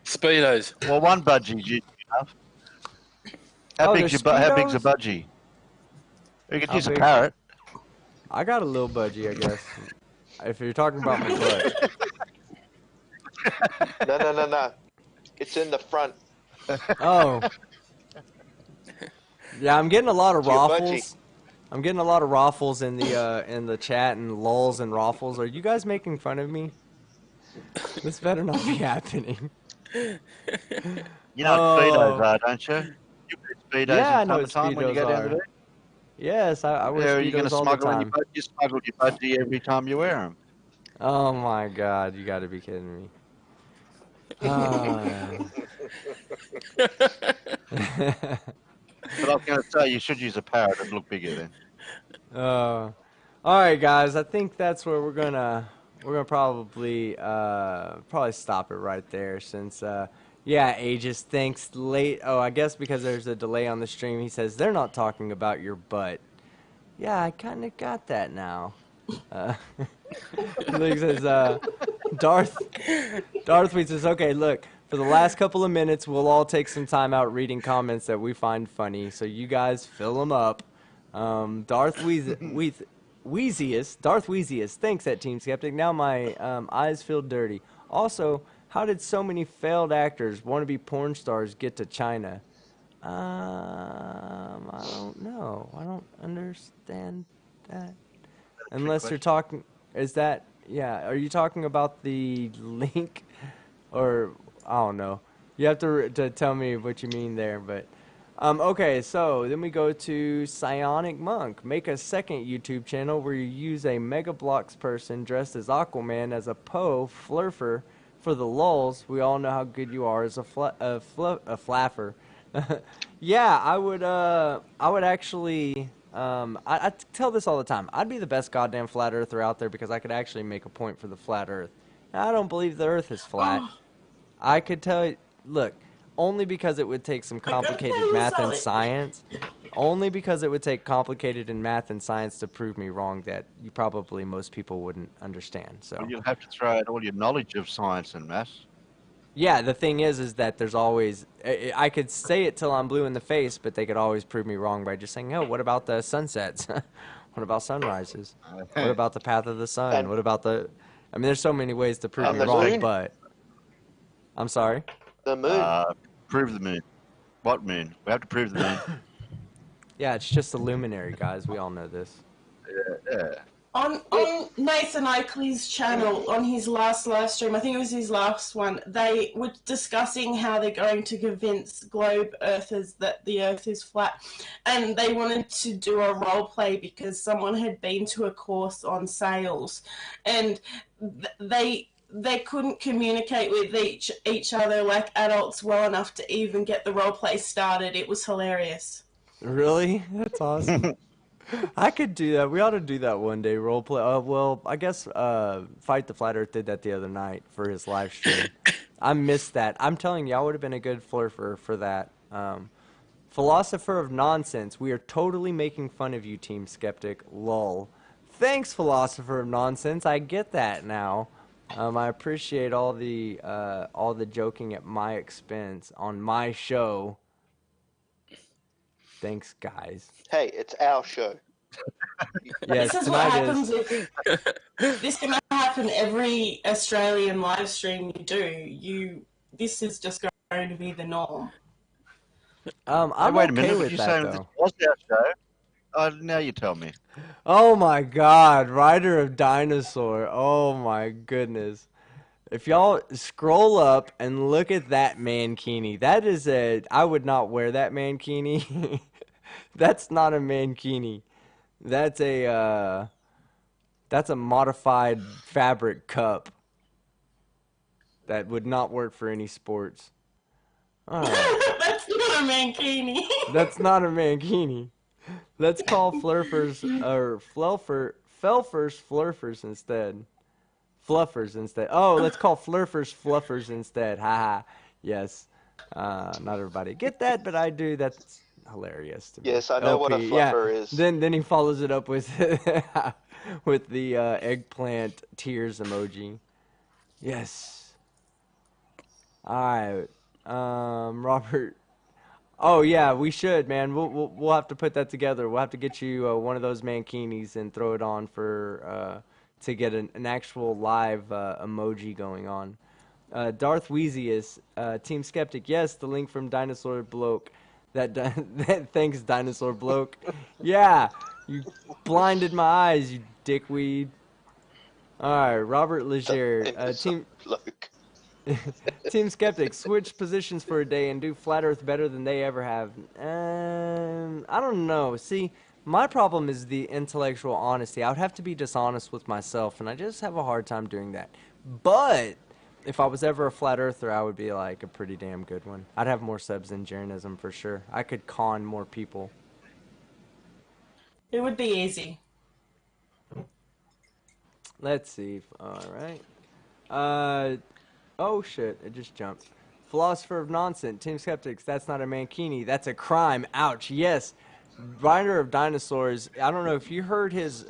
Speedos. Well, one budgie's enough. How Oh, big's they're how big's a Speedos? budgie? You could How use a big? parrot. I got a little budgie, I guess. If you're talking about my butt. No. It's in the front. Oh. Yeah, I'm getting a lot of It's your budgie. raffles. I'm getting a lot of raffles in the chat and lulls and raffles. Are you guys making fun of me? This better not be happening. You know what Speedos are, don't you? You wear Speedos Yeah, I in know what summertime when you Speedos go down are. to there. Yes, I wear Are you going Speedos to all the smuggle in your time. budgie? You smuggle your budgie every time you wear them. Oh my God, you got to be kidding me. Ah. But I was going to say you should use a parrot. It'd look bigger then. All right, guys. I think that's where we're gonna probably stop it right there. Since yeah, Aegis, thanks. Late. Oh, I guess because there's a delay on the stream. He says they're not talking about your butt. Yeah, I kind of got that now. Luke says, Darth Tweet says, okay, look, for the last couple of minutes, we'll all take some time out reading comments that we find funny. So you guys fill them up. Darth Wheeziest, thanks at Team Skeptic. Now my eyes feel dirty. Also, how did so many failed actors, wannabe porn stars, get to China? I don't know. I don't understand that. Unless you're talking, is that, yeah, are you talking about the link? Or, I don't know. You have to tell me what you mean there, but. Okay, so then we go to Psionic Monk. Make a second YouTube channel where you use a Mega Bloks person dressed as Aquaman as a Poe flurfer for the lulz. We all know how good you are as a flaffer. Yeah, I would actually, I tell this all the time. I'd be the best goddamn flat earther out there because I could actually make a point for the flat earth. I don't believe the earth is flat. I could tell you, look, only because it would take some I gotta tell complicated you math and something. science. Only because it would take complicated in math and science to prove me wrong that you probably most people wouldn't understand. So Well, you'll have to throw out all your knowledge of science and maths. yeah, the thing is that there's always I could say it till I'm blue in the face, but they could always prove me wrong by just saying, "Oh, what about the sunsets? What about sunrises? What about the path of the sun? And- What about the?" I mean, there's so many ways to prove And me the wrong, moon? but I'm sorry. The moon. Prove the moon. What moon? We have to prove the moon. Yeah, it's just a luminary, guys. We all know this. Yeah. On Nathan Oakley's channel, on his last live stream, I think it was his last one, they were discussing how they're going to convince globe earthers that the earth is flat. And they wanted to do a role play because someone had been to a course on sales. And they couldn't communicate with each other like adults well enough to even get the role play started. It was hilarious. Really? That's awesome. I could do that. We ought to do that one day. Role play. Well, I guess Fight the Flat Earth did that the other night for his live stream. I missed that. I'm telling you, I would have been a good flirter for that. Philosopher of Nonsense. We are totally making fun of you, Team Skeptic. Lol. Thanks, Philosopher of Nonsense. I get that now. I appreciate all the joking at my expense on my show. Thanks, guys. Hey, it's our show. Yes, This is what tonight happens is. if this can happen every Australian live stream you do. This is just going to be the norm. I'm wait a okay minute. with You that saying this though. was our show? Oh, now you tell me. Oh my God, Rider of Dinosaur. Oh my goodness. If y'all scroll up and look at that mankini, that is I would not wear that mankini. That's not a mankini. That's a modified fabric cup that would not work for any sports. All right. That's not a mankini. That's not a mankini. Let's call flurfers or felfers flurfers instead. Fluffers instead. Oh, let's call flurfers fluffers instead. Haha. Yes. Not everybody get that, but I do. That's hilarious to me. Yes, I know what a LP, yeah. fluffer is. Then he follows it up with with the eggplant tears emoji. Yes. All right. Robert. Oh yeah, we should, man. We'll have to put that together. We'll have to get you one of those mankinis and throw it on for to get an actual live emoji going on. Darth Weezius, Team Skeptic. Yes, the link from Dinosaur Bloke. Thanks, Dinosaur Bloke. Yeah, you blinded my eyes, you dickweed. All right, Robert Leger, Team. Bloke. Team Skeptic, switch positions for a day and do Flat Earth better than they ever have. I don't know. See, my problem is the intellectual honesty. I would have to be dishonest with myself, and I just have a hard time doing that. But if I was ever a Flat Earther, I would be like a pretty damn good one. I'd have more subs than Jeranism for sure. I could con more people. It would be easy. Let's see. All right. Oh shit, it just jumped. Philosopher of Nonsense, Team Skeptics, that's not a mankini, that's a crime. Ouch, yes. Rider of Dinosaurs, I don't know if you heard his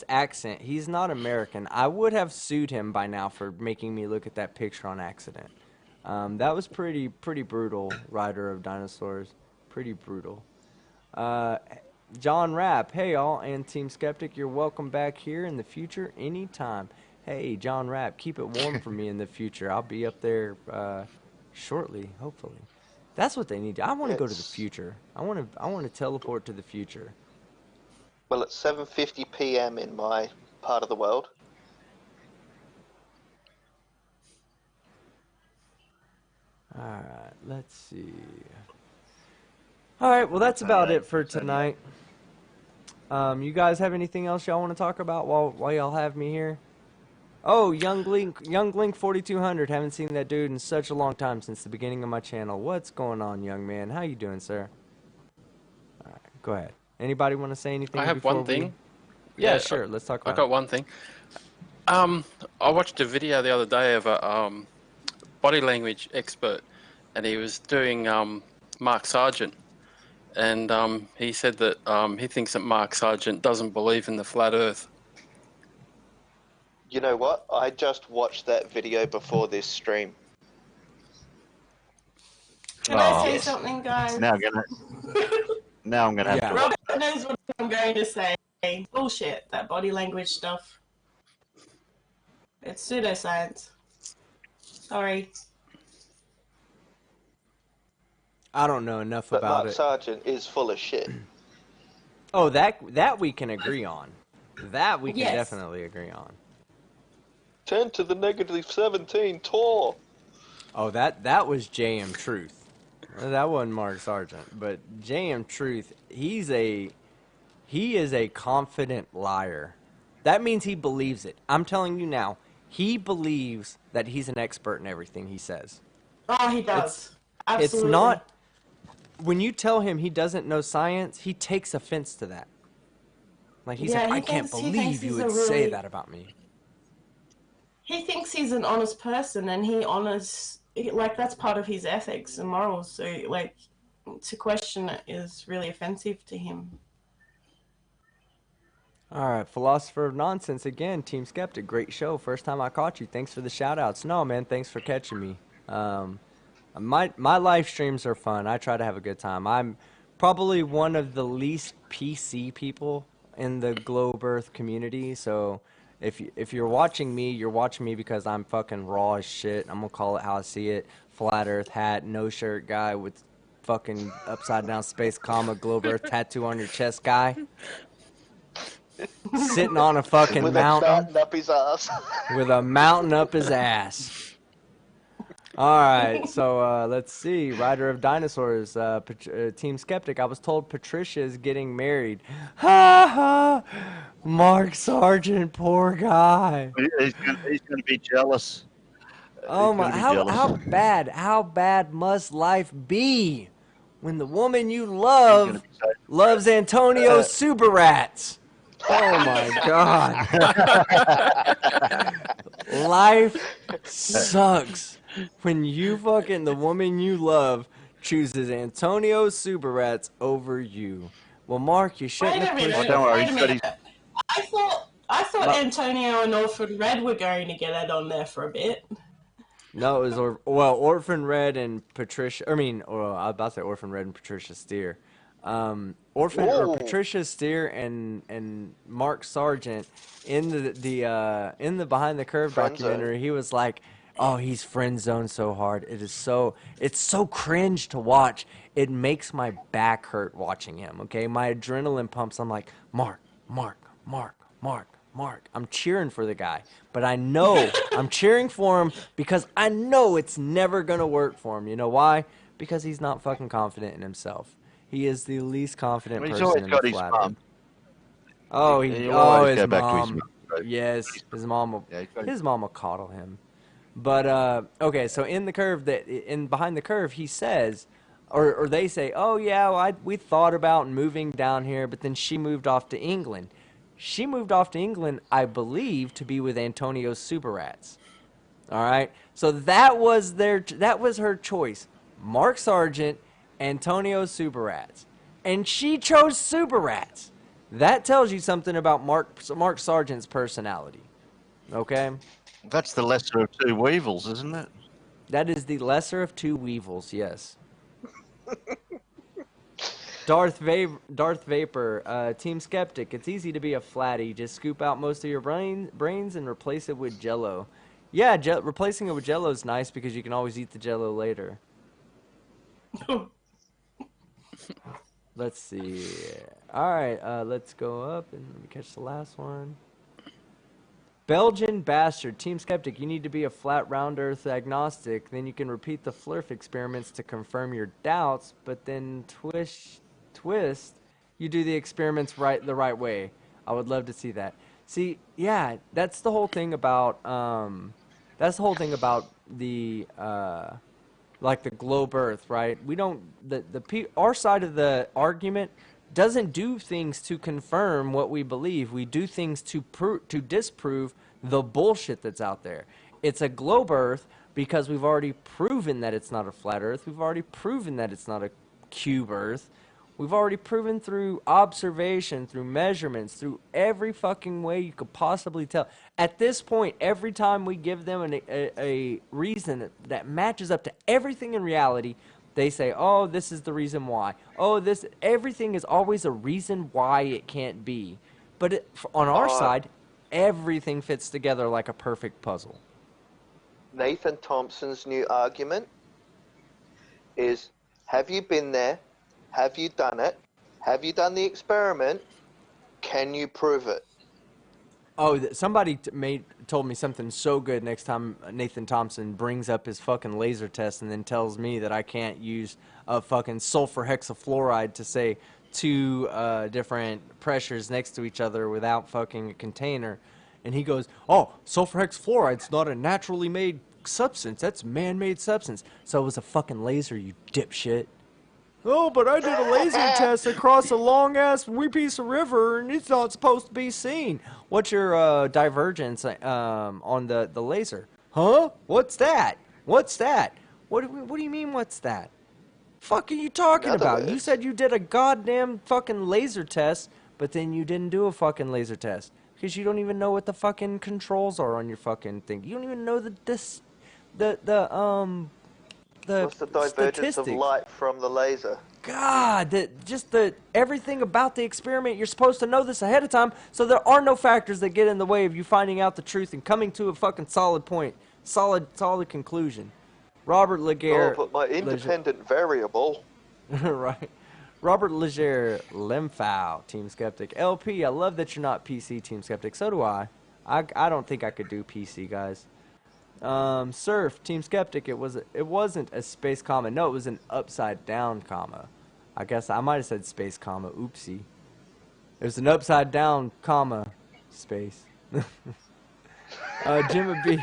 accent. He's not American. I would have sued him by now for making me look at that picture on accident. That was pretty brutal, Rider of Dinosaurs. Pretty brutal. John Rapp, hey y'all, and Team Skeptic, you're welcome back here in the future anytime. Hey, John Rapp, keep it warm for me in the future. I'll be up there shortly, hopefully. That's what they need. I want to go to the future. I want to teleport to the future. Well, it's 7:50 p.m. in my part of the world. All right, let's see. All right, well, that's about it for tonight. You guys have anything else y'all want to talk about while y'all have me here? Oh, Young Link 4200. Haven't seen that dude in such a long time, since the beginning of my channel. What's going on, young man? How you doing, sir? All right, go ahead. Anybody want to say anything? I have one thing. Yeah, sure. Let's talk about I got one thing. I watched a video the other day of a body language expert, and he was doing Mark Sargent, and he said that he thinks that Mark Sargent doesn't believe in the flat Earth. You know what? I just watched that video before this stream. Can I say yes. something, guys? Now I'm gonna have Yeah. to. Robert knows what I'm going to say. Bullshit, that body language stuff. It's pseudoscience. Sorry. I don't know enough But about Mark it. Sargent is full of shit. Oh, that we can agree on. That we can Yes. definitely agree on. 10 to the negative 17 Tor. Oh, that was JM Truth. That wasn't Mark Sargent, but JM Truth, he is a confident liar. That means he believes it. I'm telling you now, he believes that he's an expert in everything he says. Oh, he does. Absolutely. It's not, when you tell him he doesn't know science, he takes offense to that. Like, he's Yeah, like, he I can't thinks believe you he's a would say really- that about me. He thinks he's an honest person, and he honors, like, that's part of his ethics and morals. So, like, to question it is really offensive to him. All right, Philosopher of Nonsense again, Team Skeptic. Great show. First time I caught you. Thanks for the shout outs. No, man, thanks for catching me. My live streams are fun. I try to have a good time. I'm probably one of the least PC people in the Globe Earth community. So if you're watching me because I'm fucking raw as shit. I'm gonna call it how I see it. Flat Earth hat, no shirt guy with fucking upside down space comma Globe Earth tattoo on your chest guy. Sitting on a fucking With mountain. a mountain up his ass. With a mountain up his ass. All right, so let's see. Rider of Dinosaurs, Team Skeptic. I was told Patricia is getting married. Ha ha! Mark Sargent, poor guy. He's gonna be jealous. Oh He's my! gonna be jealous. How bad must life be when the woman you He's love gonna be so loves Antonio Subarats? Oh my God! Life sucks when the woman you love chooses Antonio Subarats over you. Well, Mark, you shouldn't Wait a have minute. pushed don't worry, Wait a he's got minute. I thought Antonio and Orphan Red were going to get it on there for a bit. No, it was Orphan Red and Patricia. I was about to say Orphan Red and Patricia Steer. Patricia Steer and Mark Sargent in the Behind the Curve Friend documentary. zone. He was like, "Oh, he's friend zoned so hard. It's so cringe to watch. It makes my back hurt watching him. Okay, my adrenaline pumps. I'm like, Mark. I'm cheering for the guy, but I know I'm cheering for him because I know it's never gonna work for him. You know why? Because he's not fucking confident in himself. He is the least confident He's person always in got the his flat mum. Earth. He'll always His go back to his mom. mum. Right? Yes, his mom will. Yeah, he's got His mom will coddle him. But okay, so in Behind the Curve, he says, or they say, oh yeah, well, we thought about moving down here, but then she moved off to England. She moved off to England, I believe, to be with Antonio Subarats. All right, so that was her choice. Mark Sargent, Antonio Subarats, and she chose Subarats. That tells you something about Mark Sargent's personality. Okay. That's the lesser of two weevils, isn't it? That is the lesser of two weevils, yes. Darth Vapor, Team Skeptic. It's easy to be a flatty. Just scoop out most of your brains and replace it with Jello. Yeah, replacing it with Jello is nice because you can always eat the Jello later. Let's see. All right, let's go up and let me catch the last one. Belgian Bastard, Team Skeptic, you need to be a flat round earth agnostic, then you can repeat the Flurf experiments to confirm your doubts, but then twist, you do the experiments the right way. I would love to see that. See, yeah, that's the whole thing about the like the globe earth, right? We don't our side of the argument doesn't do things to confirm what we believe. We do things to disprove the bullshit that's out there. It's a globe earth because we've already proven that it's not a flat Earth. We've already proven that it's not a cube Earth. We've already proven through observation, through measurements, through every fucking way you could possibly tell. At this point, every time we give them a reason that matches up to everything in reality, they say, oh, this is the reason why. Oh, everything is always a reason why it can't be. But on our side, everything fits together like a perfect puzzle. Nathan Thompson's new argument is, have you been there? Have you done it? Have you done the experiment? Can you prove it? Oh, somebody told me something so good next time Nathan Thompson brings up his fucking laser test and then tells me that I can't use a fucking sulfur hexafluoride to say two different pressures next to each other without fucking a container. And he goes, oh, sulfur hexafluoride's not a naturally made substance. That's man-made substance. So it was a fucking laser, you dipshit. Oh, but I did a laser test across a long-ass wee piece of river, and it's not supposed to be seen. What's your divergence on the laser? Huh? What's that? What's that? What do you mean, what's that? Fuck are you talking about? You said you did a goddamn fucking laser test, but then you didn't do a fucking laser test. Because you don't even know what the fucking controls are on your fucking thing. You don't even know What's the divergence of light from the laser? God, everything about the experiment, you're supposed to know this ahead of time, so there are no factors that get in the way of you finding out the truth and coming to a fucking solid point, solid conclusion. Robert Laguerre. Oh, but my independent variable. Right. Robert Leger, Lemfow, Team Skeptic. LP, I love that you're not PC, Team Skeptic. So do I. I don't think I could do PC, guys. Surf, Team Skeptic, it wasn't a space comma. No, it was an upside down comma. I guess I might have said space comma. Oopsie. It was an upside down comma space. Jimmy B,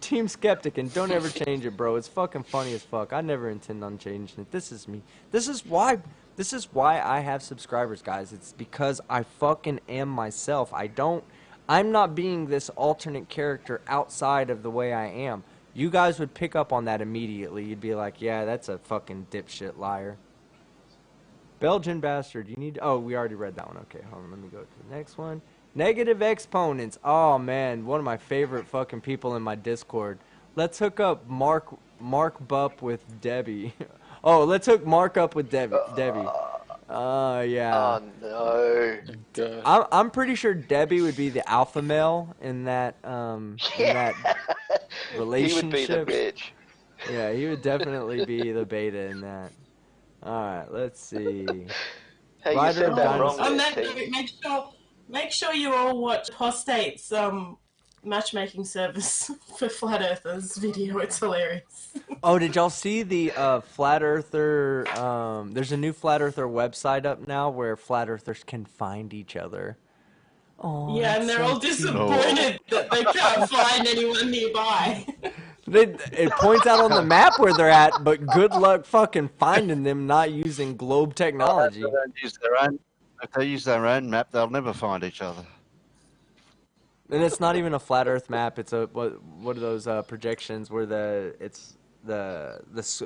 Team Skeptic, and don't ever change it, bro. It's fucking funny as fuck. I never intend on changing it. This is me. This is why I have subscribers, guys. It's because I fucking am myself. I'm not being this alternate character outside of the way I am. You guys would pick up on that immediately. You'd be like, yeah, that's a fucking dipshit liar. Belgian bastard, you need... Oh, we already read that one. Okay, hold on. Let me go to the next one. Negative exponents. Oh, man. One of my favorite fucking people in my Discord. Let's hook up Mark Bupp with Debbie. Oh, let's hook Mark up with Debbie. Yeah. Oh no. I'm pretty sure Debbie would be the alpha male in that relationship. He would be the bitch. Yeah, he would definitely be the beta in that. All right, let's see. Hey, you said that wrong. On that note, make sure you all watch Hostate's matchmaking service for Flat Earthers video. It's hilarious. Oh, did y'all see the Flat Earther? There's a new Flat Earther website up now where Flat Earthers can find each other. Oh, yeah, and they're all disappointed that they can't find anyone nearby. It points out on the map where they're at, but good luck fucking finding them not using globe technology. If they use their own map, they'll never find each other. And it's not even a flat Earth map. It's what are those projections where it's the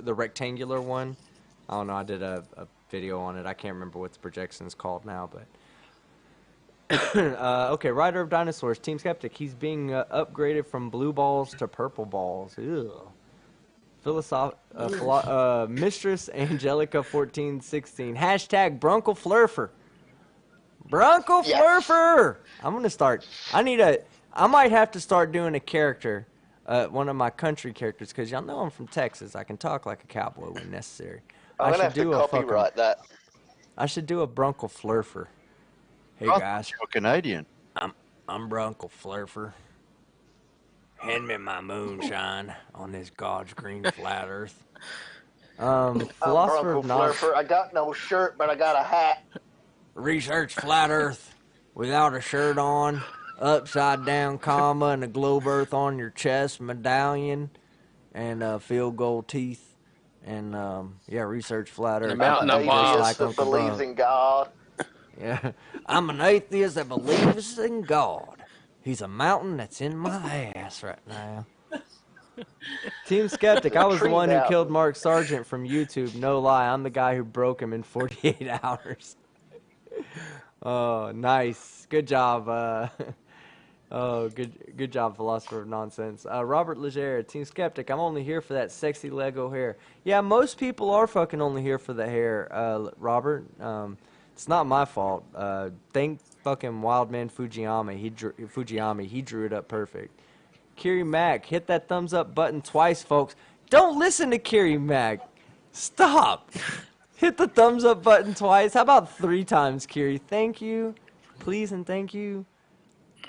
rectangular one? I don't know. I did a video on it. I can't remember what the projection's called now, but okay. Rider of Dinosaurs, Team Skeptic. He's being upgraded from blue balls to purple balls. Ew. Mistress Angelica 1416. Hashtag Brunkle Flurfer. Brunkle Flurfer. I'm gonna start. I might have to start doing a character, one of my country characters, because y'all know I'm from Texas. I can talk like a cowboy when necessary. I'm gonna have to copyright that. I should do a Brunkle Flurfer. Hey guys, you're Canadian. I'm Brunkle Flurfer. Hand me my moonshine on this God's green flat Earth. Philosopher of knowledge. I got no shirt, but I got a hat. Research flat Earth without a shirt on, upside down comma, and a globe Earth on your chest, medallion, and field goal teeth, and research flat Earth. I'm an atheist that believes in God. Yeah, I'm an atheist that believes in God. He's a mountain that's in my ass right now. Team Skeptic, I was the Tree one who Mountain. killed Mark Sargent from YouTube. No lie, I'm the guy who broke him in 48 hours. Oh, nice. Good job. Oh, good job, Philosopher of Nonsense. Robert Legere, Team Skeptic, I'm only here for that sexy Lego hair. Yeah, most people are fucking only here for the hair, Robert. It's not my fault. Thank fucking Wildman Fujiyama. He drew it up perfect. Kiri Mac, hit that thumbs up button twice, folks. Don't listen to Kiri Mac. Stop. Hit the thumbs up button twice. How about 3 times, Kiri? Thank you. Please and thank you.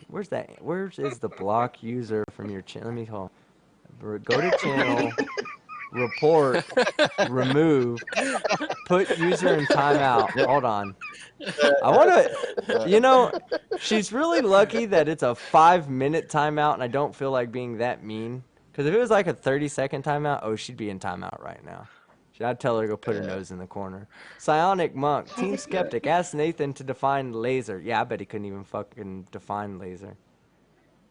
Where's that? Where is the block user from your channel? Let me hold. Go to channel, report, remove, put user in timeout. Hold on. I want to, she's really lucky that it's a 5-minute timeout and I don't feel like being that mean. Because if it was like a 30-second timeout, oh, she'd be in timeout right now. I'd tell her to go put her nose in the corner. Psionic Monk, Team Skeptic, ask Nathan to define laser. Yeah, I bet he couldn't even fucking define laser.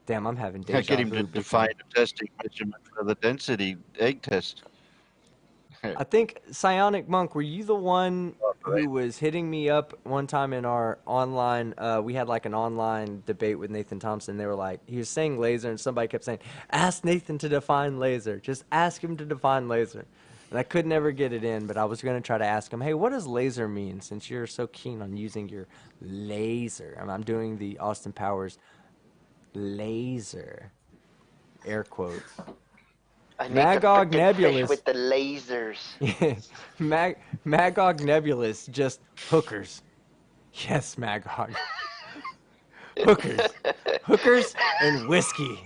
Damn, I'm having deja vu. Get him to define a testing measurement for the density egg test. I think, Psionic Monk, were you the one who was hitting me up one time in our online, we had like an online debate with Nathan Thompson. They were like, he was saying laser and somebody kept saying, ask Nathan to define laser. Just ask him to define laser. And I could never get it in, but I was going to try to ask him, hey, what does laser mean since you're so keen on using your laser? I'm doing the Austin Powers laser, air quote. I need Magog the Nebulous fish with the lasers. Magog Nebulous, just hookers. Yes, Magog. Hookers and whiskey.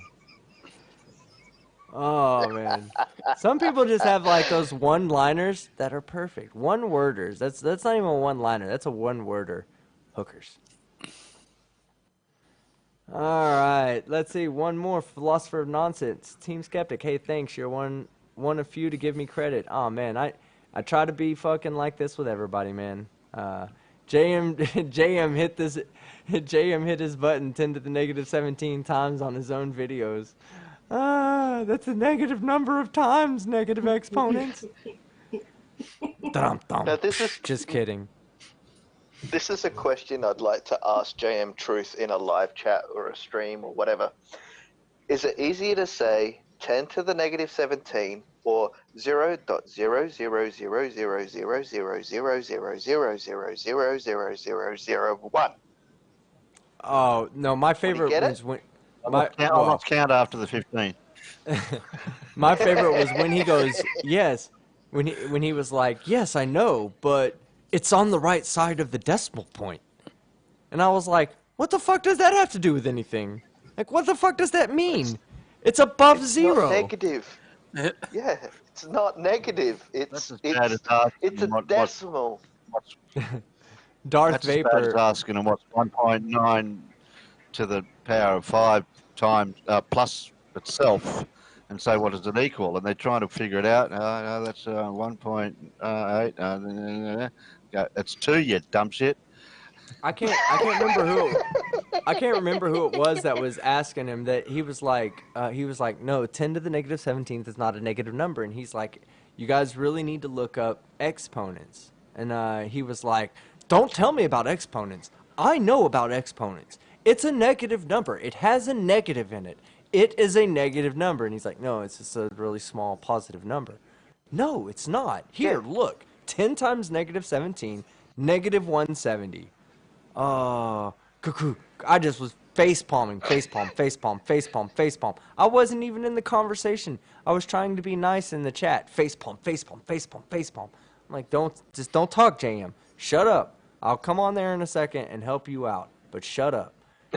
Oh, man. Some people just have, like, those one-liners that are perfect. One-worders. That's not even a one-liner. That's a one-worder. Hookers. All right. Let's see. One more. Philosopher of Nonsense. Team Skeptic. Hey, thanks. You're one of few to give me credit. Oh, man. I try to be fucking like this with everybody, man. JM hit this... JM hit his button 10 to the negative 17 times on his own videos. That's a negative number of times, negative exponents. Dum, dum. Now, this is just kidding. This is a question I'd like to ask JM Truth in a live chat or a stream or whatever. Is it easier to say 10 to the negative 17 or 0.000000000000000001? Oh no, my favorite was when. I'll count after the 15. My favorite was when he goes, yes, when he was like, yes, I know, but it's on the right side of the decimal point. And I was like, what the fuck does that have to do with anything? Like, what the fuck does that mean? It's above zero. Not negative. Yeah, it's not negative. It's a decimal. Darth Vapor. That's as bad as asking him what's 1.9 to the power of 5 times plus itself, and say what does it equal, and they're trying to figure it out. No, that's 1.8. It's 2, you dumb shit. I can't remember who it was that was asking him that. He was like no, 10 to the negative 17th is not a negative number, and he's like, you guys really need to look up exponents. And he was like, don't tell me about exponents. I know about exponents. It's a negative number. It has a negative in it. It is a negative number. And he's like, no, it's just a really small positive number. No, it's not. Here, look. 10 times negative 17, negative 170. Oh, cuckoo. I just was facepalming, facepalm, facepalm, facepalm, facepalm. I wasn't even in the conversation. I was trying to be nice in the chat. Facepalm, facepalm, facepalm, facepalm. I'm like, don't talk, JM. Shut up. I'll come on there in a second and help you out. But shut up.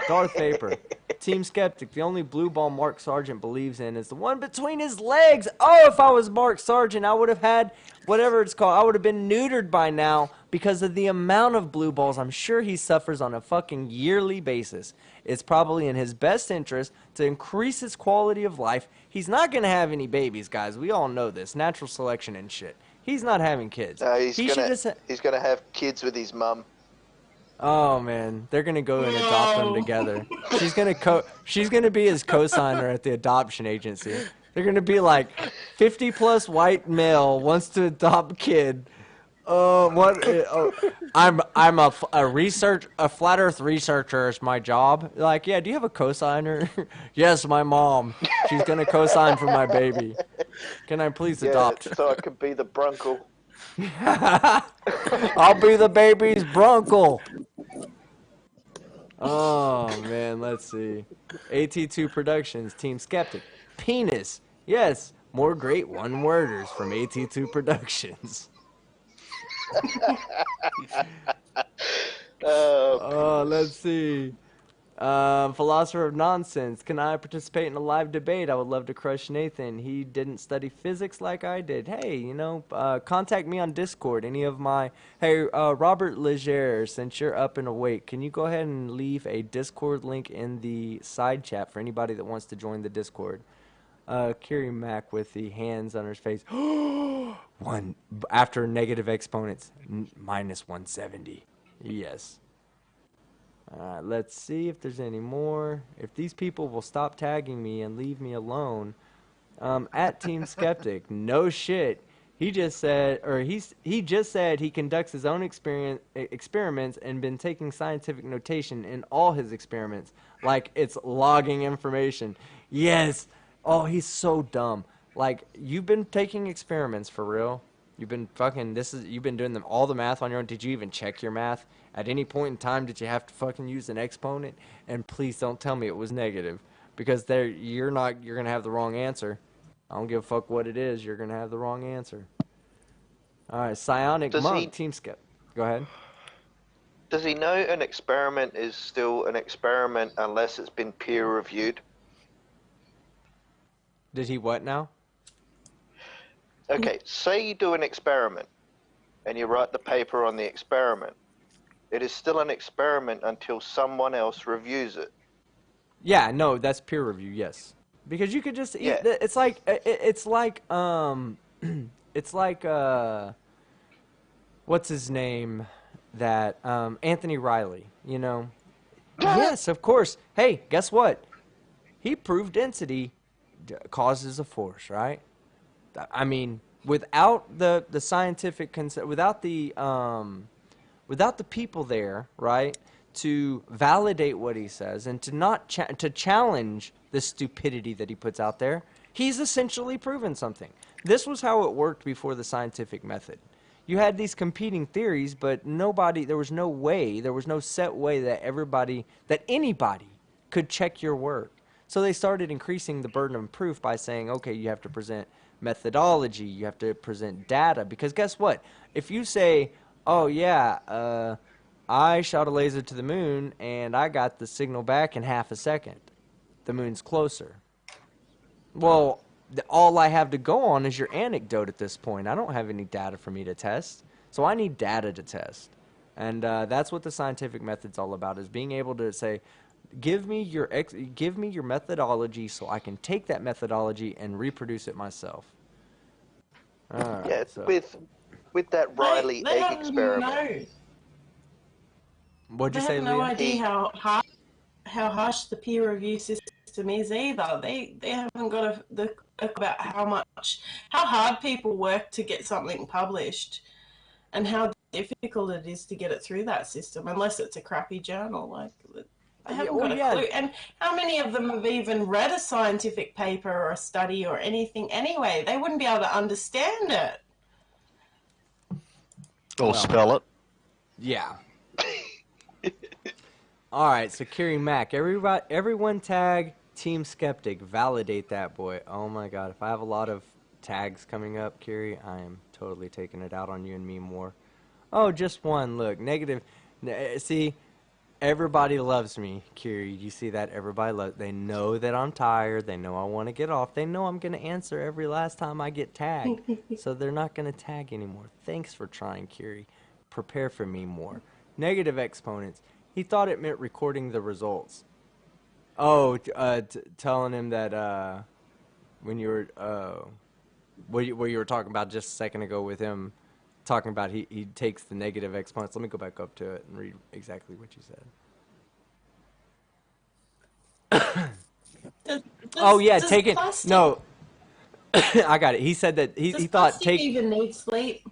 Darth Vapor. Team Skeptic. The only blue ball Mark Sargent believes in is the one between his legs. Oh, if I was Mark Sargent, I would have had whatever it's called. I would have been neutered by now because of the amount of blue balls I'm sure he suffers on a fucking yearly basis. It's probably in his best interest to increase his quality of life. He's not going to have any babies, guys. We all know this. Natural selection and shit. He's not having kids. He's gonna have kids with his mum. Oh man, they're gonna go and adopt them together. She's gonna be his co-signer at the adoption agency. They're gonna be like 50+ white male wants to adopt kid. What? I'm a flat Earth researcher is my job. Like, yeah. Do you have a cosigner? Yes, my mom. She's gonna cosign for my baby. Can I please Yeah, adopt? so I could be the brunkle. I'll be the baby's brunkle. Oh man, let's see. AT2 Productions, Team Skeptic. Penis. Yes, more great one-worders from AT2 Productions. Let's see. Philosopher of Nonsense. Can I participate in a live debate? I would love to crush Nathan. He didn't study physics like I did. Hey, contact me on Discord. Hey, Robert Leger, since you're up and awake, can you go ahead and leave a Discord link in the side chat for anybody that wants to join the Discord? Kiri Mac with the hands on his face. One after negative exponents, minus 170. Yes. Let's see if there's any more. If these people will stop tagging me and leave me alone. At Team Skeptic, no shit. He just said he conducts his own experiments and been taking scientific notation in all his experiments, like it's logging information. Yes. Oh, he's so dumb. Like, you've been taking experiments for real. You've been doing them all the math on your own. Did you even check your math? At any point in time, did you have to fucking use an exponent? And please don't tell me it was negative, because you're gonna have the wrong answer. I don't give a fuck what it is. You're gonna have the wrong answer. All right, Psionic Monk, Team Skep. Go ahead. Does he know an experiment is still an experiment unless it's been peer reviewed? Did he what now? Okay, say you do an experiment and you write the paper on the experiment. It is still an experiment until someone else reviews it. Yeah, no, that's peer review, yes. Because you could just it's like what's his name, that Anthony Riley, Yes, of course. Hey, guess what? He proved density causes a force, right? I mean, without the scientific without the people there, right, to validate what he says and to not to challenge the stupidity that he puts out there, he's essentially proven something. This was how it worked before the scientific method. You had these competing theories, but there was no set way that anybody could check your work. So they started increasing the burden of proof by saying, okay, you have to present methodology, you have to present data, because guess what? If you say, oh yeah, I shot a laser to the moon and I got the signal back in half a second, the moon's closer. Well, all I have to go on is your anecdote at this point. I don't have any data for me to test, so I need data to test. And that's what the scientific method's all about, is being able to say, give me your methodology so I can take that methodology and reproduce it myself. Right, yeah, so. with that Riley egg experiment. What'd you say, Leah? They have no idea how harsh the peer review system is either. They haven't got about how hard people work to get something published, and how difficult it is to get it through that system, unless it's a crappy journal. Like, they haven't got a clue. And how many of them have even read a scientific paper or a study or anything anyway? They wouldn't be able to understand it. Or spell it. Yeah. All right, so Kiri Mac, everyone tag Team Skeptic, validate that boy. Oh my God, if I have a lot of tags coming up, Kiri, I am totally taking it out on you and me more. Oh, just one. Look, negative. See, everybody loves me, Kiri. You see that? Everybody loves. They know that I'm tired. They know I want to get off. They know I'm going to answer every last time I get tagged. So they're not going to tag anymore. Thanks for trying, Kiri. Prepare for me more. Negative exponents. He thought it meant recording the results. Oh, telling him that when you were what you were talking about just a second ago with him talking about he takes the negative exponents. Let me go back up to it and read exactly what you said. Oh yeah, taking no. I got it. He said that he Does thought Aussie take. even need sleep?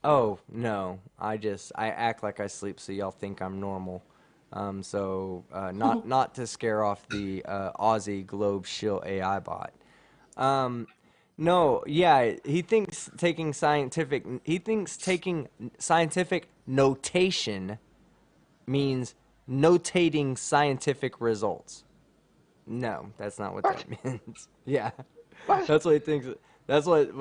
Oh no, I act like I sleep so y'all think I'm normal. Not to scare off the Aussie Globe Shill AI bot. No, yeah, he thinks taking scientific notation means notating scientific results. No, that's not what What? that means. Yeah, What? that's what he thinks. That's what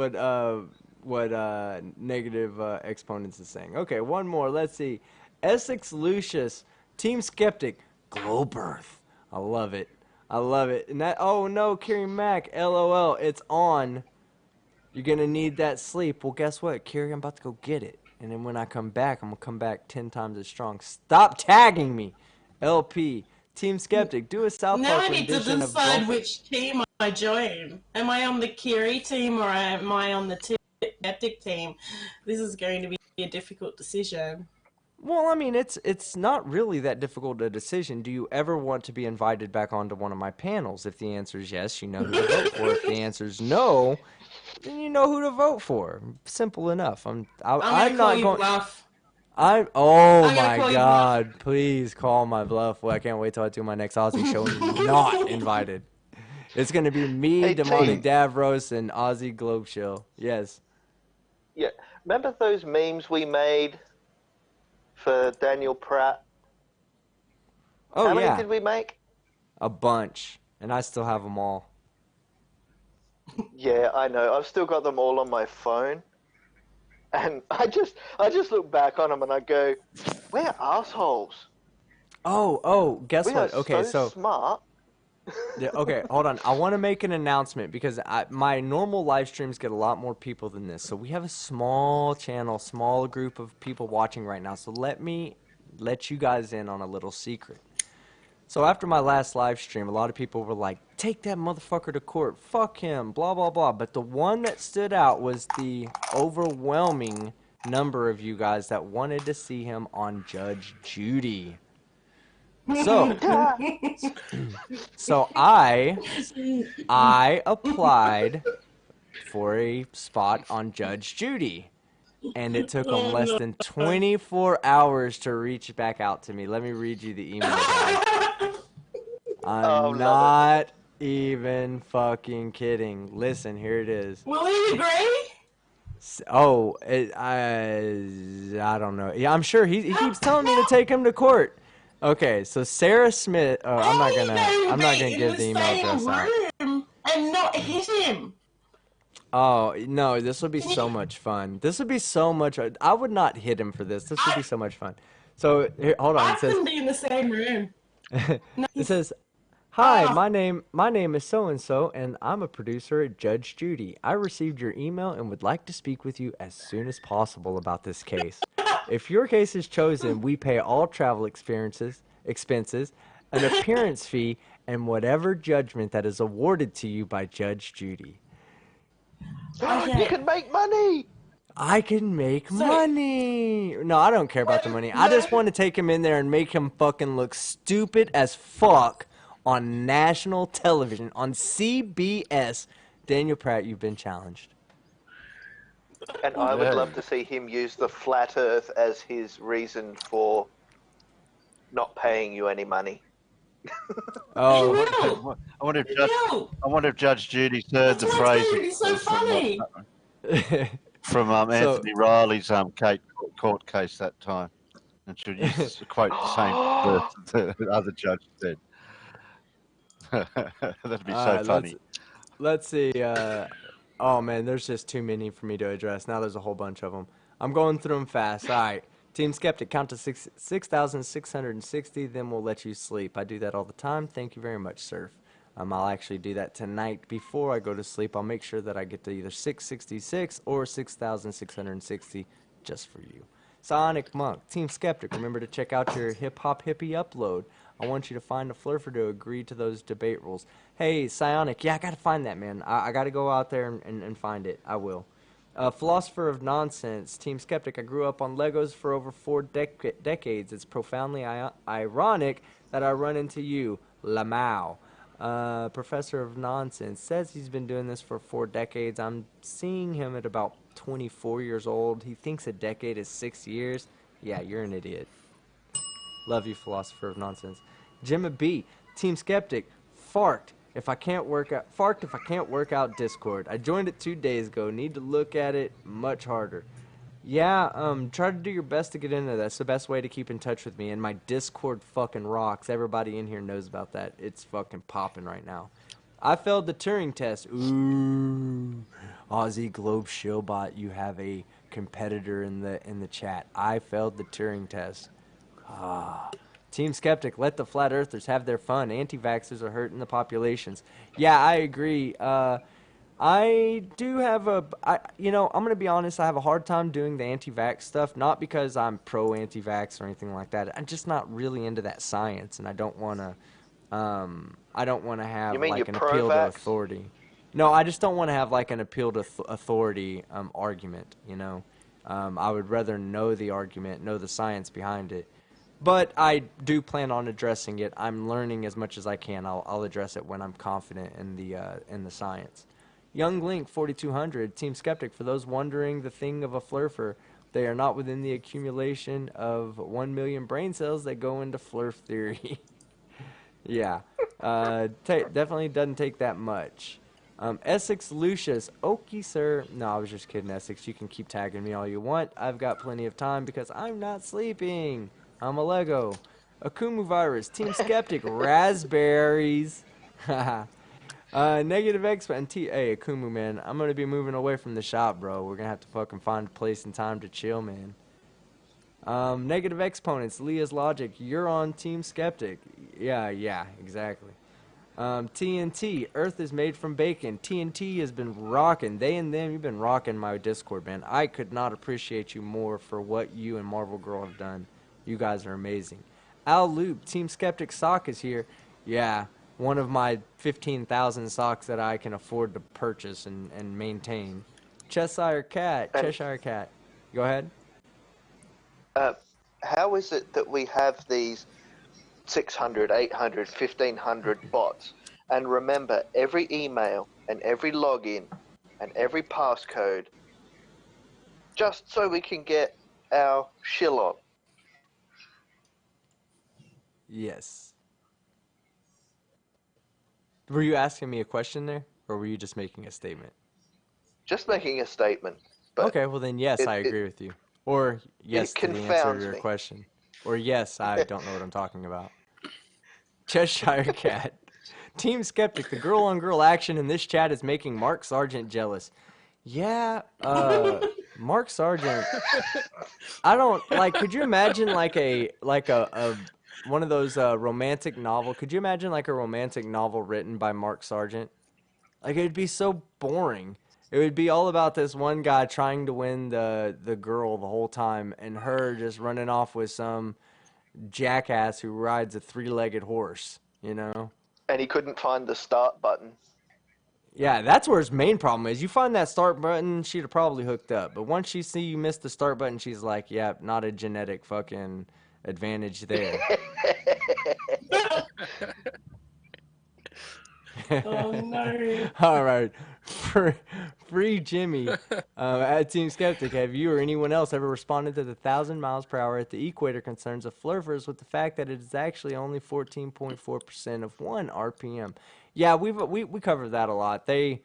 negative exponents is saying. Okay, one more. Let's see. Essex Lucius, Team Skeptic, Globe Earth. I love it. I love it. And that. Oh no, Kerry Mack. LOL. It's on. You're gonna need that sleep. Well, guess what, Kerry? I'm about to go get it. And then when I come back, I'm gonna come back 10 times as strong. Stop tagging me. LP. Team Skeptic, do a South Now Park I need to rendition of decide Golf. which team I join. Am I on the Kiri team or am I on the Skeptic team? This is going to be a difficult decision. Well, I mean, it's not really that difficult a decision. Do you ever want to be invited back onto one of my panels? If the answer is yes, you know who to vote for. If the answer is no, then you know who to vote for. Simple enough. I'm I'm not you going. bluff. Oh I'm gonna my call you God! Please call my bluff. Well, I can't wait till I do my next Aussie show and you're not invited. It's gonna be me, Hey, Demonic team. Davros, and Aussie Globe Chill. Yes. Yeah. Remember those memes we made for Daniel Pratt? Oh How many yeah, did we make? a bunch, and I still have them all. Yeah, I know. I've still got them all on my phone. And I just look back on them and I go, we're assholes. Oh, guess We are what? Okay, so smart. yeah, okay, hold on. I want to make an announcement because my normal live streams get a lot more people than this. So we have a small channel, small group of people watching right now. So let me let you guys in on a little secret. So after my last live stream, a lot of people were like, take that motherfucker to court. Fuck him, blah, blah, blah. But the one that stood out was the overwhelming number of you guys that wanted to see him on Judge Judy. So, so I applied for a spot on Judge Judy. And it took them less than 24 hours to reach back out to me. Let me read you the email, guys. Oh, I'm love not even fucking kidding. Listen, here it is. Will he agree? Oh, I don't know. Yeah, I'm sure he keeps telling me to take him to court. Okay, so Sarah Smith. Oh, I'm not gonna give the email address out. Room and not hit him. Oh no, this would be so much fun. This would be so much. I would not hit him for this. This would be so much fun. So here, hold on. I It says. couldn't be in the same room. No, It says, "Hi, Ah. my name is so and so, and I'm a producer at Judge Judy. I received your email and would like to speak with you as soon as possible about this case. If your case is chosen, we pay all travel expenses, an appearance fee, and whatever judgment that is awarded to you by Judge Judy. Okay. You can make money. I can make money. No, I don't care about the money. I just want to take him in there and make him fucking look stupid as fuck on national television, on CBS. Daniel Pratt, you've been challenged." And I would love to see him use the flat earth as his reason for not paying you any money. Oh, I wonder if Judge Judy heard That's the why phrase it's gonna be so funny. from Anthony Riley's court case that time, and should use to quote the same verse the other judge said. That'd be so funny. Let's see. Oh man, there's just too many for me to address. Now there's a whole bunch of them. I'm going through them fast. All right. Team Skeptic, count to 6,660, then we'll let you sleep. I do that all the time. Thank you very much, Surf. I'll actually do that tonight before I go to sleep. I'll make sure that I get to either 666 or 6,660 just for you. Sonic Monk, Team Skeptic, remember to check out your Hip Hop Hippie upload. I want you to find a flurfer to agree to those debate rules. Hey, Psionic, yeah, I got to find that, man. I got to go out there and find it. I will. Philosopher of Nonsense, Team Skeptic, I grew up on Legos for over 4 decades. It's profoundly ironic that I run into you, Lamau. Professor of Nonsense says he's been doing this for 4 decades. I'm seeing him at about 24 years old. He thinks a decade is 6 years. Yeah, you're an idiot. Love you, Philosopher of Nonsense. Jimmy B, Team Skeptic, fart if I can't work out Discord. I joined it 2 days ago. Need to look at it much harder. Yeah, try to do your best to get into that. That's the best way to keep in touch with me. And my Discord fucking rocks. Everybody in here knows about that. It's fucking popping right now. I failed the Turing test. Ooh. Aussie Globe Shillbot, you have a competitor in the chat. I failed the Turing test. Ah. Team Skeptic, let the flat earthers have their fun. Anti-vaxxers are hurting the populations. Yeah, I agree. I do have I'm going to be honest, I have a hard time doing the anti-vax stuff, not because I'm pro-anti-vax or anything like that. I'm just not really into that science, and I don't want to have You mean like you're an appeal to pro-vax? authority. No, I just don't want to have like an appeal to authority argument, I would rather know the argument, know the science behind it. But I do plan on addressing it. I'm learning as much as I can. I'll address it when I'm confident in the science. Young Link 4200, Team Skeptic. For those wondering the thing of a flurfer, they are not within the accumulation of 1 million brain cells that go into flurf theory. Yeah, definitely doesn't take that much. Essex Lucius, okie sir. No, I was just kidding, Essex. You can keep tagging me all you want. I've got plenty of time because I'm not sleeping. I'm a Lego. Akumu virus, Team Skeptic, raspberries. Negative X and Hey, Akumu, man, I'm gonna be moving away from the shop, bro. We're gonna have to fucking find a place and time to chill, man. Negative exponents, Leah's logic. You're on Team Skeptic. Yeah, exactly. TNT, Earth is made from bacon. TNT has been rocking. They and them, you've been rocking my Discord, man. I could not appreciate you more for what you and Marvel Girl have done. You guys are amazing. Al Loop, Team Skeptic Sock is here. Yeah, one of my 15,000 socks that I can afford to purchase and maintain. Cheshire Cat. Go ahead. How is it that we have these 600, 800, 1,500 bots? And remember, every email and every login and every passcode, just so we can get our shill on. Yes. Were you asking me a question there, or were you just making a statement? Just making a statement. But okay, well then yes, I agree with you. Or yes to the answer to your question. Or yes, I don't know what I'm talking about. Cheshire Cat. Team Skeptic, the girl-on-girl action in this chat is making Mark Sargent jealous. Yeah, Mark Sargent. I don't like. Could you imagine like a one of those romantic novel? Could you imagine like a romantic novel written by Mark Sargent? Like it'd be so boring. It would be all about this one guy trying to win the girl the whole time, and her just running off with some jackass who rides a 3-legged horse. And he couldn't find the start button. Yeah, that's where his main problem is. You find that start button, she'd have probably hooked up. But once she see you miss the start button, she's like, yeah, not a genetic fucking advantage there. Oh, no. All right. Free Jimmy at Team Skeptic. Have you or anyone else ever responded to the 1,000 miles per hour at the equator concerns of flurfers with the fact that it is actually only 14.4% of 1 RPM? Yeah, we covered that a lot. That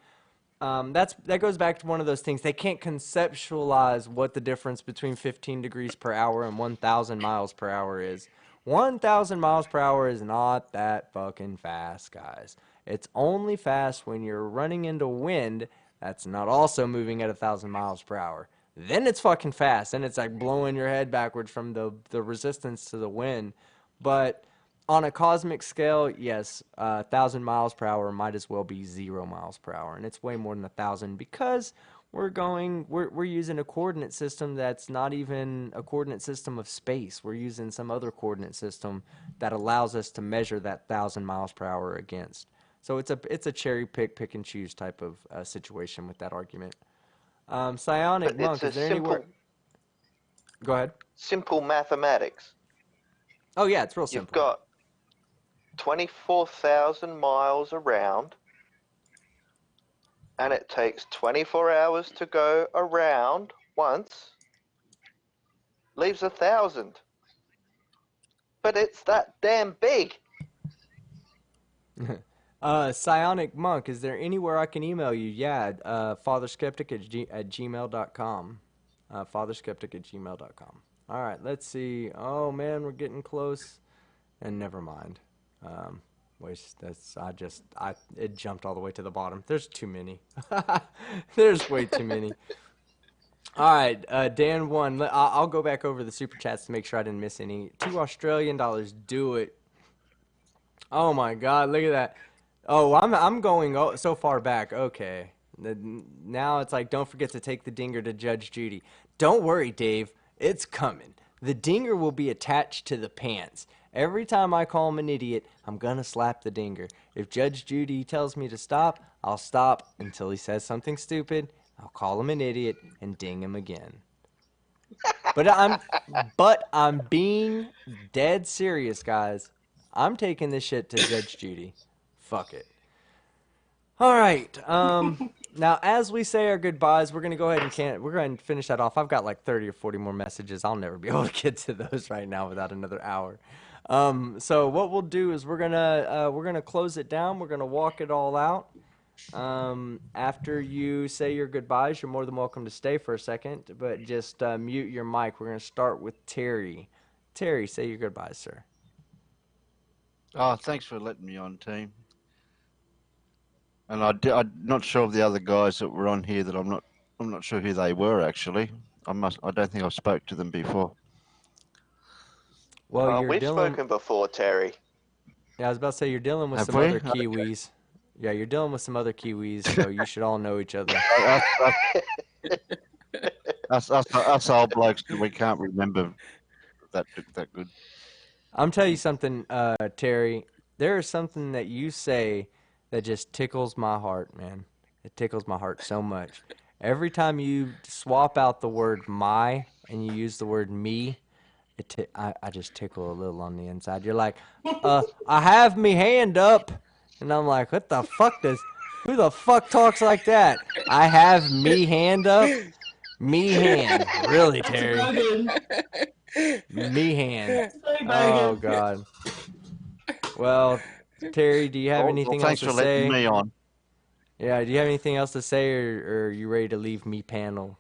goes back to one of those things. They can't conceptualize what the difference between 15 degrees per hour and 1,000 miles per hour is. 1,000 miles per hour is not that fucking fast, guys. It's only fast when you're running into wind that's not also moving at 1,000 miles per hour. Then it's fucking fast, and it's like blowing your head backwards from the resistance to the wind. But on a cosmic scale, yes, 1,000 miles per hour might as well be 0 miles per hour, and it's way more than 1,000 because we're using a coordinate system that's not even a coordinate system of space. We're using some other coordinate system that allows us to measure that 1,000 miles per hour against. So it's a cherry pick and choose type of situation with that argument. Psionic Monk, is there anywhere? Go ahead. Simple mathematics. Oh yeah, it's real simple. 24,000 miles around, and it takes 24 hours to go around once, leaves 1,000. But it's that damn big. Psionic Monk, is there anywhere I can email you? Yeah, fatherskeptic at gmail.com. Fatherskeptic at gmail.com. All right, let's see. Oh, man, we're getting close. And never mind. It jumped all the way to the bottom. There's too many. There's way too many. All right, Dan won. I'll go back over the super chats to make sure I didn't miss any. $2 Australian. Do it. Oh my God! Look at that. Oh, I'm going so far back. Okay. Now it's like, don't forget to take the dinger to Judge Judy. Don't worry, Dave. It's coming. The dinger will be attached to the pants. Every time I call him an idiot, I'm gonna slap the dinger. If Judge Judy tells me to stop, I'll stop until he says something stupid. I'll call him an idiot and ding him again. But I'm being dead serious, guys. I'm taking this shit to Judge Judy. Fuck it. All right. Now, as we say our goodbyes, we're gonna go ahead and finish that off. I've got like 30 or 40 more messages. I'll never be able to get to those right now without another hour. So what we'll do is we're gonna close it down. We're gonna walk it all out. After you say your goodbyes, you're more than welcome to stay for a second, but just mute your mic. We're gonna start with Terry. Terry, say your goodbyes, sir. Oh, thanks for letting me on, team. And I'm not sure of the other guys that were on here. I'm not sure who they were actually. I don't think I've spoke to them before. Well, we've spoken before, Terry. Yeah, I was about to say you're dealing with some other Kiwis. Yeah, you're dealing with some other Kiwis, so you should all know each other. Us old blokes, we can't remember that good. I'm telling you something, Terry. There is something that you say that just tickles my heart, man. It tickles my heart so much. Every time you swap out the word "my" and you use the word "me," I just tickle a little on the inside. You're like, I have me hand up. And I'm like, what the fuck who the fuck talks like that? I have me hand up? Me hand. Really, Terry? Me hand. Oh, God. Well, Terry, do you have anything else to say? Thanks for letting me on. Yeah, do you have anything else to say, or are you ready to leave me panel?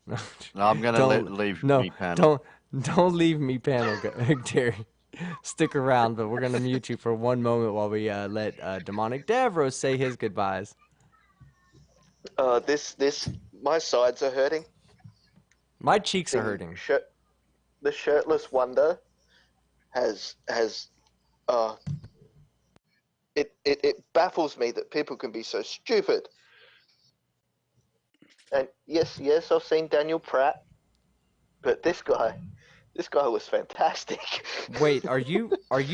No, I'm going to leave me panel. Don't leave me panel, Terry. Stick around, but we're going to mute you for one moment while we let Demonic Davros say his goodbyes. My sides are hurting. My cheeks are hurting. The shirtless wonder has it baffles me that people can be so stupid. And yes, I've seen Daniel Pratt, but this guy was fantastic. Wait, are you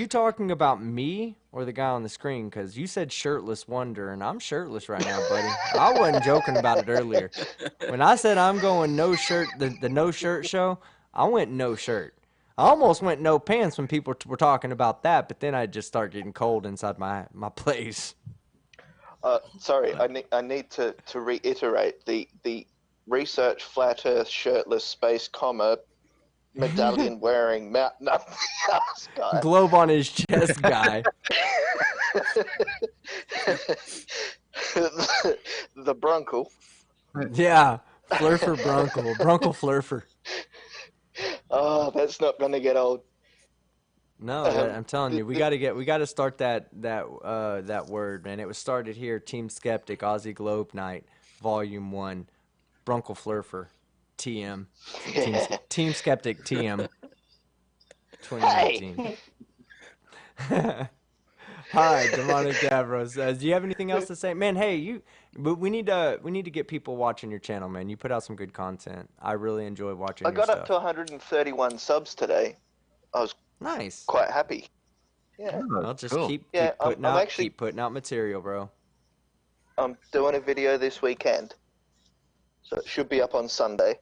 talking about me or the guy on the screen? Because you said shirtless wonder, and I'm shirtless right now, buddy. I wasn't joking about it earlier. When I said I'm going no shirt, the no shirt show, I went no shirt. I almost went no pants when people were talking about that, but then I just start getting cold inside my place. Sorry, I need to reiterate the research flat Earth shirtless space comma medallion wearing mountain up guy. Globe on his chest guy. the Brunkle. Yeah, Flurfer Brunkle. Brunkle Flurfer. Oh, that's not gonna get old. No, I'm telling you, we gotta start that word, man. It was started here, Team Skeptic, Aussie Globe Night, Volume 1, Brunkle Flurfer, TM, Team Skeptic, TM, 2019. Hey. Hi, Demonic Davros. Do you have anything else to say, man? Hey, we need to get people watching your channel, man. You put out some good content. I really enjoy watching. I got up to 131 subs today. I was nice, quite happy. Yeah, I'll just cool. keep putting out material, bro. I'm doing a video this weekend, so it should be up on Sunday.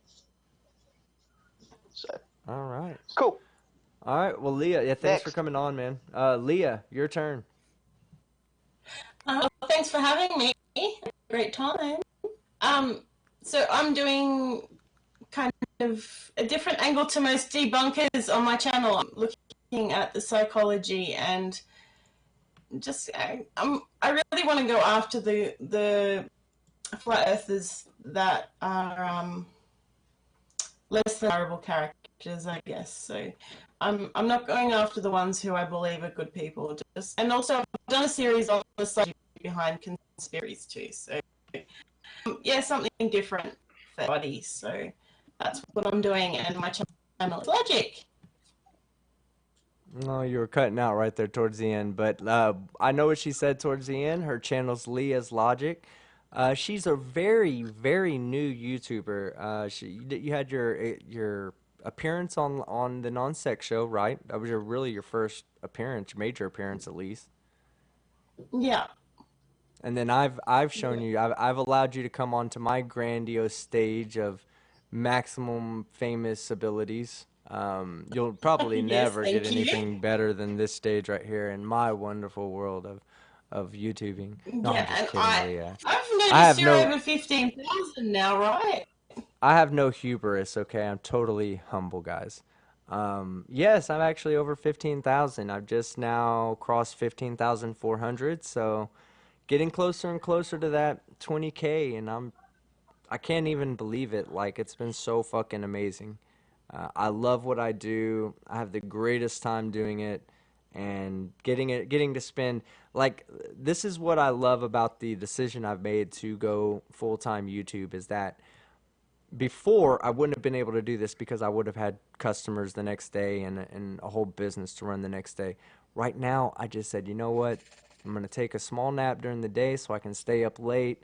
So all right, cool. All right. Well, Leah, yeah, thanks for Next. coming on, man. Leah, your turn. Thanks for having me. Great time. So I'm doing kind of a different angle to most debunkers on my channel. I'm looking at the psychology and just I really want to go after the flat earthers that are less than horrible characters, I guess. So I'm not going after the ones who I believe are good people. And also I've done a series on the subject behind conspiracies too. So yeah, something different for everybody. So that's what I'm doing, and my channel is Logic. No, you were cutting out right there towards the end, but I know what she said towards the end. Her channel's Leah's Logic. She's a very, very new YouTuber. You had your appearance on the non-sex show, right? That was your first appearance, major appearance at least. Yeah. And then I've shown you, I've allowed you to come onto my grandiose stage of maximum famous abilities. You'll probably Yes, never thank get you. anything better than this stage right here in my wonderful world of YouTubing. No, I'm Yeah, just and kidding, Leah. I've I noticed have you're no over 15,000 now, right? I have no hubris, okay? I'm totally humble, guys. Yes, I'm actually over 15,000. I've just now crossed 15,400, so getting closer and closer to that 20K, and I can't even believe it. Like, it's been so fucking amazing. I love what I do. I have the greatest time doing it, and getting to spend like this is what I love about the decision I've made to go full-time YouTube is that before I wouldn't have been able to do this because I would have had customers the next day and a whole business to run the next day. Right now, I just said, you know what? I'm going to take a small nap during the day so I can stay up late,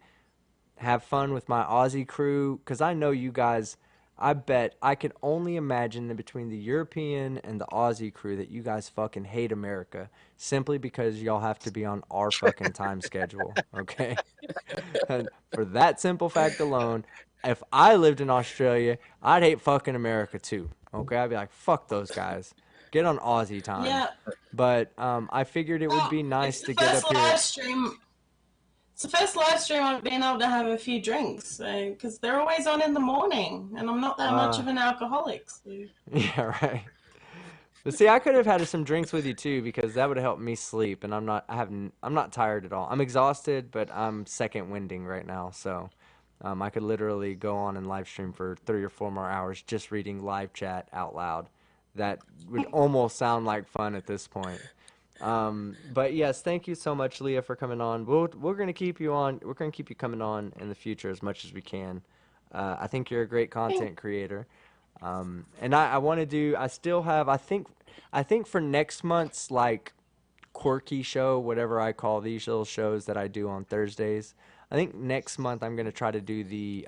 have fun with my Aussie crew, because I know you guys. I bet I can only imagine that between the European and the Aussie crew that you guys fucking hate America simply because y'all have to be on our fucking time schedule, okay? And for that simple fact alone, if I lived in Australia, I'd hate fucking America too, okay? I'd be like, fuck those guys. Get on Aussie time. Yeah. But I figured it would Well, be nice it's the to get first up here. live stream. It's the first live stream I've been able to have a few drinks, because they're always on in the morning, and I'm not that much of an alcoholic. So. Yeah, right. But see, I could have had some drinks with you too because that would have helped me sleep. And I'm not tired at all. I'm exhausted, but I'm second winding right now. So, I could literally go on and live stream for 3 or 4 more hours just reading live chat out loud. That would almost sound like fun at this point. But yes, thank you so much, Leah, for coming on. We're gonna keep you on. We're gonna keep you coming on in the future as much as we can. I think you're a great content creator. And I want to do. I still have. I think for next month's like quirky show, whatever I call these little shows that I do on Thursdays. I think next month I'm gonna try to do the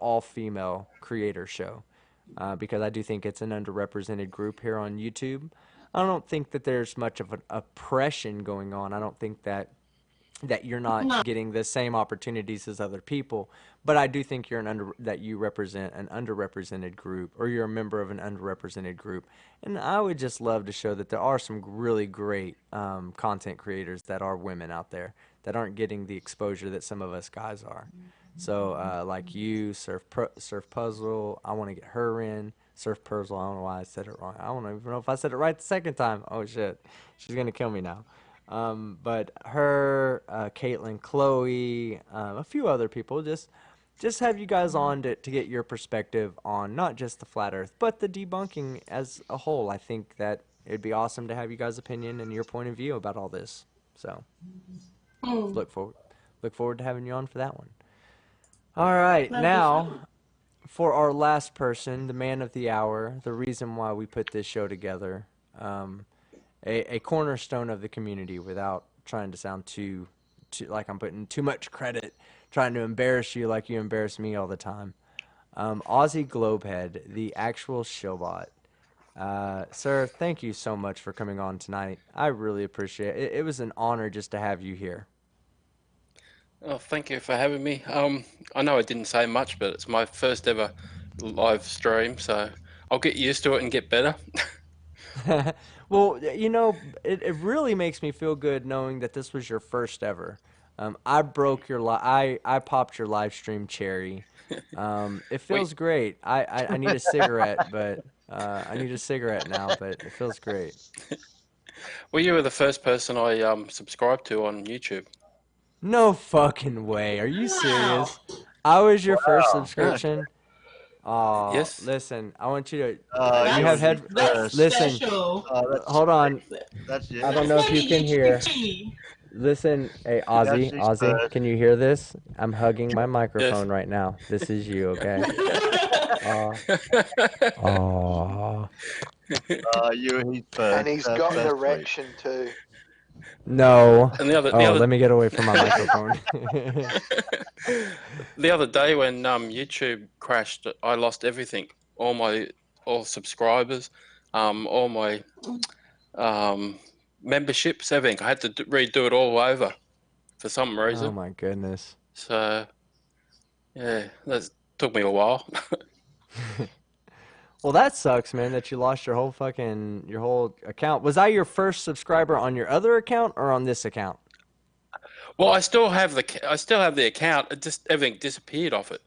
all female creator show, because I do think it's an underrepresented group here on YouTube. I don't think that there's much of an oppression going on. I don't think that you're not No. getting the same opportunities as other people. But I do think that you represent an underrepresented group, or you're a member of an underrepresented group. And I would just love to show that there are some really great content creators that are women out there that aren't getting the exposure that some of us guys are. So like you, Surf Puzzle, I want to get her in. Surf Puzzle, I don't know why I said it wrong. I don't even know if I said it right the second time. Oh shit, she's gonna kill me now. But her, Caitlin, Chloe, a few other people, just have you guys on to get your perspective on not just the flat Earth, but the debunking as a whole. I think that it'd be awesome to have you guys' opinion and your point of view about all this. So look forward to having you on for that one. All right, That'd be now fun. for our last person, the man of the hour, the reason why we put this show together. A cornerstone of the community without trying to sound too like I'm putting too much credit, trying to embarrass you like you embarrass me all the time. Aussie Globehead, the actual showbot. Sir, thank you so much for coming on tonight. I really appreciate it. It was an honor just to have you here. Oh, thank you for having me. I know I didn't say much, but it's my first ever live stream, so I'll get used to it and get better. Well, you know, it really makes me feel good knowing that this was your first ever. I broke your I popped your live stream cherry. It We feels great. I need a cigarette, but I need a cigarette now, but it feels great. well, you were the first person I subscribed to on YouTube. No fucking way. Are you Wow. serious? I was your first Wow. Yeah. subscription. Oh, Yes. listen, I want you to. You have That's You're head. his that's first. Listen, special. That's hold on. that's I don't That's know yeah. if you very can hear. itchy. Listen, hey That's Ozzy, his Ozzy, first. can you hear this? I'm hugging my Yes. microphone right now. This is you, okay? Oh, You're his And first. he's got an That's sweet. erection too. no. And the Oh, other let me get away from my microphone. the other day when YouTube crashed, I lost everything. All subscribers, all my um, memberships, everything. I had to redo it all over for some Oh reason. my goodness. So yeah, that took me a while. Well, that sucks, man, that you lost your whole account. Was I your first subscriber on your other account or on this account? Well, I still have the account. It just everything disappeared off it,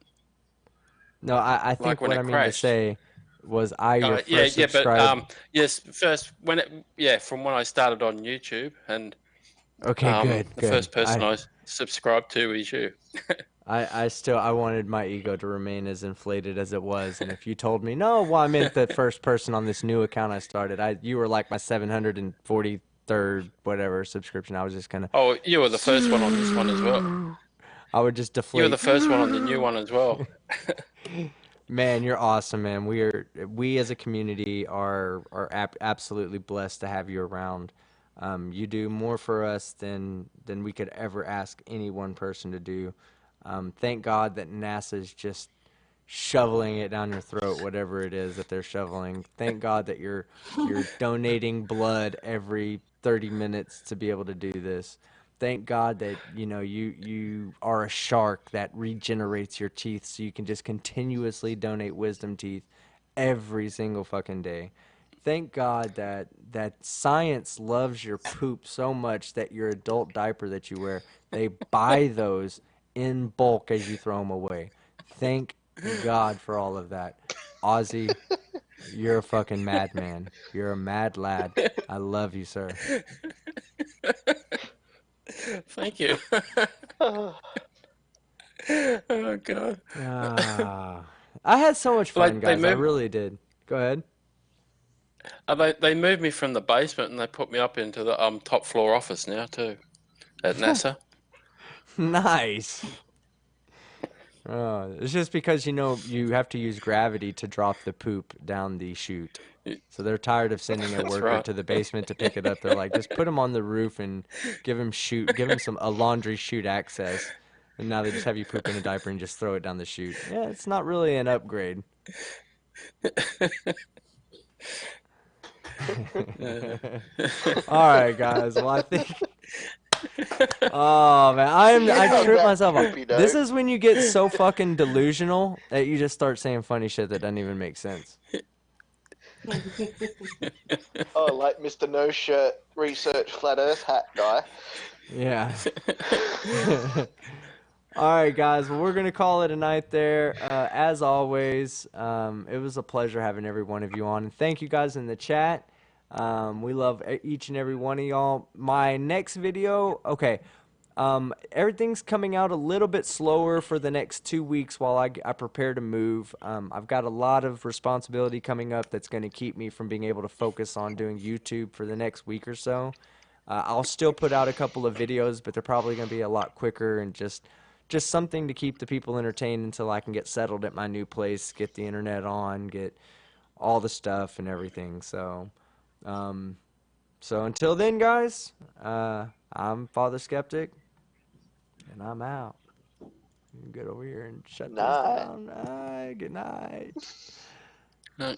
No, I like think when what I it mean to crashed. say was I your Yeah, first yeah, but subscriber. yes, first when it yeah from when I started on YouTube, and Okay, good, the good. first person I subscribed to is you. I wanted my ego to remain as inflated as it was, and if you told me no, well, I meant the first person on this new account I started. You were like my 743rd whatever subscription. I was just gonna, Oh, you were the first one on this one as well. I would just You were the deflate. first one on the new one as well. Man, you're awesome, man. We as a community are absolutely blessed to have you around. You do more for us than we could ever ask any one person to do. Thank God that NASA's just shoveling it down your throat, whatever it is that they're shoveling. Thank God that you're donating blood every 30 minutes to be able to do this. Thank God that you are a shark that regenerates your teeth so you can just continuously donate wisdom teeth every single fucking day. Thank God that science loves your poop so much that your adult diaper that you wear, they buy those in bulk as you throw them away. Thank God for all of that. Ozzy, you're a fucking madman. You're a mad lad. I love you, sir. Thank you. Oh God. Ah, I had so much Like fun, they guys. I moved, really did. Go ahead. they moved me from the basement and they put me up into the top floor office now too at NASA. Nice. It's just because you have to use gravity to drop the poop down the chute. So they're tired of sending a That's worker right. to the basement to pick it up. They're like, just put him on the roof and give him a laundry chute access. And now they just have you poop in a diaper and just throw it down the chute. Yeah, it's not really an upgrade. All right, guys. Well, I think. Oh man, I On trip that myself up. poopy This note. is when you get so fucking delusional that you just start saying funny shit that doesn't even make sense. Oh, like Mr. No Shirt Research Flat Earth hat guy. Yeah. All right, guys. Well, we're gonna call it a night there. As always, it was a pleasure having every one of you on, and thank you guys in the chat. We love each and every one of y'all. My next video, okay. Everything's coming out a little bit slower for the next 2 weeks while I prepare to move. I've got a lot of responsibility coming up that's going to keep me from being able to focus on doing YouTube for the next week or so. I'll still put out a couple of videos, but they're probably going to be a lot quicker and just something to keep the people entertained until I can get settled at my new place, get the internet on, get all the stuff and everything. Um, so until then, guys, I'm Father Skeptic, and I'm out. You can get over here and shut this Night. down. Good night. No.